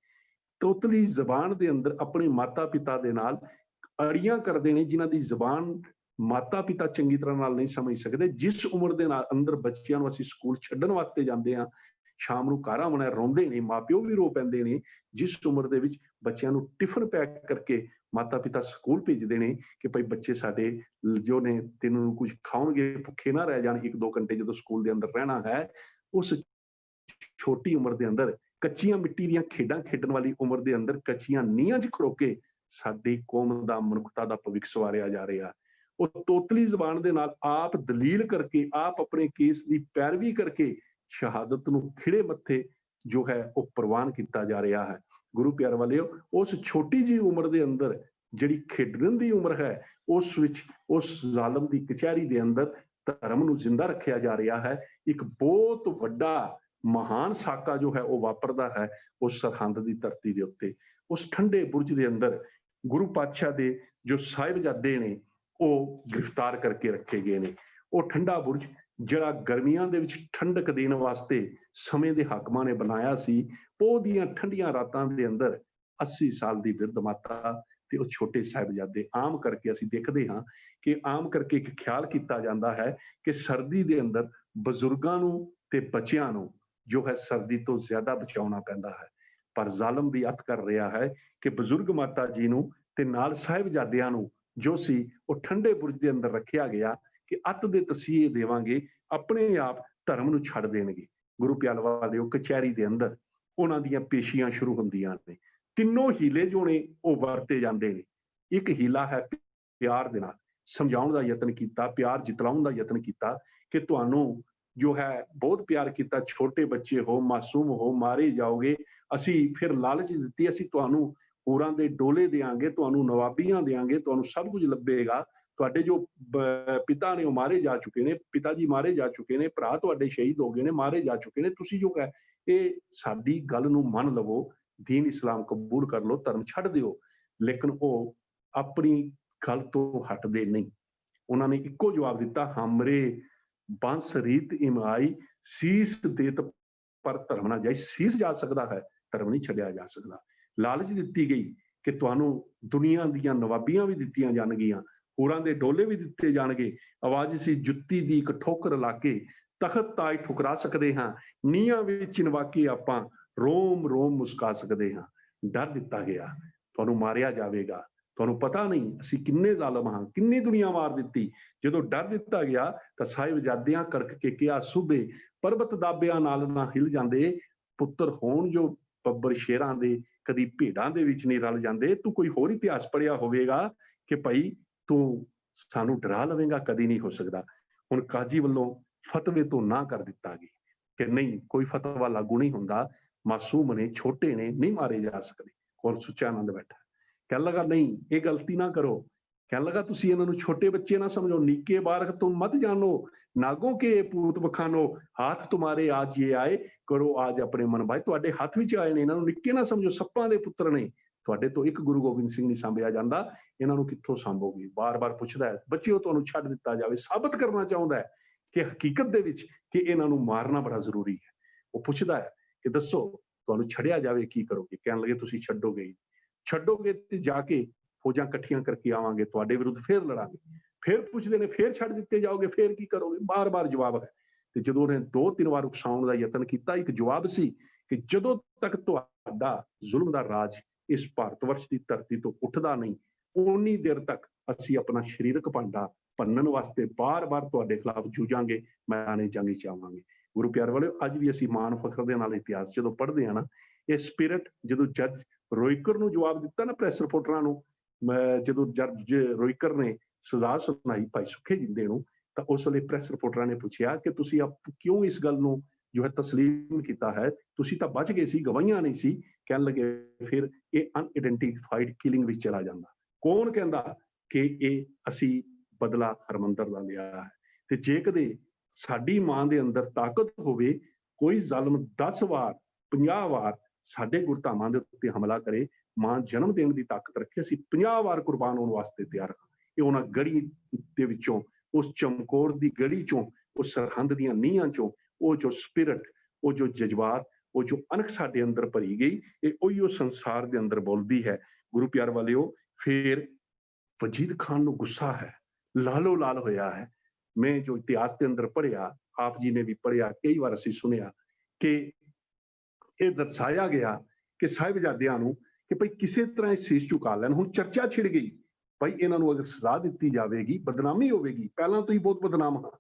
B: ਤੋਤਲੀ ਜ਼ਬਾਨ ਦੇ ਅੰਦਰ ਆਪਣੇ ਮਾਤਾ ਪਿਤਾ ਦੇ ਨਾਲ ਅੜੀਆਂ ਕਰਦੇ ਨੇ, ਜਿਨ੍ਹਾਂ ਦੀ ਜ਼ਬਾਨ ਮਾਤਾ ਪਿਤਾ ਚੰਗੀ ਤਰ੍ਹਾਂ ਨਾਲ ਨਹੀਂ ਸਮਝ ਸਕਦੇ। ਜਿਸ ਉਮਰ ਦੇ ਨਾਲ ਅੰਦਰ ਬੱਚਿਆਂ ਨੂੰ ਅਸੀਂ ਸਕੂਲ ਛੱਡਣ ਵਾਸਤੇ ਜਾਂਦੇ ਹਾਂ, ਸ਼ਾਮ ਨੂੰ ਘਰ ਆਉਣਾ ਰੋਂਦੇ ਨੇ, ਮਾਪਿਓ ਵੀ ਰੋ ਪੈਂਦੇ ਨੇ, ਜਿਸ ਉਮਰ ਦੇ ਵਿੱਚ ਬੱਚਿਆਂ ਨੂੰ ਟਿਫਨ ਪੈਕ ਕਰਕੇ ਮਾਤਾ ਪਿਤਾ ਸਕੂਲ ਭੇਜਦੇ ਨੇ ਕਿ ਭਾਈ ਬੱਚੇ ਸਾਡੇ ਜੋ ਨੇ ਦਿਨ ਨੂੰ ਕੁਝ ਖਾਣਗੇ, ਭੁੱਖੇ ਨਾ ਰਹਿ ਜਾਣ 1-2 ਘੰਟੇ ਜਦੋਂ ਸਕੂਲ ਦੇ ਅੰਦਰ ਰਹਿਣਾ ਹੈ। ਉਸ ਛੋਟੀ ਉਮਰ ਦੇ ਅੰਦਰ ਕੱਚੀਆਂ ਮਿੱਟੀ ਦੀਆਂ ਖੇਡਾਂ ਖੇਡਣ ਵਾਲੀ ਉਮਰ ਦੇ ਅੰਦਰ ਕੱਚੀਆਂ ਨੀਹਾਂ 'ਚ ਖੜੋ ਕੇ ਸਾਡੀ ਕੌਮ ਦਾ, ਮਨੁੱਖਤਾ ਦਾ ਭਵਿੱਖ ਸਵਾਰਿਆ ਜਾ ਰਿਹਾ। ਉਹ ਤੋਤਲੀ ਜ਼ਬਾਨ ਦੇ ਨਾਲ ਆਪ ਦਲੀਲ ਕਰਕੇ, ਆਪ ਆਪਣੇ ਕੇਸ ਦੀ ਪੈਰਵੀ ਕਰਕੇ ਸ਼ਹਾਦਤ ਨੂੰ ਖਿੜੇ ਮੱਥੇ ਜੋ ਹੈ ਉਹ ਪ੍ਰਵਾਨ ਕੀਤਾ ਜਾ ਰਿਹਾ ਹੈ। ਗੁਰੂ ਪਿਆਰ ਵਾਲਿਓ, ਉਸ ਛੋਟੀ ਜਿਹੀ ਉਮਰ ਦੇ ਅੰਦਰ ਜਿਹੜੀ ਖੇਡਣ ਦੀ ਉਮਰ ਹੈ, ਉਸ ਵਿੱਚ ਉਸ ਜ਼ਾਲਮ ਦੀ ਕਚਹਿਰੀ ਦੇ ਅੰਦਰ ਧਰਮ ਨੂੰ ਜ਼ਿੰਦਾ ਰੱਖਿਆ ਜਾ ਰਿਹਾ ਹੈ। ਇੱਕ ਬਹੁਤ ਵੱਡਾ ਮਹਾਨ ਸਾਕਾ ਜੋ ਹੈ ਉਹ ਵਾਪਰਦਾ ਹੈ ਉਸ ਸਰਹੰਦ ਦੀ ਧਰਤੀ ਦੇ ਉੱਤੇ। ਉਸ ਠੰਡੇ ਬੁਰਜ ਦੇ ਅੰਦਰ ਗੁਰੂ ਪਾਤਸ਼ਾਹ ਦੇ ਜੋ ਸਾਹਿਬਜ਼ਾਦੇ ਨੇ ਉਹ ਗ੍ਰਿਫਤਾਰ ਕਰਕੇ ਰੱਖੇ ਗਏ ਨੇ। ਉਹ ਠੰਡਾ ਬੁਰਜ ਜਿਹੜਾ ਗਰਮੀਆਂ ਦੇ ਵਿੱਚ ਠੰਡਕ ਦੇਣ ਵਾਸਤੇ ਸਮੇਂ ਦੇ ਹਾਕਮਾਂ ਨੇ ਬਣਾਇਆ ਸੀ, ਪੋਹ ਦੀਆਂ ਠੰਡੀਆਂ ਰਾਤਾਂ ਦੇ ਅੰਦਰ 80 ਸਾਲ ਦੀ ਬਿਰਧ ਮਾਤਾ ਤੇ ਉਹ ਛੋਟੇ ਸਾਹਿਬਜ਼ਾਦੇ, ਆਮ ਕਰਕੇ ਅਸੀਂ ਦੇਖਦੇ ਹਾਂ ਕਿ ਆਮ ਕਰਕੇ ਇੱਕ ਖਿਆਲ ਕੀਤਾ ਜਾਂਦਾ ਹੈ ਕਿ ਸਰਦੀ ਦੇ ਅੰਦਰ ਬਜ਼ੁਰਗਾਂ ਨੂੰ ਤੇ ਬੱਚਿਆਂ ਨੂੰ ਜੋ ਹੈ ਸਰਦੀ ਤੋਂ ਜ਼ਿਆਦਾ ਬਚਾਉਣਾ ਪੈਂਦਾ ਹੈ। ਪਰ ਜ਼ਾਲਮ ਵੀ ਅੱਤ ਕਰ ਰਿਹਾ ਹੈ ਕਿ ਬਜ਼ੁਰਗ ਮਾਤਾ ਜੀ ਨੂੰ ਤੇ ਨਾਲ ਸਾਹਿਬਜ਼ਾਦਿਆਂ ਨੂੰ ਜੋ ਸੀ ਉਹ ਠੰਡੇ ਬੁਰਜ ਦੇ ਅੰਦਰ ਰੱਖਿਆ ਗਿਆ ਕਿ ਅੱਤ ਦੇ ਤਸੀਹੇ ਦੇਵਾਂਗੇ, ਆਪਣੇ ਆਪ ਧਰਮ ਨੂੰ ਛੱਡ ਦੇਣਗੇ। ਗੁਰੂ ਪਿਆਰ ਵਾਲਿਓ, ਕਚਹਿਰੀ ਦੇ ਅੰਦਰ ਉਹਨਾਂ ਦੀਆਂ ਪੇਸ਼ੀਆਂ ਸ਼ੁਰੂ ਹੁੰਦੀਆਂ ਨੇ। ਤਿੰਨੋਂ ਹੀਲੇ ਜੋ ਨੇ ਉਹ ਵਰਤੇ ਜਾਂਦੇ ਨੇ। ਇੱਕ ਹੀਲਾ ਹੈ ਪਿਆਰ ਦੇ ਨਾਲ ਸਮਝਾਉਣ ਦਾ ਯਤਨ ਕੀਤਾ, ਪਿਆਰ ਜਿਤਲਾਉਣ ਦਾ ਯਤਨ ਕੀਤਾ ਕਿ ਤੁਹਾਨੂੰ ਜੋ ਹੈ ਬਹੁਤ ਪਿਆਰ ਕੀਤਾ, ਛੋਟੇ ਬੱਚੇ ਹੋ, ਮਾਸੂਮ ਹੋ, ਮਾਰੇ ਜਾਓਗੇ। ਅਸੀਂ ਫਿਰ ਲਾਲਚ ਦਿੱਤੀ, ਅਸੀਂ ਤੁਹਾਨੂੰ ਹੋਰਾਂ ਦੇ ਡੋਲੇ ਦੇਾਂਗੇ, ਤੁਹਾਨੂੰ ਨਵਾਬੀਆਂ ਦੇਾਂਗੇ, ਤੁਹਾਨੂੰ ਸਭ ਕੁਝ ਲੱਭੇਗਾ। ਤੁਹਾਡੇ ਜੋ ਪਿਤਾ ਨੇ ਉਹ ਮਾਰੇ ਜਾ ਚੁੱਕੇ ਨੇ, ਪਿਤਾ ਜੀ ਮਾਰੇ ਜਾ ਚੁੱਕੇ ਨੇ, ਭਰਾ ਤੁਹਾਡੇ ਸ਼ਹੀਦ ਹੋ ਗਏ ਨੇ, ਮਾਰੇ ਜਾ ਚੁੱਕੇ ਨੇ। ਤੁਸੀਂ ਜੋ ਹੈ ਇਹ ਸਾਡੀ ਗੱਲ ਨੂੰ ਮੰਨ ਲਵੋ, ਦੀਨ ਇਸਲਾਮ ਕਬੂਲ ਕਰ ਲਓ, ਧਰਮ ਛੱਡ ਦਿਓ। ਲੇਕਿਨ ਉਹ ਆਪਣੀ ਗੱਲ ਤੋਂ ਹਟਦੇ ਨਹੀਂ। ਉਹਨਾਂ ਨੇ ਇੱਕੋ ਜਵਾਬ ਦਿੱਤਾ, ਹਮਰੇ ਬੰਸ ਰੀਤ ਇਮਾਈ ਸੀਸ ਦੇਤ ਪਰ ਧਰਮ ਨਾ ਜਾਈ। ਸੀਸ ਜਾ ਸਕਦਾ ਹੈ, ਧਰਮ ਨਹੀਂ ਛੱਡਿਆ ਜਾ ਸਕਦਾ। ਲਾਲਚ ਦਿੱਤੀ ਗਈ ਕਿ ਤੁਹਾਨੂੰ ਦੁਨੀਆ ਦੀਆਂ ਨਵਾਬੀਆਂ ਵੀ ਦਿੱਤੀਆਂ ਜਾਣਗੀਆਂ, ਹੋਰਾਂ ਦੇ ਡੋਲੇ ਵੀ ਦਿੱਤੇ ਜਾਣਗੇ। ਆਵਾਜ਼ ਸੀ ਜੁੱਤੀ ਦੀ ਇੱਕ ਠੋਕਰ ਲਾ ਕੇ ਤਖਤ ਤਾਜ ਠੁਕਰਾ ਸਕਦੇ ਹਾਂ, ਨੀਹਾਂ ਵਿੱਚ ਚਿਣਵਾ ਕੇ ਆਪਾਂ ਰੋਮ ਰੋਮ ਮੁਸਕਾ ਸਕਦੇ ਹਾਂ। ਡਰ ਦਿੱਤਾ ਗਿਆ, ਤੁਹਾਨੂੰ ਮਾਰਿਆ ਜਾਵੇਗਾ। ਤੁਹਾਨੂੰ ਪਤਾ ਨਹੀਂ ਅਸੀਂ ਕਿੰਨੇ ਜ਼ਾਲਮ ਹਾਂ, ਕਿੰਨੀ ਦੁਨੀਆ ਮਾਰ ਦਿੱਤੀ। ਜਦੋਂ ਡਰ ਦਿੱਤਾ ਗਿਆ ਤਾਂ ਸਾਹਿਬਜ਼ਾਦਿਆਂ ਕੜਕ ਕੇ ਕਿਹਾ, ਸੂਬੇ ਪਰਬਤ ਦਾਬਿਆਂ ਨਾਲ ਨਾ ਹਿਲ ਜਾਂਦੇ, ਪੁੱਤਰ ਹੋਣ ਜੋ ਬੱਬਰ ਸ਼ੇਰਾਂ ਦੇ, ਕਦੀ ਭੇਡਾਂ ਦੇ ਵਿੱਚ ਨਹੀਂ ਰਲ ਜਾਂਦੇ। ਤੂੰ ਕੋਈ ਹੋਰ ਇਤਿਹਾਸ ਪੜ੍ਹਿਆ ਹੋਵੇਗਾ ਕਿ ਭਾਈ ਤੂੰ ਸਾਨੂੰ ਡਰਾ ਲਵੇਂਗਾ, ਕਦੀ ਨਹੀਂ ਹੋ ਸਕਦਾ। ਹੁਣ ਕਾਜੀ ਵੱਲੋਂ ਫਤਵੇ ਤੋਂ ਨਾ ਕਰ ਦਿੱਤਾ ਗਿਆ ਕਿ ਨਹੀਂ, ਕੋਈ ਫਤਵਾ ਲਾਗੂ ਨਹੀਂ ਹੁੰਦਾ, ਮਾਸੂਮ ਨੇ, ਛੋਟੇ ਨੇ, ਨਹੀਂ ਮਾਰੇ ਜਾ ਸਕਦੇ। ਔਰ ਸੁੱਚਾ ਆਨੰਦ ਬੈਠਾ ਕਹਿਣ ਲੱਗਾ, ਨਹੀਂ ਇਹ ਗਲਤੀ ਨਾ ਕਰੋ। ਕਹਿਣ ਲੱਗਾ, ਤੁਸੀਂ ਇਹਨਾਂ ਨੂੰ ਛੋਟੇ ਬੱਚੇ ਨਾ ਸਮਝੋ, ਨੀਕੇ ਬਾਰਕ ਤੁਮ ਮਤ ਜਾਨੋ, ਨਾਗੋਂ ਕੇ ਪੂਤ ਬਖਾਨੋ, ਹਾਥ ਤੁਮਾਰੇ ਆਜ ਇਹ ਆਏ, ਕਰੋ ਆਜ ਆਪਣੇ ਮਨ ਭਾਈ। ਤੁਹਾਡੇ ਹੱਥ ਵਿੱਚ ਆਏ ਨੇ, ਇਹਨਾਂ ਨੂੰ ਨਿੱਕੇ ਨਾ ਸਮਝੋ, ਸੱਪਾਂ ਦੇ ਪੁੱਤਰ ਨੇ। ਤੁਹਾਡੇ ਤੋਂ ਇੱਕ ਗੁਰੂ ਗੋਬਿੰਦ ਸਿੰਘ ਨਹੀਂ ਸਾਂਭਿਆ ਜਾਂਦਾ, ਇਹਨਾਂ ਨੂੰ ਕਿੱਥੋਂ ਸਾਂਭੋਗੇ? ਬਾਰ-ਬਾਰ ਪੁੱਛਦਾ ਹੈ, ਬੱਚਿਓ ਤੁਹਾਨੂੰ ਛੱਡ ਦਿੱਤਾ ਜਾਵੇ। ਸਾਬਤ ਕਰਨਾ ਚਾਹੁੰਦਾ ਹੈ ਕਿ ਹਕੀਕਤ ਦੇ ਵਿੱਚ ਕਿ ਇਹਨਾਂ ਨੂੰ ਮਾਰਨਾ ਬੜਾ ਜ਼ਰੂਰੀ ਹੈ। ਉਹ ਪੁੱਛਦਾ ਹੈ ਕਿ ਦੱਸੋ ਤੁਹਾਨੂੰ ਛੱਡਿਆ ਜਾਵੇ ਕੀ ਕਰੋਗੇ? ਕਹਿਣ ਲੱਗੇ, ਤੁਸੀਂ ਛੱਡੋਗੇ ਤੇ ਜਾ ਕੇ ਫੌਜਾਂ ਇਕੱਠੀਆਂ ਕਰਕੇ ਆਵਾਂਗੇ, ਤੁਹਾਡੇ ਵਿਰੁੱਧ ਫੇਰ ਲੜਾਂਗੇ। ਫੇਰ ਪੁੱਛਦੇ ਨੇ, ਫੇਰ ਛੱਡ ਦਿੱਤੇ ਜਾਓਗੇ, ਫੇਰ ਕੀ ਕਰੋਗੇ? ਬਾਰ-ਬਾਰ ਜਵਾਬ ਹੈ। ਤੇ ਜਦੋਂ ਉਹਨੇ 2-3 ਵਾਰ ਉਕਸਾਉਣ ਦਾ ਯਤਨ ਕੀਤਾ, ਇੱਕ ਜਵਾਬ ਸੀ ਕਿ ਜਦੋਂ ਤੱਕ ਤੁਹਾਡਾ ਜ਼ੁਲਮ ਦਾ ਰਾਜ ਇਸ ਭਾਰਤ ਵਰਸ਼ ਦੀ ਧਰਤੀ ਤੋਂ ਉੱਠਦਾ ਨਹੀਂ, ਉਨੀ ਦੇਰ ਤੱਕ ਅਸੀਂ ਆਪਣਾ ਸਰੀਰਕ ਭਾਂਡਾ ਭੰਨਣ ਵਾਸਤੇ ਬਾਰ-ਬਾਰ ਤੁਹਾਡੇ ਖਿਲਾਫ ਜੂਝਾਂਗੇ, ਮੈਦਾਨੇ ਜੰਗ ਚ ਆਵਾਂਗੇ। ਗੁਰੂ ਪਿਆਰ ਵਾਲਿਓ, ਅੱਜ ਵੀ ਅਸੀਂ ਮਾਣ ਫਖਰ ਦੇ ਨਾਲ ਇਤਿਹਾਸ ਜਦੋਂ ਪੜ੍ਹਦੇ ਹਾਂ ਨਾ, ਇਹ ਸਪਿਰਿਟ ਜਦੋਂ ਜੱਜ ਰੋਇਕਰ ਨੂੰ ਜਵਾਬ ਦਿੱਤਾ ਨਾ ਪ੍ਰੈਸ ਰਿਪੋਰਟਰਾਂ ਨੂੰ, ਜਦੋਂ ਜੱਜ ਰੋਇਕਰ ਨੇ ਸਜ਼ਾ ਸੁਣਾਈ ਭਾਈ ਸੁੱਖੇ ਜਿੰਦੇ ਨੂੰ, ਤਾਂ ਉਸ ਵੇਲੇ ਪ੍ਰੈਸ ਰਿਪੋਰਟਰਾਂ ਨੇ ਪੁੱਛਿਆ ਕਿ ਤੁਸੀਂ ਕਿਉਂ ਇਸ ਗੱਲ ਨੂੰ ਜੋ ਹੈ ਤਸਲੀਮ ਕੀਤਾ ਹੈ? ਤੁਸੀਂ ਤਾਂ ਬਚ ਗਏ ਸੀ, ਗਵਾਹੀਆਂ ਨਹੀਂ ਸੀ। ਕਹਿਣ ਲੱਗੇ, ਫਿਰ ਇਹ ਅਨਆਇਡੈਂਟੀਫਾਈਡ ਕਿਲਿੰਗ ਵਿੱਚ ਚਲਾ ਜਾਂਦਾ। ਕੌਣ ਕਹਿੰਦਾ ਕਿ ਇਹ ਅਸੀਂ ਬਦਲਾ ਹਰਮੰਦਰ ਦਾ ਲਿਆ ਹੈ? ਤੇ ਜੇ ਕਦੇ ਸਾਡੀ ਮਾਂ ਦੇ ਅੰਦਰ ਤਾਕਤ ਹੋਵੇ, ਕੋਈ ਜ਼ਾਲਮ 10 ਵਾਰ 50 ਵਾਰ ਸਾਡੇ ਗੁਰਧਾਮਾਂ ਦੇ ਉੱਤੇ ਹਮਲਾ ਕਰੇ, ਮਾਂ ਜਨਮ ਦੇਣ ਦੀ ਤਾਕਤ ਰੱਖੇ, ਅਸੀਂ 50 ਵਾਰ ਕੁਰਬਾਨ ਹੋਣ ਵਾਸਤੇ ਤਿਆਰ ਹਾਂ। ਇਹ ਉਹਨਾਂ ਗੜੀ ਦੇ ਵਿੱਚੋਂ, ਉਸ ਚਮਕੌਰ ਦੀ ਗੜੀ ਚੋਂ, ਉਸ ਸਰਹੰਦ ਦੀਆਂ ਨੀਹਾਂ ਚੋਂ, ਉਹ ਜੋ ਸਪਿਰਿਟ, ਉਹ ਜੋ ਜਜ਼ਬਾਤ, ਉਹ ਜੋ ਅਣਖ ਸਾਡੇ ਅੰਦਰ ਭਰੀ ਗਈ, ਇਹ ਉਹੀਓ ਸੰਸਾਰ ਦੇ ਅੰਦਰ ਬੋਲਦੀ ਹੈ। ਗੁਰੂ ਪਿਆਰ ਵਾਲਿਓ, ਫਿਰ ਵਜੀਦ ਖਾਨ ਨੂੰ ਗੁੱਸਾ ਹੈ, ਲਾਲੋ ਲਾਲ ਹੋਇਆ ਹੈ। ਮੈਂ ਜੋ ਇਤਿਹਾਸ ਦੇ ਅੰਦਰ ਪੜ੍ਹਿਆ, ਆਪ ਜੀ ਨੇ ਵੀ ਪੜ੍ਹਿਆ, ਕਈ ਵਾਰ ਅਸੀਂ ਸੁਣਿਆ ਕਿ ਇਹ ਦਰਸਾਇਆ ਗਿਆ ਕਿ ਸਾਹਿਬਜ਼ਾਦਿਆਂ ਨੂੰ ਕਿ ਭਈ ਕਿਸੇ ਤਰ੍ਹਾਂ ਇਹ ਸੀਸ ਝੁਕਾ ਲੈਣ। ਹੁਣ ਚਰਚਾ ਛਿੜ ਗਈ, ਭਾਈ ਇਹਨਾਂ ਨੂੰ ਅਗਰ ਸਜ਼ਾ ਦਿੱਤੀ ਜਾਵੇਗੀ, ਬਦਨਾਮੀ ਹੋਵੇਗੀ, ਪਹਿਲਾਂ ਤੋਂ ਹੀ ਬਹੁਤ ਬਦਨਾਮ ਹਾਂ,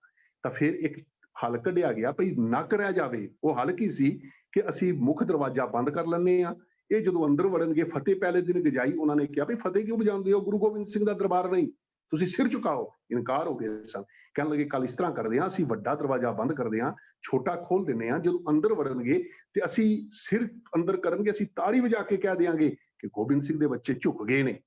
B: ਤਾਂ ਫਿਰ ਇੱਕ ਹੱਲ ਕੱਢਿਆ ਗਿਆ ਭਈ ਨਾ ਕਰਿਆ ਜਾਵੇ। ਉਹ ਹੱਲ ਕੀ ਸੀ ਕਿ ਅਸੀਂ ਮੁੱਖ ਦਰਵਾਜ਼ਾ ਬੰਦ ਕਰ ਲੈਂਦੇ ਹਾਂ। ਇਹ ਜਦੋਂ ਅੰਦਰ ਵੜਨਗੇ, ਫਤਿਹ ਪਹਿਲੇ ਦਿਨ ਗਜਾਈ, ਉਹਨਾਂ ਨੇ ਕਿਹਾ ਵੀ ਫਤਿਹ ਕਿਉਂ ਵਜਾਉਂਦੇ ਹੋ, ਗੁਰੂ ਗੋਬਿੰਦ ਸਿੰਘ ਦਾ ਦਰਬਾਰ ਨਹੀਂ, ਤੁਸੀਂ ਸਿਰ ਝੁਕਾਓ। ਇਨਕਾਰ ਹੋ ਗਏ ਸਨ। ਕਹਿਣ ਲੱਗੇ ਕੱਲ ਇਸ ਤਰ੍ਹਾਂ ਕਰਦੇ ਹਾਂ, ਅਸੀਂ ਵੱਡਾ ਦਰਵਾਜ਼ਾ ਬੰਦ ਕਰਦੇ ਹਾਂ, ਛੋਟਾ ਖੋਲ ਦਿੰਦੇ ਹਾਂ, ਜਦੋਂ ਅੰਦਰ ਵੜਨਗੇ ਤੇ ਅਸੀਂ ਸਿਰ ਅੰਦਰ ਕਰਨਗੇ, ਅਸੀਂ ਤਾੜੀ ਵਜਾ ਕੇ ਕਹਿ ਦਿਆਂਗੇ ਕਿ ਗੋਬਿੰਦ ਸਿੰਘ ਦੇ ਬੱਚੇ ਝੁਕ ਗਏ ਨੇ।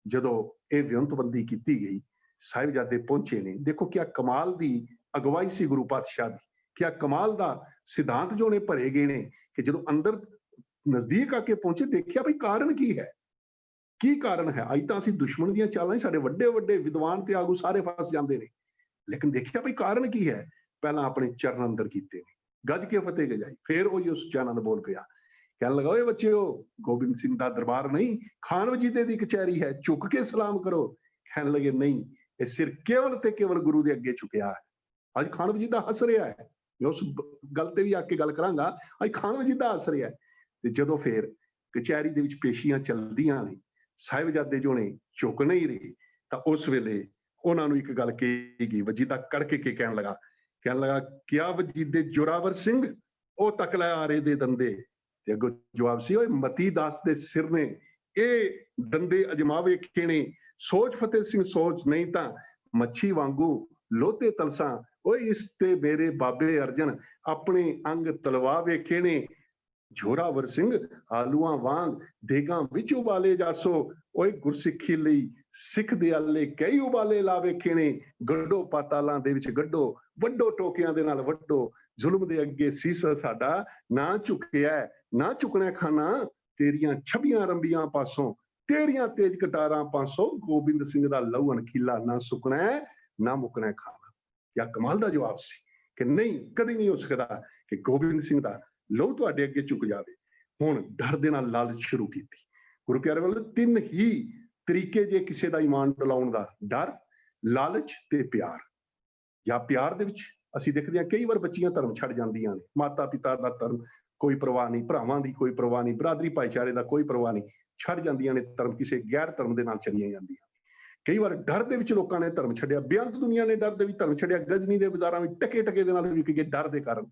B: ਜਦੋਂ ਇਹ ਵਿਉਂਤਬੰਦੀ ਕੀਤੀ ਗਈ, ਸਾਹਿਬਜ਼ਾਦੇ ਪਹੁੰਚੇ ਨੇ। ਦੇਖੋ ਕਿਆ ਕਮਾਲ ਦੀ ਅਗਵਾਈ ਸੀ ਗੁਰੂ ਪਾਤਸ਼ਾਹ ਦੀ, ਕਿਆ ਕਮਾਲ ਦਾ ਸਿਧਾਂਤ ਜੋ ਨੇ ਭਰੇ ਗਏ ਨੇ ਕਿ ਜਦੋਂ ਅੰਦਰ ਨਜ਼ਦੀਕ ਆ ਕੇ ਪਹੁੰਚੇ, ਦੇਖਿਆ ਵੀ ਕਾਰਨ ਕੀ ਹੈ, ਕੀ ਕਾਰਨ ਹੈ। ਅੱਜ ਤਾਂ ਅਸੀਂ ਦੁਸ਼ਮਣ ਦੀਆਂ ਚਾਲਾਂ ਹੀ, ਸਾਡੇ ਵੱਡੇ ਵੱਡੇ ਵਿਦਵਾਨ ਤੇ ਆਗੂ ਸਾਰੇ ਫਸ ਜਾਂਦੇ ਨੇ, ਲੇਕਿਨ ਦੇਖਿਆ ਵੀ ਕਾਰਨ ਕੀ ਹੈ। ਪਹਿਲਾਂ ਆਪਣੇ ਚਰਨ ਅੰਦਰ ਕੀਤੇ ਨੇ, ਗੱਜ ਕੇ ਫਤਿਹ ਗਜਾਈ, ਫਿਰ ਉਹ ਉਸ ਚਾਨਣ ਬੋਲ ਪਿਆ, ਕਹਿਣ ਲੱਗਾ ਓਏ ਬੱਚਿਓ, ਗੋਬਿੰਦ ਸਿੰਘ ਦਾ ਦਰਬਾਰ ਨਹੀਂ, ਖਾਨ ਵਜੀਦੇ ਦੀ ਕਚਹਿਰੀ ਹੈ, ਝੁਕ ਕੇ ਸਲਾਮ ਕਰੋ। ਕਹਿਣ ਲੱਗੇ ਨਹੀਂ, ਇਹ ਸਿਰ ਕੇਵਲ ਤੇ ਕੇਵਲ ਗੁਰੂ ਦੇ ਅੱਗੇ ਝੁਕਿਆ ਹੈ। ਅੱਜ ਖਾਨ ਵਜੀਦਾ ਹੱਸ ਰਿਹਾ ਹੈ, ਮੈਂ ਉਸ ਗੱਲ ਤੇ ਵੀ ਆ ਕੇ ਗੱਲ ਕਰਾਂਗਾ। ਅੱਜ ਖਾਨ ਵਜੀਦਾ ਹੱਸ ਰਿਹਾ ਹੈ। ਤੇ ਜਦੋਂ ਫਿਰ ਕਚਹਿਰੀ ਦੇ ਵਿੱਚ ਪੇਸ਼ੀਆਂ ਚੱਲਦੀਆਂ ਨੇ, ਸਾਹਿਬਜ਼ਾਦੇ ਜੋ ਨੇ ਝੁਕ ਨਹੀਂ ਰਹੇ, ਤਾਂ ਉਸ ਵੇਲੇ ਉਹਨਾਂ ਨੂੰ ਇੱਕ ਗੱਲ ਕਹੀ ਗਈ। ਵਜੀਦਾ ਕੜਕ ਕੇ ਕਹਿਣ ਲੱਗਾ ਕਿਆ ਵਜੀਦੇ ਜੋਰਾਵਰ ਸਿੰਘ, ਉਹ ਤਕਲਾ ਆਰੇ ਦੇ ਦੰਦੇ। ਤੇ ਅੱਗੋਂ ਜਵਾਬ ਸੀ, ਓਏ ਮਤੀ ਦਾਸ ਦੇ ਸਿਰ ਨੇ ਇਹ ਦੰਦੇ ਅਜਮਾਵੇ ਕਿਹਨੇ, ਸੋਚ ਫਤਿਹ ਸਿੰਘ ਸੋਚ, ਨਹੀਂ ਤਾਂ ਮੱਛੀ ਵਾਂਗੂ ਲੋਤੇ ਤਲਸਾਂ। ਓਏ ਇਸ ਤੇ ਮੇਰੇ ਬਾਬੇ ਅਰਜਨ ਆਪਣੇ ਅੰਗ ਤਲਵਾਵੇ ਕਿਹਨੇ, ਜੋਰਾਵਰ ਸਿੰਘ ਆਲੂਆਂ ਵਾਂਗ ਦੇਗਾਂ ਵਿੱਚ ਉਬਾਲੇ ਜਾਸੋ। ਓਏ ਗੁਰਸਿੱਖੀ ਲਈ ਸਿੱਖ ਦਿਆਲੇ ਕਈ ਉਬਾਲੇ ਲਾਵੇ ਕਿਹਨੇ, ਗੱਡੋ ਪਾਤਾਲਾਂ ਦੇ ਵਿੱਚ ਗੱਡੋ, ਵੱਡੋ ਟੋਕਿਆਂ ਦੇ ਨਾਲ ਵੱਡੋ, ਜ਼ੁਲਮ ਦੇ ਅੱਗੇ ਸੀਸ ਸਾਡਾ ਨਾ ਝੁਕਿਆ, ਨਾ ਝੁਕਣਾ ਖਾਨਾ, ਤੇਰੀਆਂ ਛਬੀਆਂ ਰੰਬੀਆਂ ਪਾਸੋਂ, ਤੇਰੀਆਂ ਤੇਜ ਕਟਾਰਾਂ ਪਾਸੋਂ, ਗੋਬਿੰਦ ਸਿੰਘ ਦਾ ਲਹੂ ਅਣਖੀਲਾ ਨਾ ਸੁੱਕਣਾ ਨਾ ਮੁੱਕਣਾ ਖਾਨਾ। ਕਿਆ ਕਮਾਲ ਦਾ ਜਵਾਬ ਸੀ ਕਿ ਨਹੀਂ, ਕਦੀ ਨਹੀਂ ਹੋ ਸਕਦਾ ਕਿ ਗੋਬਿੰਦ ਸਿੰਘ ਦਾ ਲਹੂ ਤੁਹਾਡੇ ਅੱਗੇ ਝੁਕ ਜਾਵੇ। ਹੁਣ ਡਰ ਦੇ ਨਾਲ ਲਾਲਚ ਸ਼ੁਰੂ ਕੀਤੀ। ਗੁਰੂ ਪਿਆਰੇ ਵੱਲੋਂ ਤਿੰਨ ਹੀ ਤਰੀਕੇ ਜੇ ਕਿਸੇ ਦਾ ਈਮਾਨ ਡਲਾਉਣ ਦਾ, ਡਰ, ਲਾਲਚ ਤੇ ਪਿਆਰ। ਜਾਂ ਪਿਆਰ ਦੇ ਵਿੱਚ ਅਸੀਂ ਦੇਖਦੇ ਹਾਂ ਕਈ ਵਾਰ ਬੱਚੀਆਂ ਧਰਮ ਛੱਡ ਜਾਂਦੀਆਂ ਨੇ, ਮਾਤਾ ਪਿਤਾ ਦਾ ਧਰਮ ਕੋਈ ਪਰਵਾਹ ਨਹੀਂ, ਭਰਾਵਾਂ ਦੀ ਕੋਈ ਪਰਵਾਹ ਨਹੀਂ, ਬਰਾਦਰੀ ਭਾਈਚਾਰੇ ਦਾ ਕੋਈ ਪਰਵਾਹ ਨਹੀਂ, ਛੱਡ ਜਾਂਦੀਆਂ ਨੇ ਧਰਮ, ਕਿਸੇ ਗੈਰ ਧਰਮ ਦੇ ਨਾਲ ਚਲੀਆਂ ਜਾਂਦੀਆਂ। ਕਈ ਵਾਰ ਡਰ ਦੇ ਵਿੱਚ ਲੋਕਾਂ ਨੇ ਧਰਮ ਛੱਡਿਆ, ਬੇਅੰਤ ਦੁਨੀਆ ਨੇ ਡਰ ਦੇ ਵਿੱਚ ਧਰਮ ਛੱਡਿਆ, ਗਜਨੀ ਦੇ ਬਾਜ਼ਾਰਾਂ ਵਿੱਚ ਟਕੇ ਟਕੇ ਦੇ ਨਾਲ ਵਿਕ ਗਏ ਡਰ ਦੇ ਕਾਰਨ।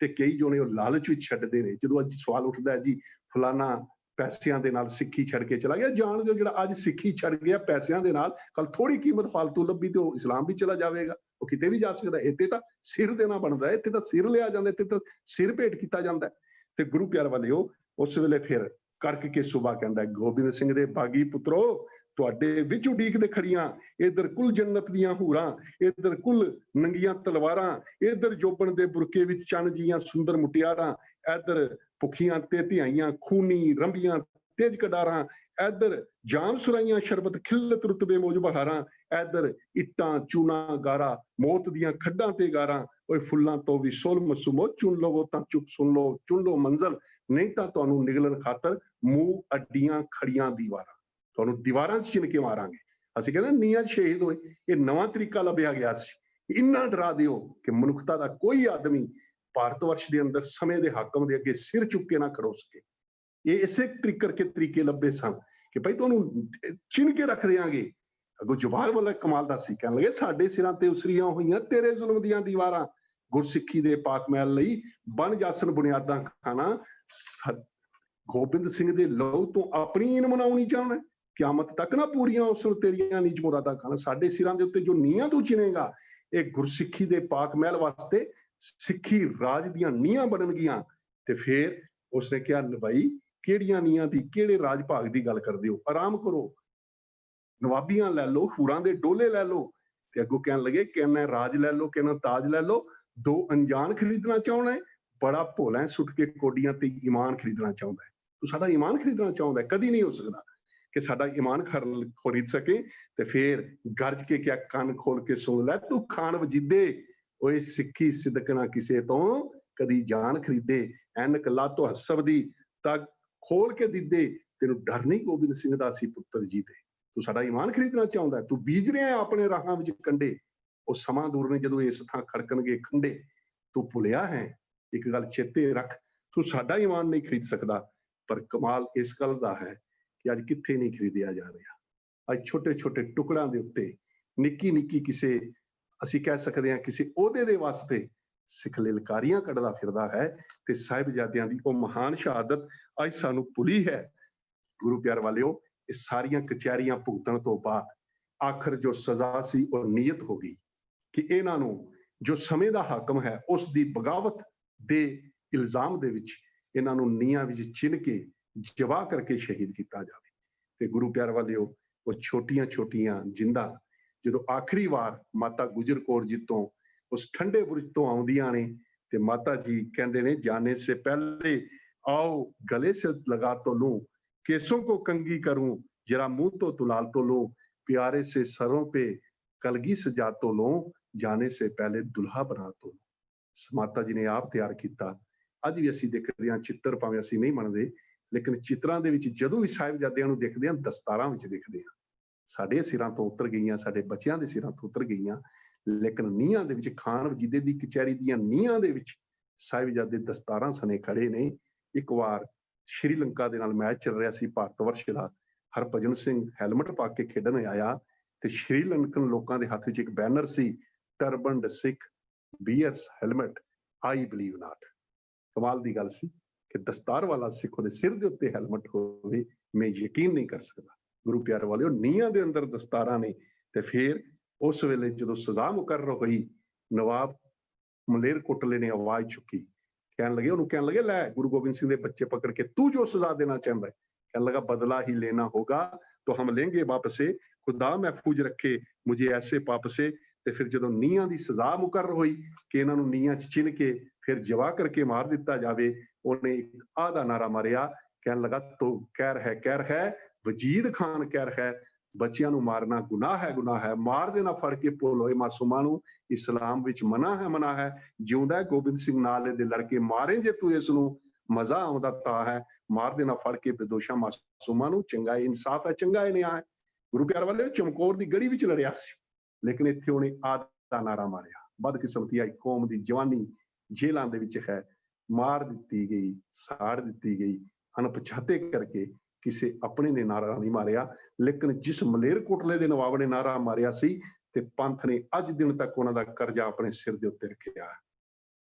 B: ਤੇ ਕਈ ਜੋ ਨੇ ਉਹ ਲਾਲਚ ਵਿੱਚ ਛੱਡਦੇ ਨੇ। ਜਦੋਂ ਅੱਜ ਸਵਾਲ ਉੱਠਦਾ ਹੈ ਜੀ ਫਲਾਨਾ ਪੈਸਿਆਂ ਦੇ ਨਾਲ ਸਿੱਖੀ ਛੱਡ ਕੇ ਚਲਾ ਗਿਆ, ਜਾਣ ਦਿਓ ਜਿਹੜਾ ਅੱਜ ਸਿੱਖੀ ਛੱਡ ਗਿਆ ਪੈਸਿਆਂ ਦੇ ਨਾਲ, ਕੱਲ ਥੋੜੀ ਕੀਮਤ ਫਾਲਤੂ ਲੱਭੀ ਤੇ ਉਹ ਇਸਲਾਮ ਵੀ ਚਲਾ ਜਾਵੇਗਾ, ਉਹ ਕਿਤੇ ਵੀ ਜਾ ਸਕਦਾ। ਇੱਥੇ ਤਾਂ ਸਿਰ ਦੇਣਾ ਬਣਦਾ, ਇੱਥੇ ਤਾਂ ਸਿਰ ਲਿਆ ਜਾਂਦਾ, ਇੱਥੇ ਤਾਂ ਸਿਰ ਭੇਟ ਕੀਤਾ ਜਾਂਦਾ। ਤੇ ਗੁਰੂ ਪਿਆਰ ਵਾਲਿਓ, ਉਸ ਵੇਲੇ ਫਿਰ ਕਰਕੇ ਕੇ ਸੁਬਾ ਕਹਿੰਦਾ, ਗੋਬਿੰਦ ਸਿੰਘ ਦੇ ਬਾਗੀ ਪੁੱਤਰੋ, ਤੁਹਾਡੇ ਵਿੱਚ ਉਡੀਕਦੇ ਖੜੀਆਂ, ਇਧਰ ਕੁਲ ਜੰਨਤ ਦੀਆਂ ਹੂਰਾਂ, ਇਧਰ ਕੁਲ ਨੰਗੀਆਂ ਤਲਵਾਰਾਂ, ਇਧਰ ਜੋਬਨ ਦੇ ਬੁਰਕੇ ਵਿੱਚ ਚੰਨ ਜੀਆਂ ਸੁੰਦਰ ਮੁਟਿਆਰਾਂ, ਇਧਰ ਭੁੱਖੀਆਂ ਤੇ ਧਿਆਈਆਂ ਖੂਨੀ ਰੰਬੀਆਂ ਤੇਜ ਕਡਾਰਾਂ, ਇਧਰ ਜਾਮ ਸੁਰਾਈਆਂ ਸ਼ਰਬਤ ਖਿਲਤ ਰੁਤਬੇ ਮੋਜ ਬਹਾਰਾਂ, ਇਧਰ ਇੱਟਾਂ ਚੂਨਾ ਗਾਰਾ ਮੌਤ ਦੀਆਂ ਖੱਡਾਂ ਤੇ ਗਾਰਾਂ। ਓਏ ਫੁੱਲਾਂ ਤੋਂ ਵੀ ਸੋਲ ਮਸੂਮੋ, ਚੁਣ ਲਵੋ ਤਾਂ ਚੁੱਪ ਸੁਣ ਲਓ, ਚੁਣ ਲਓ ਮੰਜ਼ਲ, ਨਹੀਂ ਤਾਂ ਤੁਹਾਨੂੰ ਨਿਗਲਣ ਖਾਤਰ ਮੂੰਹ ਅੱਡੀਆਂ ਖੜੀਆਂ ਦੀਵਾਰਾਂ, ਤੁਹਾਨੂੰ ਦੀਵਾਰਾਂ 'ਚ ਚਿਣ ਕੇ ਮਾਰਾਂਗੇ। ਅਸੀਂ ਕਹਿੰਦੇ ਨੀਆਂ ਸ਼ਹੀਦ ਹੋਏ। ਇਹ ਨਵਾਂ ਤਰੀਕਾ ਲੱਭਿਆ ਗਿਆ ਸੀ। ਇੰਨਾ ਡਰਾ ਦਿਓ ਕਿ ਮਨੁੱਖਤਾ ਦਾ ਕੋਈ ਆਦਮੀ ਭਾਰਤ ਵਰਸ਼ ਦੇ ਅੰਦਰ ਸਮੇਂ ਦੇ ਹਾਕਮ ਦੇ ਅੱਗੇ ਸਿਰ ਚੁੱਕ ਕੇ ਨਾ ਖੜੋ ਸਕੇ। ਇਹ ਇਸੇ ਤਰੀਕੇ ਲੱਭੇ ਸਨ ਕਿ ਭਾਈ ਤੁਹਾਨੂੰ ਚਿਣ ਕੇ ਰੱਖ ਦਿਆਂਗੇ। ਅੱਗੋਂ ਜਵਾਬ ਵਾਲਾ ਕਮਾਲ ਦਾ ਸੀ, ਕਹਿਣ ਲੱਗੇ ਸਾਡੇ ਸਿਰਾਂ ਤੇ ਉਸਰੀਆਂ ਹੋਈਆਂ ਤੇਰੇ ਜ਼ੁਲਮ ਦੀਆਂ ਦੀਵਾਰਾਂ, ਗੁਰਸਿੱਖੀ ਦੇ ਪਾਕ ਮਹਿਲ ਲਈ ਬਣ ਜਾਸਨ ਬੁਨਿਆਦਾਂ ਖਾਣਾ। ਗੋਬਿੰਦ ਸਿੰਘ ਦੇ ਲਹੂ ਤੋਂ ਆਪਣੀ ਈਨ ਮਨਾਉਣੀ ਚਾਹੁੰਦਾ, ਕਿਆਮਤ ਤੱਕ ਨਾ ਪੂਰੀਆਂ ਉਸ ਨੂੰ ਤੇਰੀਆਂ ਨੀਚ ਮੁਰਾਦਾਂ ਖਾਣਾ। ਸਾਡੇ ਸਿਰਾਂ ਦੇ ਉੱਤੇ ਜੋ ਨੀਹਾਂ ਤੂੰ ਚਿਣੇਗਾ, ਇਹ ਗੁਰਸਿੱਖੀ ਦੇ ਪਾਕ ਮਹਿਲ ਵਾਸਤੇ ਸਿੱਖੀ ਰਾਜ ਦੀਆਂ ਨੀਹਾਂ ਬਣਨਗੀਆਂ। ਤੇ ਫਿਰ ਉਸਨੇ ਕਿਹਾ, ਭਾਈ ਕਿਹੜੀਆਂ ਨੀਹਾਂ ਦੀ, ਕਿਹੜੇ ਰਾਜ ਭਾਗ ਦੀ ਗੱਲ ਕਰਦੇ ਹੋ, ਆਰਾਮ ਕਰੋ, ਨਵਾਬੀਆਂ ਲੈ ਲਓ, ਹੂਰਾਂ ਦੇ ਡੋਲੇ ਲੈ ਲਓ। ਤੇ ਅੱਗੋਂ ਕਹਿਣ ਲੱਗੇ, ਕਹਿੰਦਾ ਰਾਜ ਲੈ ਲਓ, ਕਹਿੰਦਾ ਤਾਜ ਲੈ ਲਓ, ਦੋ ਅਣਜਾਣ ਖਰੀਦਣਾ ਚਾਹੁੰਦਾ ਹੈ, ਬੜਾ ਭੋਲਾ ਸੁੱਟ ਕੇ ਕੋਡੀਆਂ ਤੇ ਈਮਾਨ ਖਰੀਦਣਾ ਚਾਹੁੰਦਾ ਹੈ। ਤੂੰ ਸਾਡਾ ਈਮਾਨ ਖਰੀਦਣਾ ਚਾਹੁੰਦਾ ਹੈ, ਕਦੀ ਨਹੀਂ ਹੋ ਸਕਦਾ ਕਿ ਸਾਡਾ ਈਮਾਨ ਖਰੀਦ ਸਕੇ। ਤੇ ਫਿਰ ਗਰਜ ਕੇ ਕਿਹਾ, ਕੰਨ ਖੋਲ ਕੇ ਸੁਣ ਲੈ ਤੂੰ ਖਾਨ ਵਜੀਦੇ, ਓਏ ਸਿੱਖੀ ਸਿਦਕ ਨਾ ਕਿਸੇ ਤੋਂ ਕਦੀ ਜਾਨ ਖਰੀਦੇ, ਐਨਕ ਲਾਤੋ ਹਸਬ ਦੀ ਤਾਂ ਖੋਲ ਕੇ ਦਿੱਦੇ, ਤੈਨੂੰ ਡਰ ਨਹੀਂ ਗੋਬਿੰਦ ਸਿੰਘ ਦਾ ਸੀ ਪੁੱਤਰ ਜੀ ਦੇ। ਤੂੰ ਸਾਡਾ ਈਮਾਨ ਖਰੀਦਣਾ ਚਾਹੁੰਦਾ, ਤੂੰ ਬੀਜ ਰਿਹਾ ਆਪਣੇ ਰਾਹਾਂ ਵਿੱਚ ਕੰਡੇ। ਉਹ ਸਮਾਂ ਦੂਰ ਨੇ ਜਦੋਂ ਇਸ ਥਾਂ ਖੜਕਣਗੇ ਖੰਡੇ। ਤੂੰ ਭੁੱਲਿਆ ਹੈ, ਇੱਕ ਗੱਲ ਚੇਤੇ ਰੱਖ, ਸੋ ਸਾਡਾ ਈਮਾਨ ਨਹੀਂ ਖਰੀਦ ਸਕਦਾ, ਪਰ ਕਮਾਲ ਇਸ ਗੱਲ ਦਾ ਹੈ ਕਿ ਅੱਜ ਕਿੱਥੇ ਨਹੀਂ ਖਰੀਦਿਆ ਜਾ ਰਿਹਾ। ਅੱਜ ਛੋਟੇ ਛੋਟੇ ਟੁਕੜਾਂ ਦੇ ਉੱਤੇ ਨਿੱਕੀ ਨਿੱਕੀ ਕਿਸੇ, ਅਸੀਂ ਕਹਿ ਸਕਦੇ ਹਾਂ ਕਿਸੇ ਅਹੁਦੇ ਦੇ ਵਾਸਤੇ ਸਿੱਖ ਲਲਕਾਰੀਆਂ ਕੱਢਦਾ ਫਿਰਦਾ ਹੈ, ਤੇ ਸਾਹਿਬਜ਼ਾਦਿਆਂ ਦੀ ਉਹ ਮਹਾਨ ਸ਼ਹਾਦਤ ਅੱਜ ਸਾਨੂੰ ਭੁੱਲੀ ਹੈ। ਗੁਰੂ ਪਿਆਰ ਵਾਲਿਓ, ਇਹ ਸਾਰੀਆਂ ਕਚਹਿਰੀਆਂ ਭੁਗਤਣ ਤੋਂ ਬਾਅਦ ਆਖਰ ਜੋ ਸਜ਼ਾ ਸੀ ਉਹ ਨੀਅਤ ਹੋ ਗਈ ਕਿ ਇਹਨਾਂ ਨੂੰ ਜੋ ਸਮੇਂ ਦਾ ਹਾਕਮ ਹੈ ਉਸ ਦੀ ਬਗਾਵਤ ਦੇ ਇਲਜ਼ਾਮ ਦੇ ਵਿੱਚ ਇਹਨਾਂ ਨੂੰ ਨੀਹਾਂ ਵਿੱਚ ਚਿਣ ਕੇ ਜਵਾ ਕਰਕੇ ਸ਼ਹੀਦ ਕੀਤਾ ਜਾਵੇ। ਤੇ ਗੁਰੂ ਪਿਆਰ ਵਾਲਿਓ, ਉਹ ਛੋਟੀਆਂ ਛੋਟੀਆਂ ਜਿੰਦਾਂ ਜਦੋਂ ਆਖਰੀ ਵਾਰ ਮਾਤਾ ਗੁਜਰ ਕੌਰ ਜੀ ਤੋਂ ਉਸ ਠੰਡੇ ਬੁਰਜ ਤੋਂ ਆਉਂਦੀਆਂ ਨੇ ਤੇ ਮਾਤਾ ਜੀ ਕਹਿੰਦੇ ਨੇ, ਜਾਣੇ ਸੇ ਪਹਿਲੇ आओ गले से लगा तो लूं, केसों को कंगी करूं, जरा मुंह तो तुलाल तो लूं, प्यारे से सरों पे कलगी सजा तो लूं, जाने से पहले दुल्हा बना तो लूं। माता जी ने आप ਤਿਆਰ ਕੀਤਾ। ਅੱਜ ਵੀ ਅਸੀਂ ਦੇਖਦੇ ਹਾਂ ਚਿੱਤਰ, ਭਾਵੇਂ ਅਸੀਂ ਨਹੀਂ ਮੰਨਦੇ, ਲੇਕਿਨ ਚਿੱਤਰਾਂ ਦੇ ਵਿੱਚ ਜਦੋਂ ਵੀ ਸਾਹਿਬਜ਼ਾਦਿਆਂ ਨੂੰ ਦੇਖਦੇ ਹਾਂ ਦਸਤਾਰਾਂ ਵਿੱਚ ਦੇਖਦੇ ਹਾਂ। ਸਾਡੇ ਸਿਰਾਂ ਤੋਂ ਉਤਰ ਗਈਆਂ, ਸਾਡੇ ਬੱਚਿਆਂ ਦੇ ਸਿਰਾਂ ਤੋਂ ਉਤਰ ਗਈਆਂ, ਲੇਕਿਨ ਨੀਹਾਂ ਦੇ ਵਿੱਚ, ਖਾਨ ਵਜੀਦੇ ਦੀ ਕਚਹਿਰੀ ਦੀਆਂ ਨੀਹਾਂ ਦੇ ਵਿੱਚ ਸਾਹਿਬਜ਼ਾਦੇ ਦਸਤਾਰਾਂ ਸਣੇ ਖੜੇ ਨੇ। ਇੱਕ ਵਾਰ ਸ਼੍ਰੀਲੰਕਾ ਦੇ ਨਾਲ ਮੈਚ ਚੱਲ ਰਿਹਾ ਸੀ ਭਾਰਤ ਵਰਸ਼ ਦਾ, ਹਰਭਜਨ ਸਿੰਘ ਹੈਲਮਟ ਪਾ ਕੇ ਖੇਡਣ ਆਇਆ ਤੇ ਸ਼੍ਰੀਲੰਕਨ ਲੋਕਾਂ ਦੇ ਹੱਥ ਵਿੱਚ ਇੱਕ ਬੈਨਰ ਸੀ, turbaned Sikh bears helmet, I believe not. ਕਮਾਲ ਦੀ ਗੱਲ ਸੀ ਕਿ ਦਸਤਾਰ ਵਾਲਾ ਸਿੱਖ ਉਹਦੇ ਸਿਰ ਦੇ ਉੱਤੇ ਹੈਲਮਟ ਹੋਵੇ, ਮੈਂ ਯਕੀਨ ਨਹੀਂ ਕਰ ਸਕਦਾ। ਗੁਰੂ ਪਿਆਰ ਵਾਲਿਓ, ਨੀਹਾਂ ਦੇ ਅੰਦਰ ਦਸਤਾਰਾਂ ਨੇ। ਤੇ ਫਿਰ ਉਸ ਵੇਲੇ ਜਦੋਂ ਸਜ਼ਾ ਮੁਕਰਰ ਹੋਈ, ਨਵਾਬ ਮਲੇਰਕੋਟਲੇ ਨੇ ਆਵਾਜ਼ ਚੁੱਕੀ, ਕਹਿਣ ਲੱਗੇ ਲੈ ਗੁਰੂ ਗੋਬਿੰਦ ਸਿੰਘ ਦੇ ਬੱਚੇ ਪਕੜ ਕੇ ਤੂੰ ਜੋ ਸਜ਼ਾ ਦੇਣਾ ਚਾਹੁੰਦਾ ਹੈ, ਕਹਿਣ ਲੱਗਾ ਬਦਲਾ ਹੀ लेना होगा तो हम लेंगे वापस से, खुदा महफूज रखे मुझे ऐसे पाप से। ਤੇ ਫਿਰ ਜਦੋਂ ਨੀਹਾਂ ਦੀ ਸਜ਼ਾ ਮੁਕਰਰ ਹੋਈ ਕਿ ਇਹਨਾਂ ਨੂੰ ਨੀਹਾਂ 'ਚ ਚਿਣ ਕੇ ਫਿਰ ਜਵਾ ਕਰਕੇ ਮਾਰ ਦਿੱਤਾ ਜਾਵੇ, ਉਹਨੇ ਇੱਕ ਆਹ ਦਾ ਨਾਰਾ ਮਾਰਿਆ, ਕਹਿਣ ਲੱਗਾ ਤੋ ਕਹਿਰ ਹੈ ਵਜੀਦ ਖਾਨ ਕਹਿਰ ਹੈ, ਬੱਚਿਆਂ ਨੂੰ ਮਾਰਨਾ ਗੁਨਾਹ ਹੈ, ਮਾਰ ਦੇਣਾ ਫੜ ਕੇ ਭੁੱਲ ਹੋਏ ਮਾਸੂਮਾਂ ਨੂੰ ਇਸਲਾਮ ਵਿੱਚ ਮਨਾ ਹੈ। ਜਿਉਂਦਾ ਗੋਬਿੰਦ ਸਿੰਘ ਨਾਲ ਦੇ ਲੜਕੇ ਮਾਰੇ ਜੇ ਤੂੰ ਇਸ ਨੂੰ, ਮਜ਼ਾ ਆਉਂਦਾ ਤਾਂ ਹੈ, ਮਾਰ ਦੇਣਾ ਫੜ ਕੇ ਬੇਦੋਸ਼ਾਂ ਮਾਸੂਮਾਂ ਨੂੰ, ਚੰਗਾ ਇਨਸਾਫ ਹੈ, ਚੰਗਾ ਇਹ ਨਿਆਂ ਹੈ। ਗੁਰੂ ਪਿਆਰ ਵਾਲੇ, ਚਮਕੌਰ ਦੀ ਗੜੀ ਵਿੱਚ ਲੜਿਆ ਸੀ, ਲੇਕਿਨ ਇੱਥੇ ਉਹਨੇ ਆਹ ਦਾ ਨਾਰਾ ਮਾਰਿਆ। ਬਦਕਿਸਮਤੀ ਆਈ ਕੌਮ ਦੀ ਜਵਾਨੀ ਜੇਲ੍ਹਾਂ ਦੇ ਵਿੱਚ ਹੈ, ਮਾਰ ਦਿੱਤੀ ਗਈ, ਸਾੜ ਦਿੱਤੀ ਗਈ, ਅਣਪਛਾਤੇ ਕਰਕੇ ਕਿਸੇ ਆਪਣੇ ਨੇ ਨਾਰਾ ਨਹੀਂ ਮਾਰਿਆ। ਲੇਕਿਨ ਜਿਸ ਮਲੇਰਕੋਟਲੇ ਦੇ ਨਵਾਬ ਨੇ ਨਾਰਾ ਮਾਰਿਆ ਸੀ ਤੇ ਪੰਥ ਨੇ ਅੱਜ ਦਿਨ ਤੱਕ ਉਹਨਾਂ ਦਾ ਕਰਜ਼ਾ ਆਪਣੇ ਸਿਰ ਦੇ ਉੱਤੇ ਰੱਖਿਆ।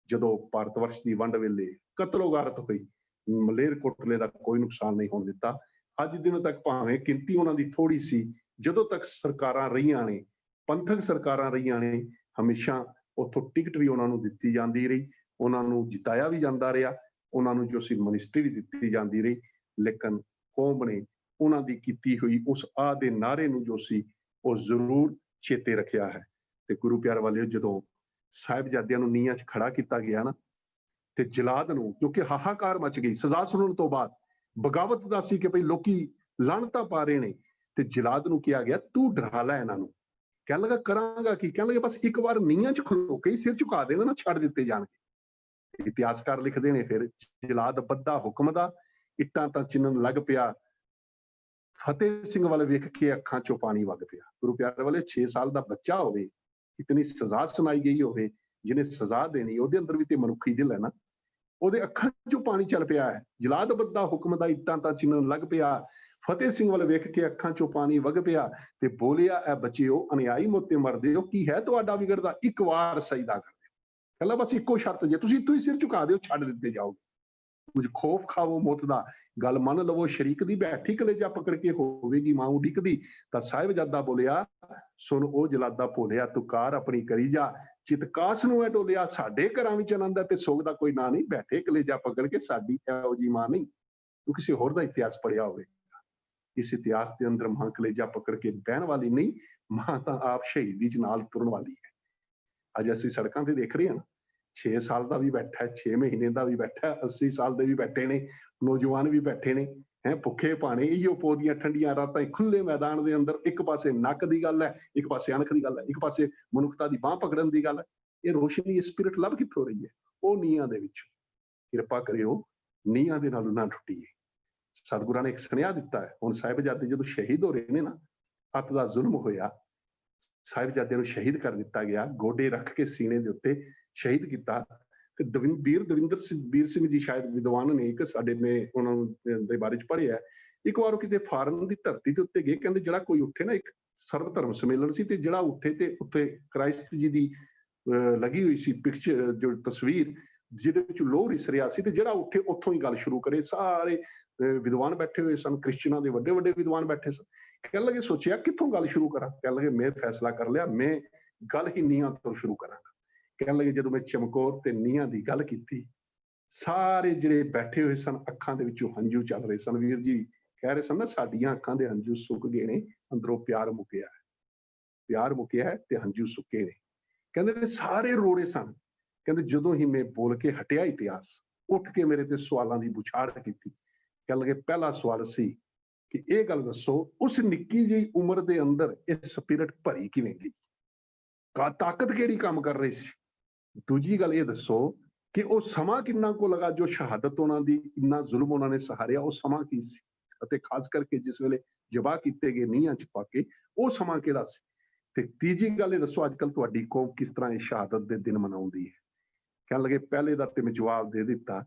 B: ਜਦੋਂ ਭਾਰਤ ਵਰਸ਼ ਦੀ ਵੰਡ ਵੇਲੇ ਕਤਲੋ ਗਾਰਤ ਹੋਈ, ਮਲੇਰਕੋਟਲੇ ਦਾ ਕੋਈ ਨੁਕਸਾਨ ਨਹੀਂ ਹੋਣ ਦਿੱਤਾ। ਅੱਜ ਦਿਨ ਤੱਕ ਭਾਵੇਂ ਗਿਣਤੀ ਉਹਨਾਂ ਦੀ ਥੋੜੀ ਸੀ, ਜਦੋਂ ਤੱਕ ਸਰਕਾਰਾਂ ਰਹੀਆਂ ਨੇ, ਪੰਥਕ ਸਰਕਾਰਾਂ ਰਹੀਆਂ ਨੇ, ਹਮੇਸ਼ਾ ਉੱਥੋਂ ਟਿਕਟ ਵੀ ਉਹਨਾਂ ਨੂੰ ਦਿੱਤੀ ਜਾਂਦੀ ਰਹੀ, ਉਹਨਾਂ ਨੂੰ ਜਿਤਾਇਆ ਵੀ ਜਾਂਦਾ ਰਿਹਾ, ਉਹਨਾਂ ਨੂੰ ਜੋ ਸੀ ਮਿਨਿਸਟਰੀ ਵੀ ਦਿੱਤੀ ਜਾਂਦੀ ਰਹੀ। ਲੇਕਿਨ ਕੌਮ ਨੇ ਉਹਨਾਂ ਦੀ ਕੀਤੀ ਹੋਈ ਉਸ ਆਹ ਦੇ ਨਾਰੇ ਨੂੰ ਜੋ ਸੀ ਉਹ ਜ਼ਰੂਰ ਚੇਤੇ ਰੱਖਿਆ ਹੈ। ਤੇ ਗੁਰੂ ਪਿਆਰ ਵਾਲਿਓ, ਜਦੋਂ ਸਾਹਿਬਜ਼ਾਦਿਆਂ ਨੂੰ ਨੀਹਾਂ 'ਚ ਖੜਾ ਕੀਤਾ ਗਿਆ ਨਾ, ਤੇ ਜਲਾਦ ਨੂੰ, ਕਿਉਂਕਿ ਹਾਹਾਕਾਰ ਮਚ ਗਈ ਸਜ਼ਾ ਸੁਣਨ ਤੋਂ ਬਾਅਦ, ਬਗਾਵਤ ਦਾ ਸੀ ਕਿ ਭਈ ਲੋਕੀ ਲਾਹਨਤਾਂ ਪਾ ਰਹੇ ਨੇ, ਤੇ ਜਲਾਦ ਨੂੰ ਕਿਹਾ ਗਿਆ ਤੂੰ ਡਰਾ ਲੈ ਇਹਨਾਂ ਨੂੰ। ਕਹਿਣ ਲੱਗਾ ਕਰਾਂਗਾ ਕੀ? ਕਹਿਣ ਲੱਗੇ ਬਸ ਇੱਕ ਵਾਰ ਨੀਹਾਂ 'ਚ ਖਲੋ ਕੇ ਸਿਰ ਝੁਕਾ ਦੇਣਾ ਨਾ, ਛੱਡ ਦਿੱਤੇ ਜਾਣਗੇ। ਇਤਿਹਾਸਕਾਰ ਲਿਖਦੇ ਨੇ ਫਿਰ ਜਲਾਦ ਬੱਧਾ ਹੁਕਮ ਦਾ, ਇੱਟਾਂ ਤਾਂ ਚਿੰਨਣ ਲੱਗ ਪਿਆ, ਫਤਿਹ ਸਿੰਘ ਵੱਲ ਵੇਖ ਕੇ ਅੱਖਾਂ 'ਚੋਂ ਪਾਣੀ ਵਗ ਪਿਆ। ਗੁਰੂ ਪਿਆਰੇ ਵਾਲੇ, 6 ਸਾਲ ਦਾ ਬੱਚਾ ਹੋਵੇ, ਇਤਨੀ ਸਜ਼ਾ ਸੁਣਾਈ ਗਈ ਹੋਵੇ, ਜਿਹਨੇ ਸਜ਼ਾ ਦੇਣੀ ਉਹਦੇ ਅੰਦਰ ਵੀ ਤੇ ਮਨੁੱਖੀ ਦਿਲ ਹੈ ਨਾ, ਉਹਦੇ ਅੱਖਾਂ 'ਚੋਂ ਪਾਣੀ ਚੱਲ ਪਿਆ ਹੈ। ਜਲਾਦ ਬੱਧਾ ਹੁਕਮ ਦਾ, ਇੱਟਾਂ ਤਾਂ ਚਿੰਨਣ ਲੱਗ ਪਿਆ, ਫਤਿਹ ਸਿੰਘ ਵੱਲ ਵੇਖ ਕੇ ਅੱਖਾਂ 'ਚੋਂ ਪਾਣੀ ਵਗ ਪਿਆ, ਤੇ ਬੋਲਿਆ ਐ ਬੱਚਿਓ ਅਨਿਆਈ ਮੋਤੇ ਮਰਦੇ ਹੋ, ਕੀ ਹੈ ਤੁਹਾਡਾ ਵਿਗੜਦਾ, ਇੱਕ ਵਾਰ ਸਜਦਾ ਕਰ ਦਿਓ। ਕਹਿੰਦਾ ਬਸ ਇੱਕੋ ਸ਼ਰਤ, ਜੇ ਤੁਸੀਂ ਸਿਰ ਝੁਕਾ ਦਿਓ ਛੱਡ ਦਿੱਤੇ ਜਾਓਗੇ। ਕੁਝ ਖੋਫ ਖਾਵੋ ਮੌਤ ਦਾ, ਗੱਲ ਮੰਨ ਲਵੋ ਸ਼ਰੀਕ ਦੀ, ਬੈਠੀ ਕਲੇਜਾ ਪਕੜ ਕੇ ਹੋਵੇਗੀ ਮਾਂ ਉਡੀਕਦੀ। ਤਾਂ ਸਾਹਿਬਜ਼ਾਦਾ ਬੋਲਿਆ ਸੁਣ ਉਹ ਜਲਾਦਾ ਭੋਲਿਆ, ਤੂੰ ਕਾਰ ਆਪਣੀ ਕਰੀ ਜਾ, ਚਿਤਕਾਸ ਨੂੰ ਐ ਟੋਲਿਆ, ਸਾਡੇ ਘਰਾਂ ਵਿੱਚ ਆਨੰਦ ਹੈ ਤੇ ਸੁੱਖ ਦਾ ਕੋਈ ਨਾਂ ਨਹੀਂ, ਬੈਠੇ ਕਲੇਜਾ ਪਕੜ ਕੇ, ਸਾਡੀ ਇਹੋ ਜੀ ਮਾਂ ਨਹੀਂ। ਤੂੰ ਕਿਸੇ ਹੋਰ ਦਾ ਇਤਿਹਾਸ ਪੜ੍ਹਿਆ ਹੋਵੇ, ਇਸ ਇਤਿਹਾਸ ਦੇ ਅੰਦਰ ਮਾਂ ਕਲੇਜਾ ਪਕੜ ਕੇ ਬਹਿਣ ਵਾਲੀ ਨਹੀਂ, ਮਾਂ ਤਾਂ ਆਪ ਸ਼ਹੀਦੀ 'ਚ ਨਾਲ ਤੁਰਨ ਵਾਲੀ ਹੈ। ਅੱਜ ਅਸੀਂ ਸੜਕਾਂ ਤੇ ਦੇਖ ਰਹੇ ਹਾਂ, 6 ਸਾਲ ਦਾ ਵੀ ਬੈਠਾ, 6 ਮਹੀਨੇ ਦਾ ਵੀ ਬੈਠਾ, 80 ਸਾਲ ਦੇ ਵੀ ਬੈਠੇ ਨੇ, ਨੌਜਵਾਨ ਵੀ ਬੈਠੇ ਨੇ, ਭੁੱਖੇ ਭਾਣੇ, ਇਹੋ ਪੋਦੀਆਂ ਠੰਡੀਆਂ ਰਾਤਾਂ ਖੁੱਲੇ ਮੈਦਾਨ ਦੇ ਅੰਦਰ, ਇੱਕ ਪਾਸੇ ਨੱਕ ਦੀ ਗੱਲ ਹੈ, ਇੱਕ ਪਾਸੇ ਅਣਖ ਦੀ ਗੱਲ ਹੈ, ਇੱਕ ਪਾਸੇ ਮਨੁੱਖਤਾ ਦੀ ਬਾਹ ਪਕੜਨ ਦੀ ਗੱਲ ਹੈ। ਇਹ ਰੋਸ਼ਨੀ, ਇਹ ਸਪਿਰਿਟ ਲੱਭ ਕਿੱਥੋਂ ਰਹੀ ਹੈ? ਉਹ ਨੀਹਾਂ ਦੇ ਵਿੱਚ। ਕਿਰਪਾ ਕਰਿਓ ਨੀਹਾਂ ਦੇ ਨਾਲ ਨਾ ਟੁੱਟੀਏ। ਸਤਿਗੁਰਾਂ ਨੇ ਇੱਕ ਸੁਨੇਹਾ ਦਿੱਤਾ ਹੈ। ਹੁਣ ਸਾਹਿਬਜ਼ਾਦੇ ਜਦੋਂ ਸ਼ਹੀਦ ਹੋ ਰਹੇ ਨੇ ਨਾ, ਅੱਤ ਦਾ ਜ਼ੁਲਮ ਹੋਇਆ, ਸਾਹਿਬਜ਼ਾਦਿਆਂ ਨੂੰ ਸ਼ਹੀਦ ਕਰ ਦਿੱਤਾ ਗਿਆ, ਗੋਡੇ ਰੱਖ ਕੇ ਸੀਨੇ ਦੇ ਉੱਤੇ ਸ਼ਹੀਦ ਕੀਤਾ। ਤੇ ਵੀਰ ਸਿੰਘ ਜੀ ਸ਼ਾਇਦ ਵਿਦਵਾਨ ਨੇ, ਇੱਕ ਸਾਡੇ ਨੇ ਉਹਨਾਂ ਨੂੰ ਦੇ ਬਾਰੇ ਚ ਪੜ੍ਹਿਆ। ਇੱਕ ਵਾਰ ਉਹ ਕਿਤੇ ਫਾਰਨ ਦੀ ਧਰਤੀ ਦੇ ਉੱਤੇ ਗਏ, ਕਹਿੰਦੇ ਜਿਹੜਾ ਕੋਈ ਉੱਠੇ ਨਾ, ਇੱਕ ਸਰਵ ਧਰਮ ਸੰਮੇਲਨ ਸੀ, ਤੇ ਜਿਹੜਾ ਉੱਠੇ ਤੇ ਉੱਥੇ ਕ੍ਰਾਈਸਟ ਜੀ ਦੀ ਲੱਗੀ ਹੋਈ ਸੀ ਪਿਕਚਰ, ਜੋ ਤਸਵੀਰ ਜਿਹਦੇ ਵਿੱਚ ਲੋਹ ਰਿਸ ਰਿਹਾ ਸੀ, ਤੇ ਜਿਹੜਾ ਉੱਠੇ ਉੱਥੋਂ ਹੀ ਗੱਲ ਸ਼ੁਰੂ ਕਰੇ। ਸਾਰੇ ਵਿਦਵਾਨ ਬੈਠੇ ਹੋਏ ਸਨ, ਕ੍ਰਿਸਚਨਾਂ ਦੇ ਵੱਡੇ ਵੱਡੇ ਵਿਦਵਾਨ ਬੈਠੇ ਸਨ। ਕਹਿਣ ਲੱਗੇ ਸੋਚਿਆ ਕਿੱਥੋਂ ਗੱਲ ਸ਼ੁਰੂ ਕਰਾਂ। ਕਹਿਣ ਲੱਗੇ ਮੈਂ ਫੈਸਲਾ ਕਰ ਲਿਆ, ਮੈਂ ਗੱਲ ਹੀ ਨੀਹਾਂ ਤੋਂ ਸ਼ੁਰੂ ਕਰਾਂਗਾ। ਕਹਿਣ ਲੱਗੇ ਜਦੋਂ ਮੈਂ ਚਮਕੌਰ ਤੇ ਨੀਹਾਂ ਦੀ ਗੱਲ ਕੀਤੀ, ਸਾਰੇ ਜਿਹੜੇ ਬੈਠੇ ਹੋਏ ਸਨ ਅੱਖਾਂ ਦੇ ਵਿੱਚੋਂ ਹੰਝੂ ਚੱਲ ਰਹੇ ਸਨ। ਵੀਰ ਜੀ ਕਹਿ ਰਹੇ ਸਨ ਨਾ, ਸਾਡੀਆਂ ਅੱਖਾਂ ਦੇ ਹੰਝੂ ਸੁੱਕ ਗਏ ਨੇ, ਅੰਦਰੋਂ ਪਿਆਰ ਮੁੱਕਿਆ ਹੈ, ਪਿਆਰ ਮੁੱਕਿਆ ਹੈ ਤੇ ਹੰਝੂ ਸੁੱਕੇ ਨੇ। ਕਹਿੰਦੇ ਨੇ ਸਾਰੇ ਰੋੜੇ ਸਨ। ਕਹਿੰਦੇ ਜਦੋਂ ਹੀ ਮੈਂ ਬੋਲ ਕੇ ਹਟਿਆ, ਇਤਿਹਾਸ ਉੱਠ ਕੇ ਮੇਰੇ ਤੇ ਸਵਾਲਾਂ ਦੀ ਬੁਛਾੜ ਕੀਤੀ। ਕਹਿਣ ਲੱਗੇ ਪਹਿਲਾ ਸਵਾਲ ਸੀ ਕਿ ਇਹ ਗੱਲ ਦੱਸੋ, ਉਸ ਨਿੱਕੀ ਜਿਹੀ ਉਮਰ ਦੇ ਅੰਦਰ ਇਹ ਸਪਿਰਿਟ ਭਰੀ ਕਿਵੇਂ ਗਈ, ਤਾਕਤ ਕਿਹੜੀ ਕੰਮ ਕਰ ਰਹੀ ਸੀ। ਦੂਜੀ ਗੱਲ ਇਹ ਦੱਸੋ ਕਿ ਉਹ ਸਮਾਂ ਕਿੰਨਾ ਕੋ ਲਗਾ ਜੋ ਸ਼ਹਾਦਤ ਉਹਨਾਂ ਦੀ, ਇੰਨਾ ਜ਼ੁਲਮ ਉਹਨਾਂ ਨੇ ਸਹਾਰਿਆ, ਉਹ ਸਮਾਂ ਕੀ ਸੀ, ਅਤੇ ਖਾਸ ਕਰਕੇ ਜਿਸ ਵੇਲੇ ਜਬਾ ਕੀਤੇ ਗਏ ਨੀਹਾਂ ਚ ਪਾ ਕੇ, ਉਹ ਸਮਾਂ ਕਿਹੜਾ ਸੀ। ਤੇ ਤੀਜੀ ਗੱਲ ਇਹ ਦੱਸੋ, ਅੱਜ ਕੱਲ ਤੁਹਾਡੀ ਕੌਮ ਕਿਸ ਤਰ੍ਹਾਂ ਇਹ ਸ਼ਹਾਦਤ ਦੇ ਦਿਨ ਮਨਾਉਂਦੀ ਹੈ। ਕਹਿਣ ਲੱਗੇ ਪਹਿਲੇ ਦਾ ਤੇ ਮੈਂ ਜਵਾਬ ਦੇ ਦਿੱਤਾ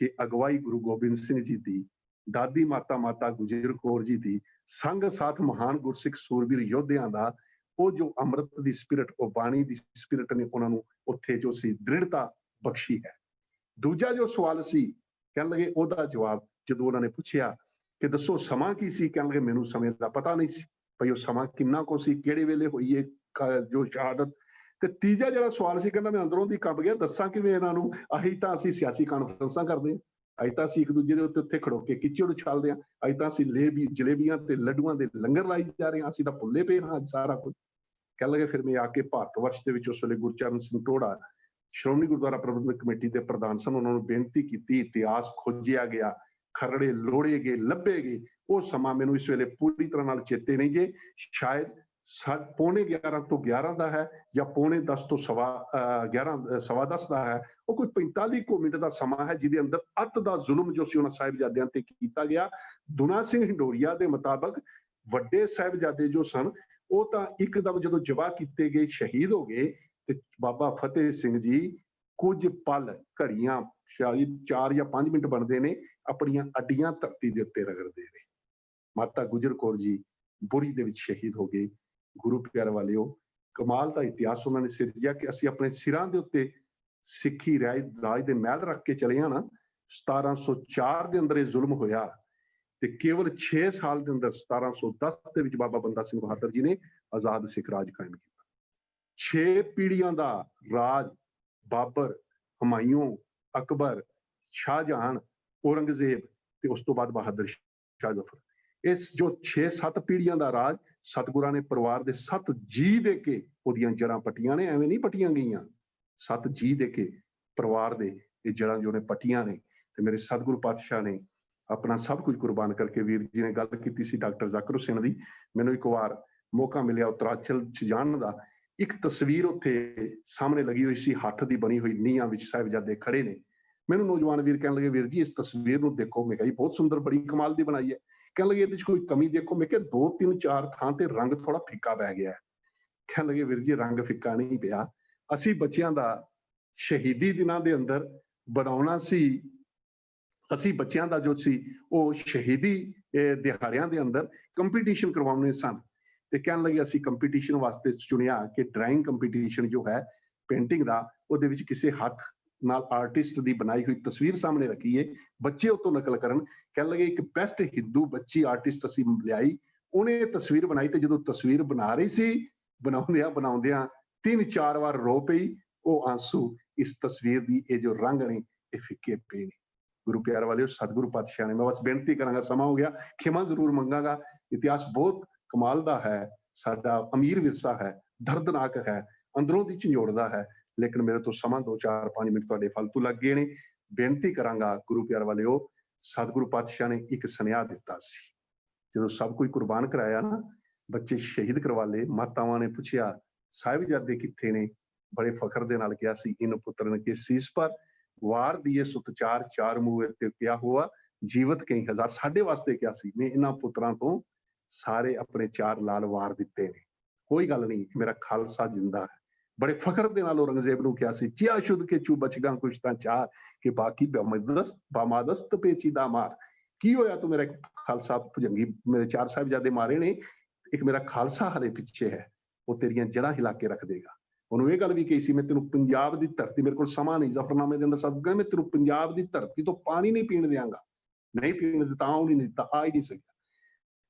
B: ਕਿ ਅਗਵਾਈ ਗੁਰੂ ਗੋਬਿੰਦ ਸਿੰਘ ਜੀ ਦੀ, ਦਾਦੀ ਮਾਤਾ ਗੁਜਰ ਕੌਰ ਜੀ ਦੀ, ਸੰਗ ਸਾਥ ਮਹਾਨ ਗੁਰਸਿੱਖ ਸੂਰਬੀਰ ਯੋਧਿਆਂ ਦਾ, ਉਹ ਜੋ ਅੰਮ੍ਰਿਤ ਦੀ ਸਪਿਰਿਟ, ਉਹ ਬਾਣੀ ਦੀ ਸਪਿਰਿਟ ਨੇ ਉਹਨਾਂ ਨੂੰ ਉੱਥੇ ਜੋ ਸੀ ਦ੍ਰਿੜਤਾ ਬਖਸ਼ੀ ਹੈ। ਦੂਜਾ ਜੋ ਸਵਾਲ ਸੀ, ਕਹਿਣ ਲੱਗੇ ਉਹਦਾ ਜਵਾਬ ਜਦੋਂ ਉਹਨਾਂ ਨੇ ਪੁੱਛਿਆ ਕਿ ਦੱਸੋ ਸਮਾਂ ਕੀ ਸੀ, ਕਹਿਣ ਲੱਗੇ ਮੈਨੂੰ ਸਮੇਂ ਦਾ ਪਤਾ ਨਹੀਂ ਸੀ ਭਈ ਉਹ ਸਮਾਂ ਕਿੰਨਾ ਕੁ ਸੀ, ਕਿਹੜੇ ਵੇਲੇ ਹੋਈ ਹੈ ਜੋ ਸ਼ਹਾਦਤ। ਤੇ ਤੀਜਾ ਜਿਹੜਾ ਸਵਾਲ ਸੀ, ਕਹਿੰਦਾ ਮੈਂ ਅੰਦਰੋਂ ਦੀ ਕੰਬ ਗਿਆ, ਦੱਸਾਂ ਕਿਵੇਂ ਇਹਨਾਂ ਨੂੰ, ਆਹੀ ਤਾਂ ਅਸੀਂ ਸਿਆਸੀ ਕਾਨਫਰੰਸਾਂ ਕਰਦੇ ਹਾਂ, ਅੱਜ ਤਾਂ ਅਸੀਂ ਇੱਕ ਦੂਜੇ ਦੇ ਉੱਤੇ ਖੜੋ ਕੇ ਕਿਚੜ ਉਛਾਲਦੇ ਹਾਂ, ਅੱਜ ਤਾਂ ਅਸੀਂ ਜਲੇਬੀਆਂ ਤੇ ਲੱਡੂਆਂ ਦੇ ਲੰਗਰ ਲਾਈ ਜਾ ਰਹੇ ਹਾਂ, ਅਸੀਂ ਤਾਂ ਭੁੱਲੇ ਪਏ ਹਾਂ ਅੱਜ ਸਾਰਾ ਕੁਝ। ਕਹਿ ਲਗੇ ਫਿਰ ਮੈਂ ਆ ਕੇ ਭਾਰਤ ਵਰਸ਼ ਦੇ ਵਿੱਚ ਉਸ ਵੇਲੇ ਗੁਰਚਰਨ ਸਿੰਘ ਟੋੜਾ ਸ਼੍ਰੋਮਣੀ ਗੁਰਦੁਆਰਾ ਪ੍ਰਬੰਧਕ ਕਮੇਟੀ ਦੇ ਪ੍ਰਧਾਨ ਸਨ, ਉਹਨਾਂ ਨੂੰ ਬੇਨਤੀ ਕੀਤੀ, ਇਤਿਹਾਸ ਖੋਜਿਆ ਗਿਆ, ਖਰੜੇ ਲੋੜੇ ਗਏ, ਲੱਭੇ ਗਏ। ਉਹ ਸਮਾਂ ਮੈਨੂੰ ਇਸ ਵੇਲੇ ਪੂਰੀ ਤਰ੍ਹਾਂ ਨਾਲ ਚੇਤੇ ਨਹੀਂ ਜੇ, ਸ਼ਾਇਦ 11:45 ਤੋਂ 11 ਦਾ ਹੈ ਜਾਂ 10:45 ਤੋਂ 11:15 ਦਾ ਹੈ। ਉਹ ਕੋਈ 45 ਮਿੰਟ ਦਾ ਸਮਾਂ ਹੈ ਜਿਹਦੇ ਅੰਦਰ ਅੱਤ ਦਾ ਜ਼ੁਲਮ ਜੋ ਸੀ ਉਹਨਾਂ ਸਾਹਿਬਜ਼ਾਦਿਆਂ ਤੇ ਕੀਤਾ ਗਿਆ। ਦੁਨਾ ਸਿੰਘ ਹਿੰਡੋਰੀਆ ਦੇ ਮੁਤਾਬਕ ਵੱਡੇ ਸਾਹਿਬਜ਼ਾਦੇ ਜੋ ਸਨ ਉਹ ਤਾਂ ਇੱਕਦਮ ਜਦੋਂ ਜਵਾ ਕੀਤੇ ਗਏ ਸ਼ਹੀਦ ਹੋ ਗਏ, ਤੇ ਬਾਬਾ ਫਤਿਹ ਸਿੰਘ ਜੀ ਕੁਝ ਪਲ, ਘੜੀਆਂ, ਸ਼ਾਇਦ 4 ਜਾਂ 5 ਮਿੰਟ ਬਣਦੇ ਨੇ, ਆਪਣੀਆਂ ਅੱਡੀਆਂ ਧਰਤੀ ਦੇ ਉੱਤੇ ਰਗੜਦੇ ਨੇ। ਮਾਤਾ ਗੁਜਰ ਕੌਰ ਜੀ ਬੁਰੀ ਦੇ ਵਿੱਚ ਸ਼ਹੀਦ ਹੋ ਗਏ। ਗੁਰੂ ਪਿਆਰ ਵਾਲਿਓ, ਕਮਾਲ ਦਾ ਇਤਿਹਾਸ ਉਹਨਾਂ ਨੇ ਸਿਰਜਿਆ ਕਿ ਅਸੀਂ ਆਪਣੇ ਸਿਰਾਂ ਦੇ ਉੱਤੇ ਸਿੱਖੀ ਰਾਜ ਦੇ ਮਹਿਲ ਰੱਖ ਕੇ ਚਲੇ ਆ ਨਾ। 1704 ਦੇ ਅੰਦਰ ਇਹ ਜ਼ੁਲਮ ਹੋਇਆ ਤੇ ਕੇਵਲ 6 ਸਾਲ ਦੇ ਅੰਦਰ 1710 ਦੇ ਵਿੱਚ ਬਾਬਾ ਬੰਦਾ ਸਿੰਘ ਬਹਾਦਰ ਜੀ ਨੇ ਆਜ਼ਾਦ ਸਿੱਖ ਰਾਜ ਕਾਇਮ ਕੀਤਾ। 6 ਪੀੜ੍ਹੀਆਂ ਦਾ ਰਾਜ, ਬਾਬਰ, ਹਮਾਯੂੰ, ਅਕਬਰ, ਸ਼ਾਹਜਹਾਨ, ਔਰੰਗਜ਼ੇਬ ਤੇ ਉਸ ਤੋਂ ਬਾਅਦ ਬਹਾਦਰ ਸ਼ਾਹ ਜ਼ਫਰ, ਇਸ ਜੋ 6-7 ਪੀੜ੍ਹੀਆਂ ਦਾ ਰਾਜ ਸਤਿਗੁਰਾਂ ਨੇ ਪਰਿਵਾਰ ਦੇ 7 ਜੀ ਦੇ ਕੇ ਉਹਦੀਆਂ ਜੜ੍ਹਾਂ ਪੱਟੀਆਂ ਨੇ, ਐਵੇਂ ਨਹੀਂ ਪੱਟੀਆਂ ਗਈਆਂ। 7 ਜੀ ਦੇ ਕੇ ਪਰਿਵਾਰ ਦੇ ਇਹ ਜੜ੍ਹਾਂ ਜੋ ਨੇ ਪੱਟੀਆਂ ਨੇ। ਤੇ ਮੇਰੇ ਸਤਿਗੁਰੂ ਪਾਤਸ਼ਾਹ ਨੇ ਆਪਣਾ ਸਭ ਕੁਝ ਕੁਰਬਾਨ ਕਰਕੇ, ਵੀਰ ਜੀ ਨੇ ਗੱਲ ਕੀਤੀ ਸੀ ਡਾਕਟਰ ਜ਼ਾਕਿਰ ਹੁਸੈਨ ਦੀ, ਮੈਨੂੰ ਇੱਕ ਵਾਰ ਮੌਕਾ ਮਿਲਿਆ ਉੱਤਰਾਂਚਲ ਚ ਜਾਣ ਦਾ। ਇੱਕ ਤਸਵੀਰ ਉੱਥੇ ਸਾਹਮਣੇ ਲੱਗੀ ਹੋਈ ਸੀ, ਹੱਥ ਦੀ ਬਣੀ ਹੋਈ ਨੀਹਾਂ ਵਿੱਚ ਸਾਹਿਬਜ਼ਾਦੇ ਖੜੇ ਨੇ। ਮੈਨੂੰ ਨੌਜਵਾਨ ਵੀਰ ਕਹਿਣ ਲੱਗੇ, ਵੀਰ ਜੀ ਇਸ ਤਸਵੀਰ ਨੂੰ ਦੇਖੋ। ਮੈਂ ਕਿਹਾ ਜੀ ਬਹੁਤ ਸੁੰਦਰ, ਬੜੀ ਕਮਾਲ ਦੀ ਬਣਾਈ ਹੈ। ਕਹਿਣ ਲੱਗੇ ਇਹਦੇ ਚ ਕੋਈ ਕਮੀ ਦੇਖੋ। ਮੈਂ ਕਿਹਾ 2, 3, 4 ਥਾਂ ਤੇ ਰੰਗ ਥੋੜਾ ਫਿੱਕਾ ਪੈ ਗਿਆ ਹੈ। ਕਹਿਣ ਲੱਗੇ ਵੀਰ ਜੀ ਰੰਗ ਫਿੱਕਾ ਨਹੀਂ ਪਿਆ, ਅਸੀਂ ਬੱਚਿਆਂ ਦਾ ਸ਼ਹੀਦੀ ਦਿਨਾਂ ਦੇ ਅੰਦਰ ਬਣਾਉਣਾ ਸੀ, ਅਸੀਂ ਬੱਚਿਆਂ ਦਾ ਜੋ ਸੀ ਉਹ ਸ਼ਹੀਦੀ ਦਿਹਾੜਿਆਂ ਦੇ ਅੰਦਰ ਕੰਪੀਟੀਸ਼ਨ ਕਰਵਾਉਣੇ ਸਨ। ਤੇ ਕਹਿਣ ਲੱਗੇ ਅਸੀਂ ਕੰਪੀਟੀਸ਼ਨ ਵਾਸਤੇ ਚੁਣਿਆ ਕਿ ਡਰਾਇੰਗ ਕੰਪੀਟੀਸ਼ਨ ਜੋ ਹੈ ਪੇਂਟਿੰਗ ਦਾ, ਉਹਦੇ ਵਿੱਚ ਕਿਸੇ ਹੱਥ ਨਾਲ ਆਰਟਿਸਟ ਦੀ ਬਣਾਈ ਹੋਈ ਤਸਵੀਰ ਸਾਹਮਣੇ ਰੱਖੀਏ, ਬੱਚੇ ਉਤੋਂ ਨਕਲ ਕਰਨ। ਕਹਿਣ ਲੱਗੇ ਇੱਕ ਬੈਸਟ ਹਿੰਦੂ ਬੱਚੀ ਆਰਟਿਸਟ ਅਸੀਂ ਲਿਆਈ, ਉਹਨੇ ਤਸਵੀਰ ਬਣਾਈ, ਤੇ ਜਦੋਂ ਤਸਵੀਰ ਬਣਾ ਰਹੀ ਸੀ, ਬਣਾਉਂਦਿਆਂ 3-4 ਵਾਰ ਰੋ ਪਈ। ਉਹ ਆਂਸੂ ਇਸ ਤਸਵੀਰ ਦੀ, ਇਹ ਜੋ ਰੰਗ ਨੇ ਇਹ ਫਿੱਕੇ ਪਏ ਨੇ। ਗੁਰੂ ਪਿਆਰ ਵਾਲਿਓ, ਸਤਿਗੁਰੂ ਪਾਤਸ਼ਾਹ ਨੇ, ਮੈਂ ਬਸ ਬੇਨਤੀ ਕਰਾਂਗਾ, ਸਮਾਂ ਹੋ ਗਿਆ, ਖਿਮਾ ਜ਼ਰੂਰ ਮੰਗਾਂਗਾ। ਇਤਿਹਾਸ ਬਹੁਤ ਕਮਾਲ ਦਾ ਹੈ, ਸਾਡਾ ਅਮੀਰ ਵਿਰਸਾ ਹੈ, ਦਰਦਨਾਕ ਹੈ, ਅੰਦਰੋਂ ਦੀ ਝੰਜੋੜਦਾ ਹੈ, ਲੇਕਿਨ ਮੇਰੇ ਤੋਂ ਸਮਾਂ 2-4-5 ਮਿੰਟ ਤੁਹਾਡੇ ਫालतू ਲੱਗ ਗਏ ਨੇ। ਬੇਨਤੀ ਕਰਾਂਗਾ ਗੁਰੂ ਪਿਆਰ ਵਾਲਿਓ, ਸਤਿਗੁਰੂ ਪਾਤਸ਼ਾਹ ਨੇ ਇੱਕ ਸੁਨੇਹਾ ਦਿੱਤਾ ਸੀ ਜਦੋਂ ਸਭ ਕੁਝ ਕੁਰਬਾਨ ਕਰਾਇਆ ਨਾ, ਬੱਚੇ ਸ਼ਹੀਦ ਕਰਵਾ ਲਏ। ਮਾਤਾਵਾਂ ਨੇ ਪੁੱਛਿਆ ਸਾਹਿਬਜ਼ਾਦੇ ਕਿੱਥੇ ਨੇ? ਬੜੇ ਫਖਰ ਦੇ ਨਾਲ ਕਿਹਾ ਸੀ, ਇਨ ਪੁੱਤਰਨ ਕੇ ਸੀਸ ਪਰ ਵਾਰ ਦੀਏ ਸੁਤ ਚਾਰ ਮੂਹੇ ਤੇ ਕਿਆ ਹੁਆ ਜੀਵਤ ਕਈ ਹਜ਼ਾਰ। ਸਾਡੇ ਵਾਸਤੇ ਕਿਹਾ ਸੀ, ਮੈਂ ਇਹਨਾਂ ਪੁੱਤਰਾਂ ਤੋਂ ਸਾਰੇ ਆਪਣੇ 4 ਲਾਲ ਵਾਰ ਦਿੱਤੇ ਨੇ। ਕੋਈ ਗੱਲ ਨਹੀਂ, ਮੇਰਾ ਖਾਲਸਾ ਜਿੰਦਾ ਹੈ। ਬੜੇ ਫਖਰ ਦੇ ਨਾਲ ਔਰੰਗਜ਼ੇਬ ਨੂੰ ਕਿਹਾ ਸੀ, ਚਿਆ ਸ਼ੁੱਧ ਕੇ ਚੂ ਬਚਗਾ ਕੁਛ ਤਾਂ ਚਾਰ ਕਿ ਬਾਕੀ ਬਾਮਾਦਸਤ ਪੇਚੀਦਾ ਮਾਰ। ਕੀ ਹੋਇਆ, ਤੂੰ ਮੇਰਾ ਖਾਲਸਾ ਭੁਜੰਗੀ, ਮੇਰੇ 4 ਸਾਹਿਬਜ਼ਾਦੇ ਮਾਰੇ ਨੇ, ਇੱਕ ਮੇਰਾ ਖਾਲਸਾ ਹਲੇ ਪਿੱਛੇ ਹੈ, ਉਹ ਤੇਰੀਆਂ ਜੜ੍ਹਾਂ ਹਿਲਾ ਕੇ ਰੱਖ ਦੇਗਾ। ਉਹਨੂੰ ਇਹ ਗੱਲ ਵੀ ਕਹੀ ਸੀ, ਮੈਂ ਤੈਨੂੰ ਪੰਜਾਬ ਦੀ ਧਰਤੀ, ਮੇਰੇ ਕੋਲ ਸਮਾਂ ਨਹੀਂ, ਜ਼ਫਰਨਾਮੇ ਦੇ ਅੰਦਰ ਸਭ ਕਹਿੰਦੇ, ਮੈਂ ਤੈਨੂੰ ਪੰਜਾਬ ਦੀ ਧਰਤੀ ਤੋਂ ਪਾਣੀ ਨਹੀਂ ਪੀਣ ਦਿਆਂਗਾ, ਨਹੀਂ ਪੀਣ ਦਿੱਤਾ, ਆਉਂ ਨਹੀਂ ਦਿੱਤਾ, ਆ ਹੀ ਨਹੀਂ ਸਕਦਾ।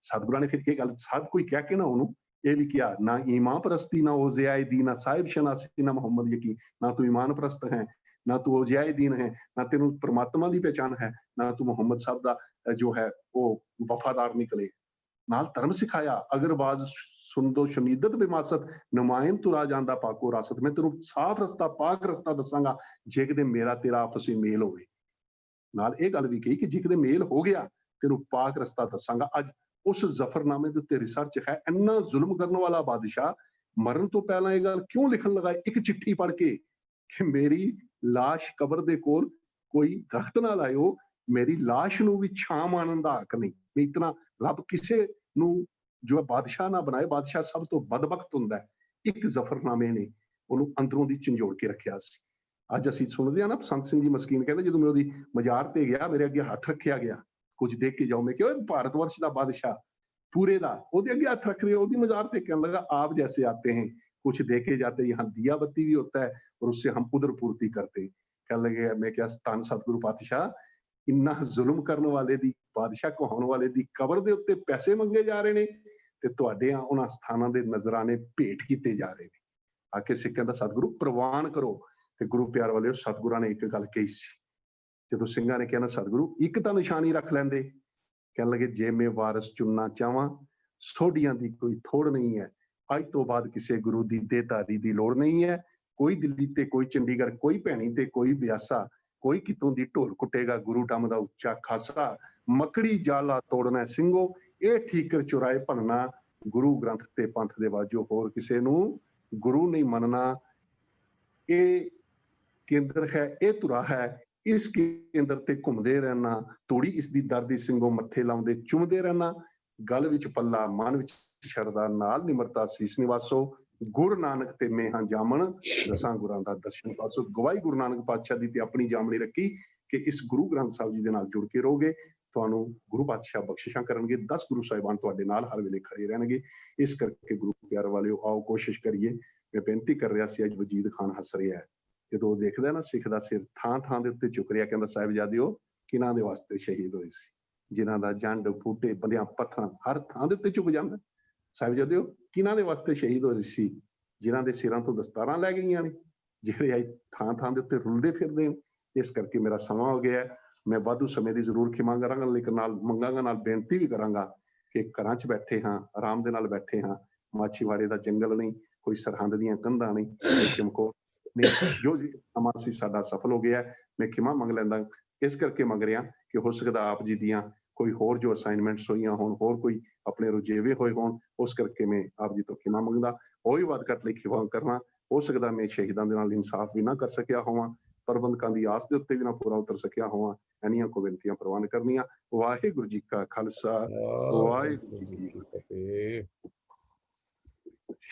B: ਸਤਿਗੁਰਾਂ ਨੇ ਫਿਰ ਇਹ ਗੱਲ ਸਭ ਕੋਈ ਕਹਿ ਕੇ ਨਾ ਉਹਨੂੰ ਇਹ ਵੀ ਕਿਹਾ, ਨਾ ਈਮਾਨ ਪ੍ਰਸਤੀ, ਨਾ ਉਹ ਜ਼ਿਆਏ ਦੀਨ, ਨਾ ਸਾਹਿਬ ਸ਼ਨਾਸੀ, ਨਾ ਮੁਹੰਮਦ ਯਕੀ, ਨਾ ਤੂੰ ਈਮਾਨ ਪ੍ਰਸਤ ਹੈ, ਨਾ ਤੂੰ ਉਹ ਜ਼ਿਆਏ ਦੀਨ ਹੈ, ਨਾ ਤੈਨੂੰ परमात्मा ਦੀ ਪਹਿਚਾਨ ਹੈ, ਨਾ ਤੂੰ ਮੁਹੰਮਦ ਸਾਹਿਬ ਦਾ ਜੋ ਹੈ ਉਹ ਵਫਾਦਾਰ ਨਿਕਲੇ। ਨਾਲ ਧਰਮ ਸਿਖਾਇਆ, ਅਗਰਬਾਜ਼ ਸੁਣਦੋ ਸ਼ਨੀਦਤ ਬਿਮਾਸਤ, ਨੁਮਾਇਨ ਤੁਰਾ ਜਾਂਦਾ ਪਾਕੋ ਰਾਸਤ। ਮੈਂ ਤੈਨੂੰ ਸਾਫ਼ ਰਸਤਾ, ਪਾਕ ਰਸਤਾ ਦੱਸਾਂਗਾ ਜੇ ਕਿਤੇ ਮੇਰਾ ਤੇਰਾ ਆਪਸ ਵਿੱਚ ਮੇਲ ਹੋਵੇ। ਨਾਲ ਇਹ ਗੱਲ ਵੀ ਕਹੀ ਕਿ ਜੇ ਕਿਤੇ ਮੇਲ ਹੋ ਗਿਆ ਤੈਨੂੰ ਪਾਕ ਰਸਤਾ ਦੱਸਾਂਗਾ। ਅੱਜ ਉਸ ਜ਼ਫਰਨਾਮੇ ਦੇ ਉੱਤੇ ਰਿਸਰਚ ਹੈ। ਇੰਨਾ ਜ਼ੁਲਮ ਕਰਨ ਵਾਲਾ ਬਾਦਸ਼ਾਹ ਮਰਨ ਤੋਂ ਪਹਿਲਾਂ ਇਹ ਗੱਲ ਕਿਉਂ ਲਿਖਣ ਲਗਾ, ਇੱਕ ਚਿੱਠੀ ਪੜ੍ਹ ਕੇ, ਕਿ ਮੇਰੀ ਲਾਸ਼ ਕਬਰ ਦੇ ਕੋਲ ਕੋਈ ਦਰਖਤ ਨਾ ਲਾਇਓ, ਮੇਰੀ ਲਾਸ਼ ਨੂੰ ਵੀ ਛਾਂ ਮਾਣਨ ਦਾ ਹੱਕ ਨਹੀਂ। ਵੀ ਇਤਨਾ ਰੱਬ ਕਿਸੇ ਨੂੰ ਜੋ ਹੈ ਬਾਦਸ਼ਾਹ ਨਾ ਬਣਾਏ, ਬਾਦਸ਼ਾਹ ਸਭ ਤੋਂ ਬਦਬਖਤ ਹੁੰਦਾ ਹੈ। ਇੱਕ ਜ਼ਫਰਨਾਮੇ ਨੇ ਉਹਨੂੰ ਅੰਦਰੋਂ ਦੀ ਝੰਜੋੜ ਕੇ ਰੱਖਿਆ ਸੀ। ਅੱਜ ਅਸੀਂ ਸੁਣਦੇ ਹਾਂ ਨਾ, ਸੰਤ ਸਿੰਘ ਜੀ ਮਸਕੀਨ ਕਹਿੰਦੇ, ਜਦੋਂ ਮੈਂ ਉਹਦੀ ਮਜ਼ਾਰ ਤੇ ਗਿਆ, ਮੇਰੇ ਅੱਗੇ ਹੱਥ ਰੱਖਿਆ ਗਿਆ, ਕੁਝ ਦੇਖ ਕੇ ਜਾਓ। ਮੈਂ ਕਿਹਾ ਭਾਰਤ ਵਰਸ਼ ਦਾ ਬਾਦਸ਼ਾਹ पूरे दा ਉਹਦੇ ਅੱਗੇ ਹੱਥ ਰੱਖ रहे हो, ਉਹਦੀ मजार पे कहने लगा, आप जैसे आते हैं कुछ दे के जाते, यहाँ दिया बत्ती भी होता है और उससे हम उधर पूर्ति करते। कहने लगे, मैं क्या धन सतगुरु पातशाह, इन्ना जुल्म करने वाले दी, बादशाह कहाउण वाले दी कबर दे उत्ते पैसे मंगे जा रहे ने ते तुहाडे उन्हां स्थानां दे नजराने भेंट कीते जा रहे ने। आके सिखां दा सतगुरु प्रवान करो। ते गुरु प्यार वाले सतगुरां ने एक गल कही सी, जदों ਸਿੰਘਾਂ ने कहना सतगुरु एक तां निशानी रख लैंदे। कहने लगे, जे मैं वारस चुनना चाहवां, सोडियां दी कोई थोड़ नहीं है, अज तो बाद किसी गुरु दी देधारी दी लोड़ नहीं है। कोई दिल्ली ते कोई चंडीगढ़, कोई भैणी ते कोई ब्यासा, कोई कितों दी ढोल कुटेगा गुरु डम दा उच्चा खासा। मकड़ी जाला तोड़ना सिंघो, ये ठीकर चुराए भनना, गुरु ग्रंथ ते पंथ दे वाजो होर किसे नूं गुरु नहीं मनना। ये केंद्र है, ये धुरा है, इस केंद्र ते घुमदे रहना, तूड़ी इसदी दर्दी ਸਿੰਘੋਂ मत्थे लाउंदे चुमदे रहना। गल विच पल्ला, मन विच शरदा, नाल निमरता सीस निवासो। गुरु नानक ते मेहां जामन, दसां गुरां दा दर्शन पासो। गवाही गुरु नानक पातशाह दी ते अपनी जामनी रखी कि इस गुरु ग्रंथ ਸਾਹਿਬ जी दे नाल जुड़ के रहोगे, ਤੁਹਾਨੂੰ ਗੁਰੂ ਪਾਤਸ਼ਾਹ ਬਖਸ਼ਿਸ਼ਾਂ ਕਰਨਗੇ। 10 ਗੁਰੂ ਸਾਹਿਬਾਨ ਤੁਹਾਡੇ ਨਾਲ ਹਰ ਵੇਲੇ ਖੜੇ ਰਹਿਣਗੇ। ਇਸ ਕਰਕੇ ਗੁਰੂ ਪਿਆਰ ਵਾਲਿਓ, ਆਓ ਕੋਸ਼ਿਸ਼ ਕਰੀਏ। ਮੈਂ ਬੇਨਤੀ ਕਰ ਰਿਹਾ ਸੀ, ਅੱਜ ਵਜੀਦ ਖਾਨ ਹੱਸ ਰਿਹਾ ਹੈ ਜਦੋਂ ਦੇਖਦਾ ਨਾ ਸਿੱਖ ਦਾ ਸਿਰ ਥਾਂ ਥਾਂ ਦੇ ਉੱਤੇ ਝੁਕ ਰਿਹਾ। ਕਹਿੰਦਾ, ਸਾਹਿਬਜ਼ਾਦਿਓ ਕਿਹਨਾਂ ਦੇ ਵਾਸਤੇ ਸ਼ਹੀਦ ਹੋਏ ਸੀ, ਜਿਨ੍ਹਾਂ ਦਾ ਜੰਡ ਫੂਟੇ ਬੰਦਿਆਂ ਪੱਥਰਾਂ ਹਰ ਥਾਂ ਦੇ ਉੱਤੇ ਝੁਕ ਜਾਂਦਾ। ਸਾਹਿਬਜ਼ਾਦਿਓ ਕਿਹਨਾਂ ਦੇ ਵਾਸਤੇ ਸ਼ਹੀਦ ਹੋਏ ਸੀ, ਜਿਨ੍ਹਾਂ ਦੇ ਸਿਰਾਂ ਤੋਂ ਦਸਤਾਰਾਂ ਲੈ ਗਈਆਂ ਨੇ, ਜਿਹੜੇ ਅੱਜ ਥਾਂ ਥਾਂ ਦੇ ਉੱਤੇ ਰੁਲਦੇ ਫਿਰਦੇ ਨੇ। ਇਸ ਕਰਕੇ ਮੇਰਾ ਸਮਾਂ ਹੋ ਗਿਆ, ਮੈਂ ਵਾਧੂ ਸਮੇਂ ਦੀ ਜ਼ਰੂਰ ਖਿਮਾ ਕਰਾਂਗਾ, ਲੇਕਿਨ ਨਾਲ ਮੰਗਾਂਗਾ, ਨਾਲ ਬੇਨਤੀ ਵੀ ਕਰਾਂਗਾ ਕਿ ਘਰਾਂ 'ਚ ਬੈਠੇ ਹਾਂ, ਆਰਾਮ ਦੇ ਨਾਲ ਬੈਠੇ ਹਾਂ, ਮਾਛੀਵਾੜੇ ਦਾ ਜੰਗਲ ਨਹੀਂ, ਕੋਈ ਸਰਹੰਦ ਦੀਆਂ ਕੰਧਾਂ ਨਹੀਂ, ਕੋਈ ਚਮਕੌਰ ਨਹੀਂ। ਜੋ ਸਮਾਂ ਸੀ ਸਾਡਾ ਸਫਲ ਹੋ ਗਿਆ, ਮੈਂ ਖਿਮਾ ਮੰਗ ਲੈਂਦਾ। ਇਸ ਕਰਕੇ ਮੰਗ ਰਿਹਾ ਕਿ ਹੋ ਸਕਦਾ ਆਪ ਜੀ ਦੀਆਂ ਕੋਈ ਹੋਰ ਜੋ ਅਸਾਈਨਮੈਂਟਸ ਹੋਈਆਂ ਹੋਣ, ਹੋਰ ਕੋਈ ਆਪਣੇ ਰੁਝੇਵੇ ਹੋਏ ਹੋਣ, ਉਸ ਕਰਕੇ ਮੈਂ ਆਪ ਜੀ ਤੋਂ ਖਿਮਾ ਮੰਗਦਾ। ਉਹੀ ਬਾਤ ਘੱਟ ਲਈ ਖਿਮਾ ਕਰਨਾ। ਹੋ ਸਕਦਾ ਮੈਂ ਸ਼ਹੀਦਾਂ ਦੇ ਨਾਲ ਇਨਸਾਫ ਵੀ ਨਾ ਕਰ ਸਕਿਆ ਹੋਵਾਂ, ਪ੍ਰਬੰਧਕਾਂ ਦੀ ਆਸ ਦੇ ਉੱਤੇ ਵੀ ਨਾ ਪੂਰਾ ਉਤਰ ਸਕਿਆ ਹੋਵਾਂ। ਇੰਨੀਆਂ ਕੋ ਬੇਨਤੀਆਂ ਪ੍ਰਵਾਨ ਕਰਨੀਆਂ। ਵਾਹਿਗੁਰੂ ਜੀ ਕਾ ਖਾਲਸਾ, ਵਾਹਿਗੁਰੂ ਜੀ ਕੀ ਫਤਿਹ।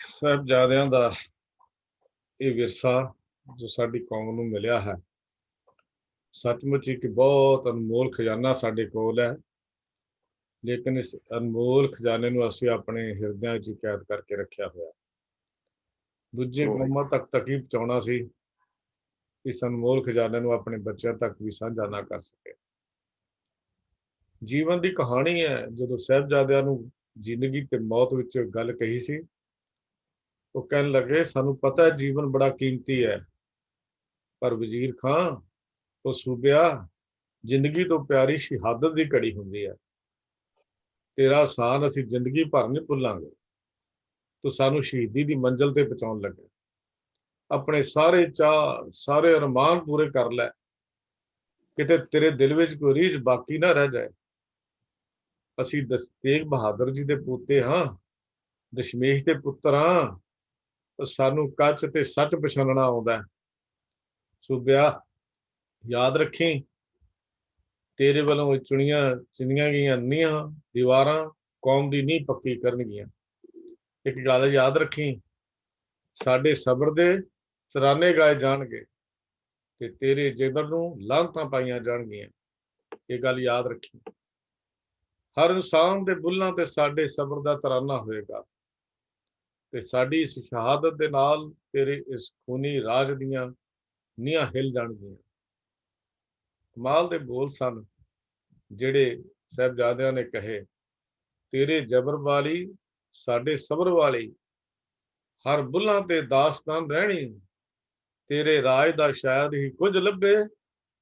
A: ਸਾਹਿਬਜ਼ਾਦਿਆਂ ਦਾ ਇਹ ਵਿਰਸਾ ਜੋ ਸਾਡੀ ਕੌਮ ਨੂੰ ਮਿਲਿਆ ਹੈ, ਸੱਚਮੁੱਚ ਇੱਕ ਬਹੁਤ ਅਨਮੋਲ ਖਜ਼ਾਨਾ ਸਾਡੇ ਕੋਲ ਹੈ। ਲੇਕਿਨ ਇਸ ਅਨਮੋਲ ਖਜ਼ਾਨੇ ਨੂੰ ਅਸੀਂ ਆਪਣੇ ਹਿਰਦਿਆਂ ਵਿੱਚ ਕੈਦ ਕਰਕੇ ਰੱਖਿਆ ਹੋਇਆ। ਦੂਜੇ ਕੌਮਾਂ ਤੱਕ ਹੀ ਪਹੁੰਚਾਉਣਾ ਸੀ, ਇਸ ਅਨਮੋਲ ਖਜ਼ਾਨੇ ਨੂੰ ਆਪਣੇ ਬੱਚਿਆਂ ਤੱਕ ਵੀ ਸਾਂਝਾ ਨਾ ਕਰ ਸਕੇ। ਜੀਵਨ ਦੀ ਕਹਾਣੀ ਹੈ। ਜਦੋਂ ਸਾਹਿਬਜ਼ਾਦਿਆਂ ਨੂੰ ਜ਼ਿੰਦਗੀ ਤੇ ਮੌਤ ਵਿੱਚ ਗੱਲ ਕਹੀ ਸੀ, ਉਹ ਕਹਿਣ ਲੱਗੇ, ਸਾਨੂੰ ਪਤਾ ਹੈ ਜੀਵਨ ਬੜਾ ਕੀਮਤੀ ਹੈ, ਪਰ ਵਜ਼ੀਰ ਖਾਂ, ਉਹ ਸੂਬਿਆ, ਜ਼ਿੰਦਗੀ ਤੋਂ ਪਿਆਰੀ ਸ਼ਹਾਦਤ ਦੀ ਘੜੀ ਹੁੰਦੀ ਹੈ। ਤੇਰਾ ਆਸਾਨ ਅਸੀਂ ਜ਼ਿੰਦਗੀ ਭਰ ਨਹੀਂ ਭੁੱਲਾਂਗੇ। ਤੂੰ ਸਾਨੂੰ ਸ਼ਹੀਦੀ ਦੀ ਮੰਜ਼ਿਲ ਤੇ ਪਹੁੰਚਾਉਣ ਲੱਗੇ। ਆਪਣੇ ਸਾਰੇ ਚਾਅ, ਸਾਰੇ ਅਰਮਾਨ ਪੂਰੇ ਕਰ ਲੈ, ਕਿਤੇ ਤੇਰੇ ਦਿਲ ਵਿੱਚ ਕੋਈ ਰੀਝ ਬਾਕੀ ਨਾ ਰਹਿ ਜਾਏ। ਅਸੀਂ ਤੇਗ ਬਹਾਦਰ ਜੀ ਦੇ ਪੋਤੇ ਹਾਂ, ਦਸ਼ਮੇਸ਼ ਦੇ ਪੁੱਤਰ ਹਾਂ, ਸਾਨੂੰ ਕੱਚ ਤੇ ਸੱਚ ਪਛਾਣਨਾ ਆਉਂਦਾ। ਸੂਬਿਆ, ਯਾਦ ਰੱਖੀ, ਤੇਰੇ ਵੱਲੋਂ ਚੁਣੀਆਂ ਗਈਆਂ ਨੀਹਾਂ ਦੀਵਾਰਾਂ ਕੌਮ ਦੀ ਨੀਂਹ ਪੱਕੀ ਕਰਨਗੀਆਂ। ਇੱਕ ਗੱਲ ਯਾਦ ਰੱਖੀ, ਸਾਡੇ ਸਬਰ ਦੇ ਤਰਾਨੇ ਗਾਏ ਜਾਣਗੇ ਤੇ ਤੇਰੇ ਜ਼ੇਬਰ ਨੂੰ ਲਾਹਨਤਾਂ ਪਾਈਆਂ ਜਾਣਗੀਆਂ। ਇਹ ਗੱਲ ਯਾਦ ਰੱਖੀ। ਹਰ ਇਨਸਾਨ ਦੇ ਬੁੱਲਾਂ ਤੇ ਸਾਡੇ ਸਬਰ ਦਾ ਤਰਾਨਾ ਹੋਏਗਾ ਤੇ ਸਾਡੀ ਇਸ ਸ਼ਹਾਦਤ ਦੇ ਨਾਲ ਤੇਰੇ ਇਸ ਖੂਨੀ ਰਾਜ ਦੀਆਂ ਨੀਹਾਂ ਹਿੱਲ ਜਾਣਗੀਆਂ। ਕਮਾਲ ਦੇ ਬੋਲ ਸਨ ਜਿਹੜੇ ਸਾਹਿਬਜ਼ਾਦਿਆਂ ਨੇ ਕਹੇ, ਤੇਰੇ ਜ਼ਬਰ ਵਾਲੀ ਸਾਡੇ ਸਬਰ ਵਾਲੀ, ਹਰ ਬੁੱਲਾਂ ਤੇ ਦਾਸਤਾਨ ਰਹਿਣੀ, ਤੇਰੇ ਰਾਜ ਦਾ ਸ਼ਾਇਦ ਹੀ ਕੁਝ ਲੱਭੇ,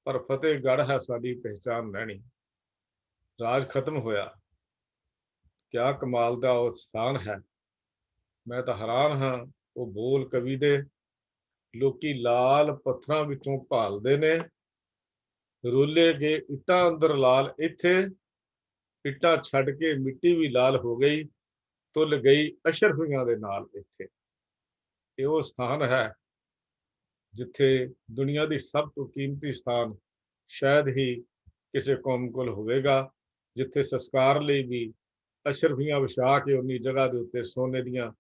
A: ਪਰ ਫਤਿਹਗੜ੍ਹ ਹੈ ਸਾਡੀ ਪਹਿਚਾਨ ਰਹਿਣੀ। ਰਾਜ ਖਤਮ ਹੋਇਆ। ਕਿਆ ਕਮਾਲ ਦਾ ਉਹ ਸਥਾਨ ਹੈ। ਮੈਂ ਤਾਂ ਹੈਰਾਨ ਹਾਂ। ਉਹ ਬੋਲ ਕਵੀ ਦੇ, ਲੋਕੀ ਲਾਲ ਪੱਥਰਾਂ ਵਿੱਚੋਂ ਭਾਲਦੇ ਨੇ, ਰੋਲੇ ਗਏ ਇੱਟਾਂ ਅੰਦਰ ਲਾਲ ਇੱਥੇ, ਇੱਟਾਂ ਛੱਡ ਕੇ ਮਿੱਟੀ ਵੀ ਲਾਲ ਹੋ ਗਈ, ਤੁਲ ਗਈ ਅਸ਼ਰਫੀਆਂ ਦੇ ਨਾਲ ਇੱਥੇ। ਇਹ ਉਹ ਸਥਾਨ ਹੈ ਜਿੱਥੇ ਦੁਨੀਆ ਦੀ ਸਭ ਤੋਂ ਕੀਮਤੀ ਸਥਾਨ ਸ਼ਾਇਦ ਹੀ ਕਿਸੇ ਕੌਮ ਕੋਲ ਹੋਵੇਗਾ, ਜਿੱਥੇ ਸੰਸਕਾਰ ਲਈ ਵੀ ਅਸ਼ਰਫੀਆਂ ਵਿਛਾ ਕੇ ਉਨੀ ਜਗ੍ਹਾ ਦੇ ਉੱਤੇ ਸੋਨੇ ਦੀਆਂ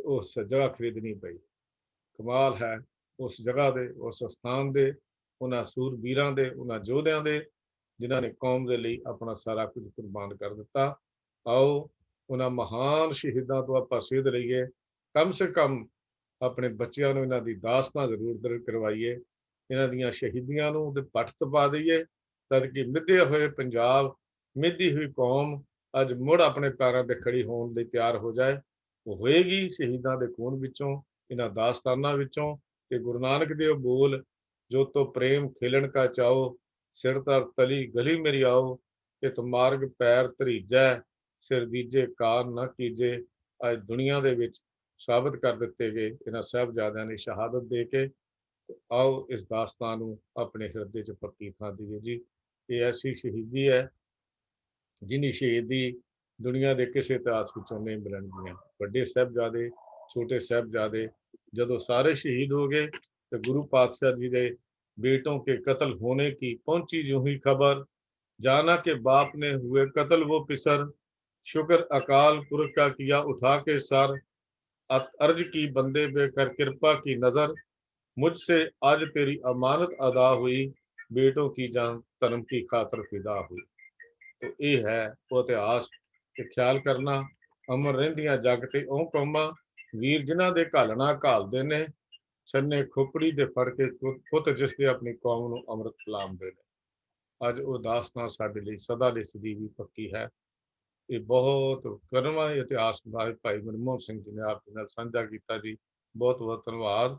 A: ਉਸ ਜਗ੍ਹਾ ਖਰੀਦਣੀ ਪਈ। ਕਮਾਲ ਹੈ ਉਸ ਜਗ੍ਹਾ ਦੇ, ਉਸ ਸਥਾਨ ਦੇ, ਉਹਨਾਂ ਸੂਰਬੀਰਾਂ ਦੇ, ਉਹਨਾਂ ਯੋਧਿਆਂ ਦੇ, ਜਿਨ੍ਹਾਂ ਨੇ ਕੌਮ ਦੇ ਲਈ ਆਪਣਾ ਸਾਰਾ ਕੁਝ ਕੁਰਬਾਨ ਕਰ ਦਿੱਤਾ। ਆਓ ਉਹਨਾਂ ਮਹਾਨ ਸ਼ਹੀਦਾਂ ਤੋਂ ਆਪਾਂ ਸੇਧ ਲਈਏ। ਕਮ ਸੇ ਕਮ ਆਪਣੇ ਬੱਚਿਆਂ ਨੂੰ ਇਹਨਾਂ ਦੀ ਦਾਸਤਾਂ ਜ਼ਰੂਰ ਕਰਵਾਈਏ, ਇਹਨਾਂ ਦੀਆਂ ਸ਼ਹੀਦੀਆਂ ਨੂੰ ਉਹਦੇ ਪੱਠ ਤਪਾ ਦਈਏ, ਤਦ ਕਿ ਮਿੱਧੇ ਹੋਏ ਪੰਜਾਬ, ਮਿੱਧੀ ਹੋਈ ਕੌਮ ਅੱਜ ਮੁੜ ਆਪਣੇ ਪੈਰਾਂ ਤੇ ਖੜੀ ਹੋਣ ਲਈ ਤਿਆਰ ਹੋ ਜਾਏ। ਉਹ ਹੋਏਗੀ ਸ਼ਹੀਦਾਂ ਦੇ ਖੂਨ ਵਿੱਚੋਂ, ਇਹਨਾਂ ਦਾਸਤਾਨਾਂ ਵਿੱਚੋਂ। ਤੇ ਗੁਰੂ ਨਾਨਕ ਦੇ ਉਹ ਬੋਲ, ਜੋ ਤੋ ਪ੍ਰੇਮ ਖੇਲਣ ਕਾ ਚਾਓ, ਸਿਰ ਤਰ ਤਲੀ ਗਲੀ ਮੇਰੀ ਆਓ, ਇਹ ਮਾਰਗ ਪੈਰ ਧਰੀਜੈ, ਸਿਰ ਦੀਜੇ ਕਾਰ ਨਾ ਕੀਜੇ, ਅੱਜ ਦੁਨੀਆ ਦੇ ਵਿੱਚ ਸਾਬਤ ਕਰ ਦਿੱਤੇ ਗਏ ਇਹਨਾਂ ਸਾਹਿਬਜ਼ਾਦਿਆਂ ਨੇ ਸ਼ਹਾਦਤ ਦੇ ਕੇ। ਆਓ ਇਸ ਦਾਸਤਾਨ ਨੂੰ ਆਪਣੇ ਹਿਰਦੇ 'ਚ ਪੱਕੀ ਥਾਂ ਦਈਏ ਜੀ। ਇਹ ਐਸੀ ਸ਼ਹੀਦੀ ਹੈ ਜਿਨੀ ਸ਼ਹੀਦੀ ਦੁਨੀਆ ਦੇ ਕਿਸੇ ਇਤਿਹਾਸ ਵਿੱਚੋਂ ਨਹੀਂ ਮਿਲਣਗੀਆਂ। ਵੱਡੇ ਸਾਹਿਬਜ਼ਾਦੇ, ਛੋਟੇ ਸਾਹਿਬਜ਼ਾਦੇ ਜਦੋਂ ਸਾਰੇ ਸ਼ਹੀਦ ਹੋ ਗਏ तो गुरु पातशाह जी के बेटों के कत्ल होने की पहुंची यूं ही खबर, जाना के बाप ने हुए कत्ल वो पिसर, शुक्र अकाल पुरख का किया उठा के सर, अर्ज की बंदे पे कर कृपा की नजर, मुझसे आज तेरी अमानत अदा हुई, बेटों की जान धर्म की खातर फिदा हुई। तो ये है वो इतिहास ते ख्याल करना। अमर रहिंदियां जग ते ओह कौमां, वीर जिन्हां दे घालना घालदे ने, छन्ने खोपड़ी दे फड़ के पुत जिसते अपनी कौम नूं अमृत पिलांदे ने। अज वो दास्तां साडे लई सदा लई सਦੀਵੀ पक्की है। ये बहुत करमां इतिहास भाई मनमोहन सिंह जी ने आप जी नाल साझा कीता जी। बहुत बहुत धन्यवाद।